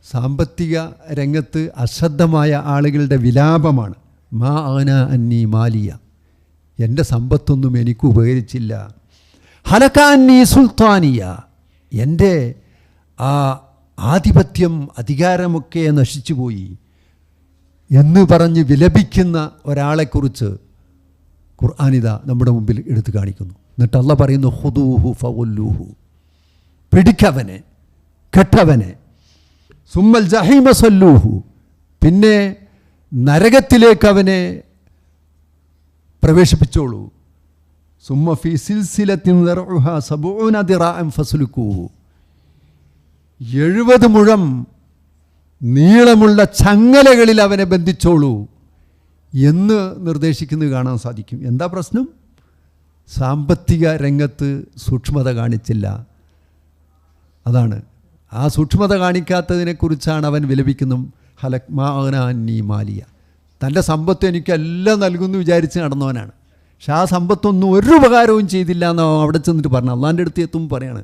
സാമ്പത്തിക രംഗത്ത് അശ്രദ്ധമായ ആളുകളുടെ വിലാപമാണ്. മാ ആന അന്നി മാലിയ, എൻ്റെ സമ്പത്തൊന്നും എനിക്ക് ഉപകരിച്ചില്ല. ഹലക അന്നി സുൽത്താനിയ, എൻ്റെ ആ ആധിപത്യം അധികാരമൊക്കെ നശിച്ചുപോയി എന്ന് പറഞ്ഞ് വിലപിക്കുന്ന ഒരാളെക്കുറിച്ച് ഖുർആനിത നമ്മുടെ മുമ്പിൽ എടുത്തു കാണിക്കുന്നു. എന്നിട്ട് അല്ലാഹ് പറയുന്നു, ഖുദൂഹു ഫഗുല്ലൂഹു, പിടിക്കവനെ, കെട്ടവനെ. സുമ്മൽ ജഹീമ സല്ലൂഹു, പിന്നെ നരകത്തിലേക്ക് അവനെ പ്രവേശിപ്പിച്ചോളൂ. സുമ്മ ഫീ സിൽസിലത്തിൻ ദർഉഹാ സബഊന ദിറാഅൻ ഫസ്ലുകൂഹു, 70 മുഴം നീളമുള്ള ചങ്ങലകളിൽ അവനെ ബന്ധിച്ചോളൂ എന്ന് നിർദ്ദേശിക്കുന്നത് കാണാൻ സാധിക്കും. എന്താ പ്രശ്നം? സാമ്പത്തിക രംഗത്ത് സൂക്ഷ്മത കാണിച്ചില്ല, അതാണ് ആ സൂക്ഷ്മത കാണിക്കാത്തതിനെക്കുറിച്ചാണ് അവൻ വിലപിക്കുന്നു. ഹലക് മാ അഗ്നാ മാലിയ, തൻ്റെ സമ്പത്ത് എനിക്കെല്ലാം നൽകുന്നു വിചാരിച്ച് നടന്നവനാണ്. പക്ഷെ ആ സമ്പത്തൊന്നും ഒരു ഉപകാരവും ചെയ്തില്ല എന്ന് അവിടെ ചെന്നിട്ട് പറഞ്ഞു. അള്ളാൻ്റെ അടുത്ത് എത്തുമ്പോൾ പറയാണ്,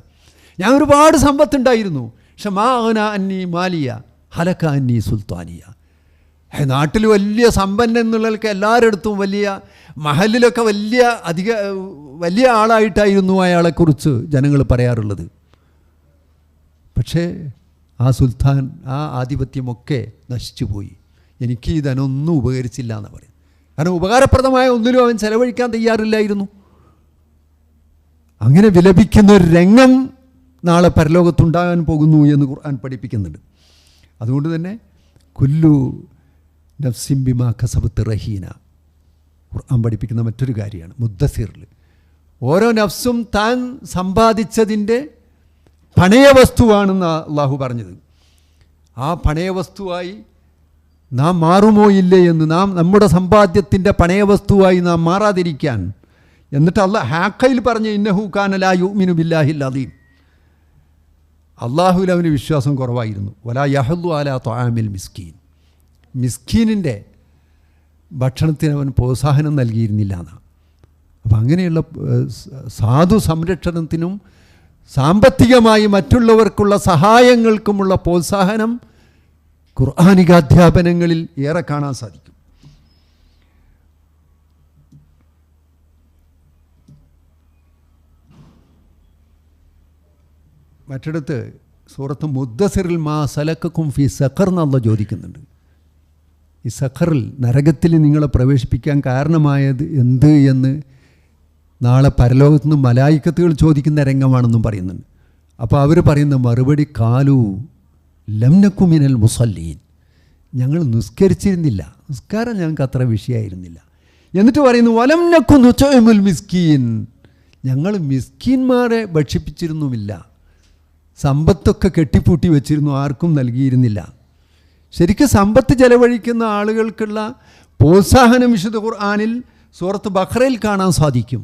ഞാൻ ഒരുപാട് സമ്പത്തുണ്ടായിരുന്നു, പക്ഷെ മാ അഗ്നാ മാലിയ ഹലക അന്നി സുൽത്താനിയ. നാട്ടിൽ വലിയ സമ്പന്നൻ എന്നുള്ളവർക്ക് എല്ലാവരുടെ അടുത്തും വലിയ മഹലിലൊക്കെ വലിയ ആളായിട്ടായിരുന്നു അയാളെക്കുറിച്ച് ജനങ്ങൾ പറയാറുള്ളത്. പക്ഷേ ആ സുൽത്താൻ, ആ ആധിപത്യമൊക്കെ നശിച്ചു പോയി. എനിക്ക് ഈ ധനമൊന്നും ഉപകരിച്ചില്ല എന്ന് പറയും. കാരണം ഉപകാരപ്രദമായ ഒന്നിലും അവൻ ചെലവഴിക്കാൻ തയ്യാറില്ലായിരുന്നു. അങ്ങനെ വിലപിക്കുന്ന ഒരു രംഗം നാളെ പരലോകത്തുണ്ടാകാൻ പോകുന്നു എന്ന് ഖുർആൻ പഠിപ്പിക്കുന്നുണ്ട്. അതുകൊണ്ട് തന്നെ കുല്ലു നഫ്സിൻ ബിമാ കസബത്ത് റഹീന, ഖുർആൻ പഠിപ്പിക്കുന്ന മറ്റൊരു കാര്യമാണ് മുദ്ദസിറിൽ. ഓരോ നഫ്സും താൻ സമ്പാദിച്ചതിൻ്റെ പണയവസ്തുവാണെന്ന് അള്ളാഹു പറഞ്ഞത്. ആ പണയവസ്തുവായി നാം മാറുമോ ഇല്ലേ എന്ന്, നമ്മുടെ സമ്പാദ്യത്തിൻ്റെ പണയവസ്തുവായി നാം മാറാതിരിക്കാൻ. എന്നിട്ട് ഹാക്കയിൽ പറഞ്ഞ ഇന്നഹു കാന ലാ യുഅ്മിനു ബില്ലാഹിൽ അദീം, അള്ളാഹുവിൽ അവന് വിശ്വാസം കുറവായിരുന്നു. വലാ യഹ്ദു അലാ ത്വആമിൽ മിസ്കീൻ, മിസ്കീനിൻ്റെ ഭക്ഷണത്തിന് അവൻ പ്രോത്സാഹനം നൽകിയിരുന്നില്ല എന്നാണ്. അപ്പം അങ്ങനെയുള്ള സാധു സംരക്ഷണത്തിനും സാമ്പത്തികമായി മറ്റുള്ളവർക്കുള്ള സഹായങ്ങൾക്കുമുള്ള പ്രോത്സാഹനം ഖുർആനികാധ്യാപനങ്ങളിൽ ഏറെ കാണാൻ സാധിക്കും. മറ്റിടത്ത് സൂറത്ത് മുദ്ദസിറിൽ മാ സലക്കക്കും ഫി സഖർ എന്നുള്ള ചോദിക്കുന്നുണ്ട്. ഈ സഖറിൽ, നരകത്തിൽ നിങ്ങളെ പ്രവേശിപ്പിക്കാൻ കാരണമായത് എന്ത് എന്ന് നാളെ പരലോകത്തു നിന്ന് മലായിക്കത്തുകൾ ചോദിക്കുന്ന രംഗമാണെന്നും പറയുന്നുണ്ട്. അപ്പോൾ അവർ പറയുന്ന മറുപടി കാലു ലംനക്കു മിനൽ മുസല്ലീൻ, ഞങ്ങൾ നിസ്കരിച്ചിരുന്നില്ല, നിസ്കാരം ഞങ്ങൾക്ക് അത്ര വിഷയമായിരുന്നില്ല. എന്നിട്ട് പറയുന്നു വലം നക്കു നുതഇമുൽ മിസ്കീൻ, ഞങ്ങൾ മിസ്കീന്മാരെ ഭക്ഷിപ്പിച്ചിരുന്നുമില്ല, സമ്പത്തൊക്കെ കെട്ടിപ്പൂട്ടി വെച്ചിരുന്നു, ആർക്കും നൽകിയിരുന്നില്ല. ശരിക്കും സമ്പത്ത് ചെലവഴിക്കുന്ന ആളുകൾക്കുള്ള പ്രോത്സാഹനം വിശുദ്ധ ഖുർആനിൽ സൂറത്ത് ബഖറയിൽ കാണാൻ സാധിക്കും.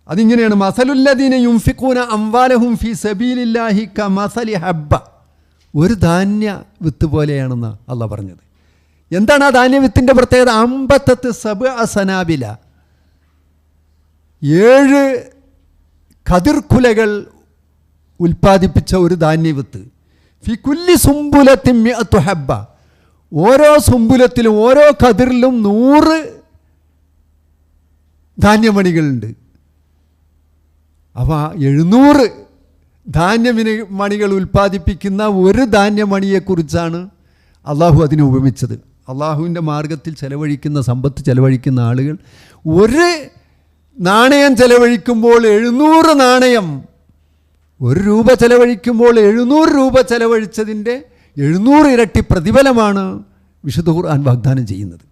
അതിങ്ങനെയാണ്, മസലുല്ലദീന യുൻഫിഖൂന അംവാലഹും ഫീ സബീലില്ലാഹി കമസലി ഹബ്ബ, ഒരു ധാന്യ വിത്ത് പോലെയാണെന്ന് അള്ളാഹ് പറഞ്ഞത്. എന്താണ് ആ ധാന്യവിത്തിൻ്റെ പ്രത്യേകത? അമ്പത്തത്ത് സബ്അ സനാബില, 7 കതിർക്കുലകൾ ഉൽപ്പാദിപ്പിച്ച ഒരു ധാന്യവിത്ത്. ഫി കുല്ലി സുംബുലത്തിൻ മിഅത്തു ഹബ്ബ, ഓരോ സുംബുലത്തിലും ഓരോ കതിറിലും 100 ധാന്യമണികളുണ്ട്. അപ്പോൾ 700 ധാന്യമണികൾ ഉൽപ്പാദിപ്പിക്കുന്ന ഒരു ധാന്യമണിയെക്കുറിച്ചാണ് അള്ളാഹു അതിനെ ഉപമിച്ചത്. അള്ളാഹുവിൻ്റെ മാർഗത്തിൽ ചെലവഴിക്കുന്ന, സമ്പത്ത് ചെലവഴിക്കുന്ന ആളുകൾ ഒരു നാണയം ചെലവഴിക്കുമ്പോൾ 700 നാണയം, 1 രൂപ ചെലവഴിക്കുമ്പോൾ 700 രൂപ ചെലവഴിച്ചതിൻ്റെ 700 ഇരട്ടി പ്രതിഫലമാണ് വിശുദ്ധ ഖുർആൻ വാഗ്ദാനം ചെയ്യുന്നത്.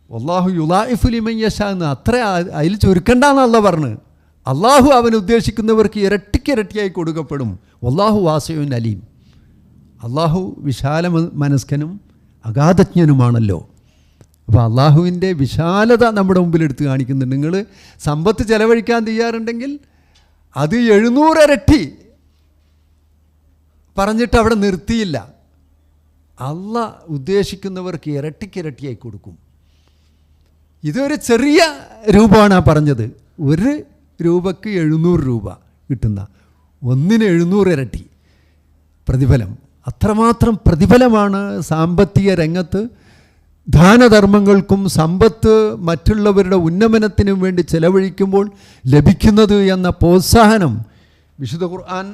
വല്ലാഹു യുളാഇഫു ലിമൻ യശാ എന്ന് അത്ര അതിൽ ചുരുക്കണ്ടെന്ന് അള്ളാഹ് പറഞ്ഞു. അള്ളാഹു അവൻ ഉദ്ദേശിക്കുന്നവർക്ക് ഇരട്ടിക്കിരട്ടിയായി കൊടുക്കപ്പെടും. വല്ലാഹു വാസിഉൻ അലീം, അള്ളാഹു വിശാല മനസ്കനും അഗാധജ്ഞനുമാണല്ലോ. അപ്പോൾ അള്ളാഹുവിൻ്റെ വിശാലത നമ്മുടെ മുമ്പിൽ എടുത്ത് കാണിക്കുന്നുണ്ട്. നിങ്ങൾ സമ്പത്ത് ചെലവഴിക്കാൻ തയ്യാറുണ്ടെങ്കിൽ അത് 700 ഇരട്ടി പറഞ്ഞിട്ട് അവിടെ നിർത്തിയില്ല. അള്ളാഹ് ഉദ്ദേശിക്കുന്നവർക്ക് ഇരട്ടിക്കിരട്ടിയായി കൊടുക്കും. ഇതൊരു ചെറിയ രൂപമാണ് ആ പറഞ്ഞത്. 1 രൂപയ്ക്ക് 700 രൂപ കിട്ടുന്ന, 1ന് 700 ഇരട്ടി പ്രതിഫലം. അത്രമാത്രം പ്രതിഫലമാണ് സാമ്പത്തിക രംഗത്ത് ദാനധർമ്മങ്ങൾക്കും സമ്പത്ത് മറ്റുള്ളവരുടെ ഉന്നമനത്തിനും വേണ്ടി ചെലവഴിക്കുമ്പോൾ ലഭിക്കുന്നത് എന്ന പ്രോത്സാഹനം വിശുദ്ധ ഖുർആൻ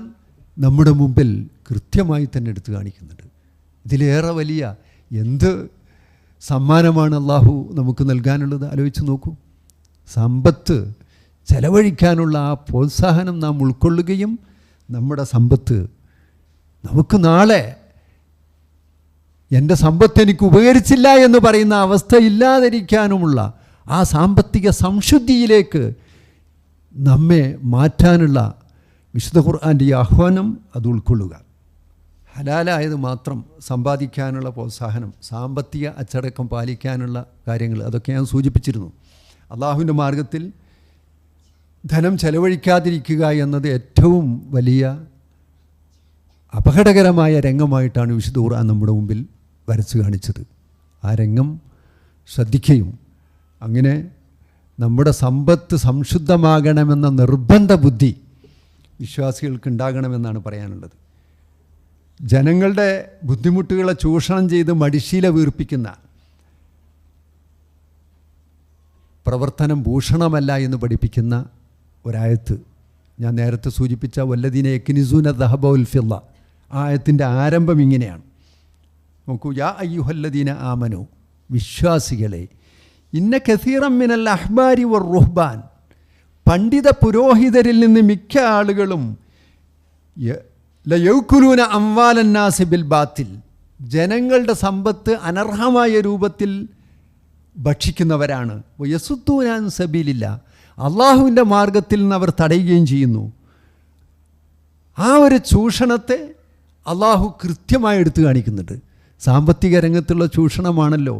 നമ്മുടെ മുമ്പിൽ കൃത്യമായി തന്നെ എടുത്തു കാണിക്കുന്നുണ്ട്. ഇതിലേറെ വലിയ എന്ത് സമ്മാനമാണ് അള്ളാഹു നമുക്ക് നൽകാനുള്ളത്? ആലോചിച്ച് നോക്കൂ. സമ്പത്ത് ചെലവഴിക്കാനുള്ള ആ പ്രോത്സാഹനം നാം ഉൾക്കൊള്ളുകയും നമ്മുടെ സമ്പത്ത് നമുക്ക് നാളെ എൻ്റെ സമ്പത്ത് എനിക്ക് ഉപകരിച്ചില്ല എന്ന് പറയുന്ന അവസ്ഥ ഇല്ലാതിരിക്കാനുമുള്ള ആ സാമ്പത്തിക സംശുദ്ധിയിലേക്ക് നമ്മെ മാറ്റാനുള്ള വിശുദ്ധ ഖുർആൻ്റെ ഈ ആഹ്വാനം അത് ഉൾക്കൊള്ളുക. ഹലാലായത് മാത്രം സമ്പാദിക്കാനുള്ള പ്രോത്സാഹനം, സാമ്പത്തിക അച്ചടക്കം പാലിക്കാനുള്ള കാര്യങ്ങൾ, അതൊക്കെ ഞാൻ സൂചിപ്പിച്ചിരുന്നു. അള്ളാഹുവിൻ്റെ മാർഗത്തിൽ ധനം ചെലവഴിക്കാതിരിക്കുക എന്നത് ഏറ്റവും വലിയ അപകടകരമായ രംഗമായിട്ടാണ് വിശുദ്ധ ഖുർആൻ നമ്മുടെ മുമ്പിൽ വരച്ചു കാണിച്ചത്. ആ രംഗം ശ്രദ്ധിക്കുകയും അങ്ങനെ നമ്മുടെ സമ്പത്ത് സംശുദ്ധമാകണമെന്ന നിർബന്ധ ബുദ്ധി വിശ്വാസികൾക്ക് ഉണ്ടാകണമെന്നാണ് പറയാനുള്ളത്. ജനങ്ങളുടെ ബുദ്ധിമുട്ടുകളെ ചൂഷണം ചെയ്ത് മടിശീല വീർപ്പിക്കുന്ന പ്രവർത്തനം ഭൂഷണമല്ല എന്ന് പഠിപ്പിക്കുന്ന ഒരായത്ത് ഞാൻ നേരത്തെ സൂചിപ്പിച്ച വല്ലദീന യക്നിസൂന ദഹബ വൽ ഫിദ്ദ, ആ ആയത്തിൻ്റെ ആരംഭം ഇങ്ങനെയാണ്. നോക്കൂ, യാ അയ്യുഹല്ലദീന ആമനു, വിശ്വാസികളെ, ഇന്ന കസീറൻ മിനൽ അഹ്ബാരി വർ റുഹ്ബാൻ, പണ്ഡിത പുരോഹിതരിൽ നിന്ന് മിക്ക ആളുകളും ലയൗകുലൂന അംവാലന്നാസി ബിൽ ബാത്തിൽ, ജനങ്ങളുടെ സമ്പത്ത് അനർഹമായ രൂപത്തിൽ ഭക്ഷിക്കുന്നവരാണ്. യസുദ്ദൂന അൻ സബീലില്ല, അള്ളാഹുവിൻ്റെ മാർഗത്തിൽ നിന്ന് അവർ തടയുകയും ചെയ്യുന്നു. ആ ഒരു ചൂഷണത്തെ അള്ളാഹു കൃത്യമായി എടുത്തു കാണിക്കുന്നുണ്ട്. സാമ്പത്തിക രംഗത്തുള്ള ചൂഷണമാണല്ലോ.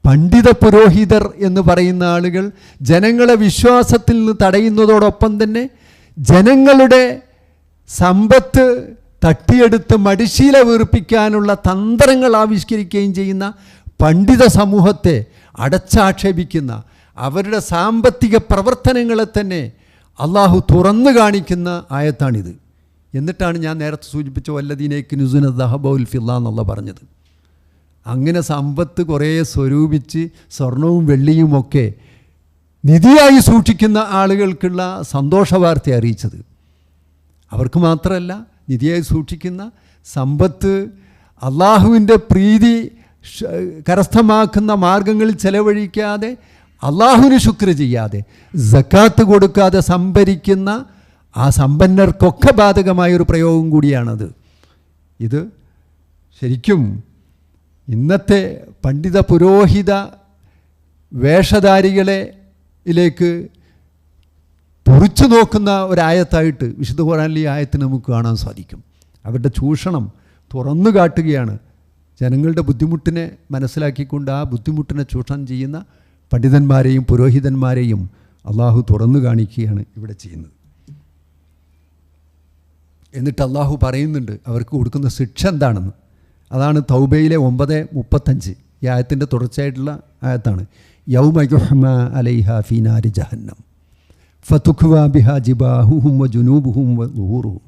പണ്ഡിത പുരോഹിതർ എന്ന് പറയുന്ന ആളുകൾ ജനങ്ങളെ വിശ്വാസത്തിൽ നിന്ന് തടയുന്നതോടൊപ്പം തന്നെ ജനങ്ങളുടെ സമ്പത്ത് തട്ടിയെടുത്ത് മടിശീല വീർപ്പിക്കാനുള്ള തന്ത്രങ്ങൾ ആവിഷ്കരിക്കുകയും ചെയ്യുന്ന പണ്ഡിത സമൂഹത്തെ അടച്ചാക്ഷേപിക്കുന്ന അവരുടെ സാമ്പത്തിക പ്രവർത്തനങ്ങളെ തന്നെ അള്ളാഹു തുറന്നു കാണിക്കുന്ന ആയത്താണിത്. എന്നിട്ടാണ് ഞാൻ നേരത്തെ സൂചിപ്പിച്ച വല്ലദീന യക്നിസൂന ദഹബ വൽ ഫിദ്ദ എന്നുള്ള പറഞ്ഞത്. അങ്ങനെ സമ്പത്ത് കുറേ സ്വരൂപിച്ച് സ്വർണവും വെള്ളിയുമൊക്കെ നിധിയായി സൂക്ഷിക്കുന്ന ആളുകൾക്കുള്ള സന്തോഷ വാർത്ത അറിയിച്ചത്. അവർക്ക് മാത്രമല്ല, നിധിയായി സൂക്ഷിക്കുന്ന സമ്പത്ത് അള്ളാഹുവിൻ്റെ പ്രീതി കരസ്ഥമാക്കുന്ന മാർഗങ്ങളിൽ ചെലവഴിക്കാതെ, അള്ളാഹുവിന് ശുക്ർ ചെയ്യാതെ, സക്കാത്ത് കൊടുക്കാതെ സംഭരിക്കുന്ന ആ സമ്പന്നർക്കൊക്കെ ബാധകമായൊരു പ്രയോഗം കൂടിയാണത്. ഇത് ശരിക്കും ഇന്നത്തെ പണ്ഡിത പുരോഹിത വേഷധാരികളിലേക്ക് തുറിച്ചു നോക്കുന്ന ഒരായത്തായിട്ട് വിശുദ്ധ ഖുർആനിൽ ഈ ആയത്തിന് നമുക്ക് കാണാൻ സാധിക്കും. അവരുടെ ചൂഷണം തുറന്നു കാട്ടുകയാണ്. ജനങ്ങളുടെ ബുദ്ധിമുട്ടിനെ മനസ്സിലാക്കിക്കൊണ്ട് ആ ബുദ്ധിമുട്ടിനെ ചൂഷണം ചെയ്യുന്ന പണ്ഡിതന്മാരെയും പുരോഹിതന്മാരെയും അള്ളാഹു തുറന്നു കാണിക്കുകയാണ് ഇവിടെ ചെയ്യുന്നത്. എന്നിട്ട് അള്ളാഹു പറയുന്നുണ്ട് അവർക്ക് കൊടുക്കുന്ന ശിക്ഷ എന്താണെന്ന്. അതാണ് തൗബയിലെ 9:35 ഈ ആയത്തിൻ്റെ തുടർച്ചയായിട്ടുള്ള ആയത്താണ്. യൗമ യുഹ്മ അലൈഹ ഫീ നാരി ജഹന്നം ഫതുഖ്വാ ബിഹാ ജിബാഹുഹും വജുനൂബുഹും വദുഹൂറുഹും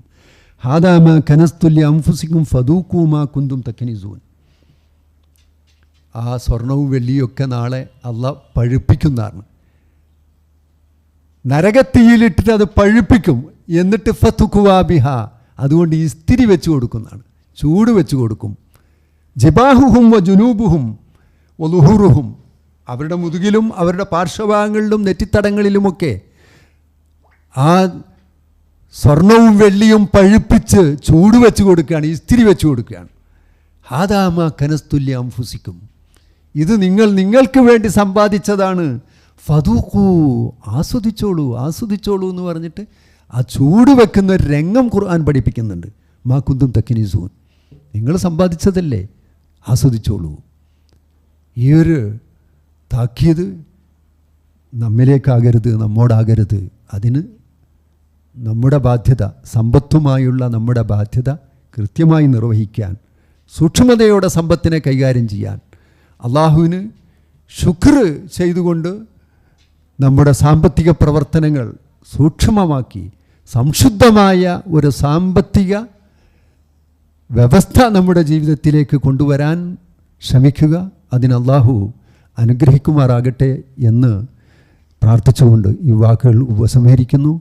ഹാദാ മാ കനസ്തും ലിഅൻഫുസികും ഫദൂഖൂ മാ കുന്തും തക്നിസൂൻ. ആ സ്വർണവും വെള്ളിയൊക്കെ നാളെ അള്ളാഹ് പഴുപ്പിക്കുന്നതാണ്. നരകത്തീയിലിട്ടിട്ട് അത് പഴുപ്പിക്കും. എന്നിട്ട് ഫതുഖ്വാ ബിഹാ, അതുകൊണ്ട് ഇസ്തിരി വെച്ച് കൊടുക്കുന്നതാണ്, ചൂട് വെച്ച് കൊടുക്കും. ജിബാഹുഹും വജുനൂബുഹും വദുഹൂറുഹും, അവരുടെ മുതുകിലും അവരുടെ പാർശ്വഭാഗങ്ങളിലും നെറ്റിത്തടങ്ങളിലുമൊക്കെ ആ സ്വർണവും വെള്ളിയും പഴുപ്പിച്ച് ചൂട് വെച്ച് കൊടുക്കുകയാണ്, ഇസ്തിരി വെച്ച് കൊടുക്കുകയാണ്. ഹാദാമ കനസ്തുല്യ അംഫുസിക്കും, ഇത് നിങ്ങൾക്ക് വേണ്ടി സമ്പാദിച്ചതാണ്. ഫദൂഖൂ, ആസ്വദിച്ചോളൂ ആസ്വദിച്ചോളൂ എന്ന് പറഞ്ഞിട്ട് ആ ചൂട് വെക്കുന്ന ഒരു രംഗം ഖുർആൻ പഠിപ്പിക്കുന്നുണ്ട്. മാ കുന്തും തക്നിസൂൻ, നിങ്ങൾ സമ്പാദിച്ചതല്ലേ, ആസ്വദിച്ചോളൂ. ഈ ഒരു താക്കീത് നമ്മിലേക്കാകരുത്, നമ്മോടാകരുത്. അതിന് നമ്മുടെ ബാധ്യത, സമ്പത്തുമായുള്ള നമ്മുടെ ബാധ്യത കൃത്യമായി നിർവഹിക്കാൻ, സൂക്ഷ്മതയോടെ സമ്പത്തിനെ കൈകാര്യം ചെയ്യാൻ, അള്ളാഹുവിന് ശുക്ർ ചെയ്തുകൊണ്ട് നമ്മുടെ സാമ്പത്തിക പ്രവർത്തനങ്ങൾ സൂക്ഷ്മമാക്കി സംശുദ്ധമായ ഒരു സാമ്പത്തിക വ്യവസ്ഥ നമ്മുടെ ജീവിതത്തിലേക്ക് കൊണ്ടുവരാൻ ശ്രമിക്കുക. അതിന് അള്ളാഹു അനുഗ്രഹിക്കുമാറാകട്ടെ എന്ന് പ്രാർത്ഥിച്ചുകൊണ്ട് ഈ വാക്കുകൾ ഉപസംഹരിക്കുന്നു.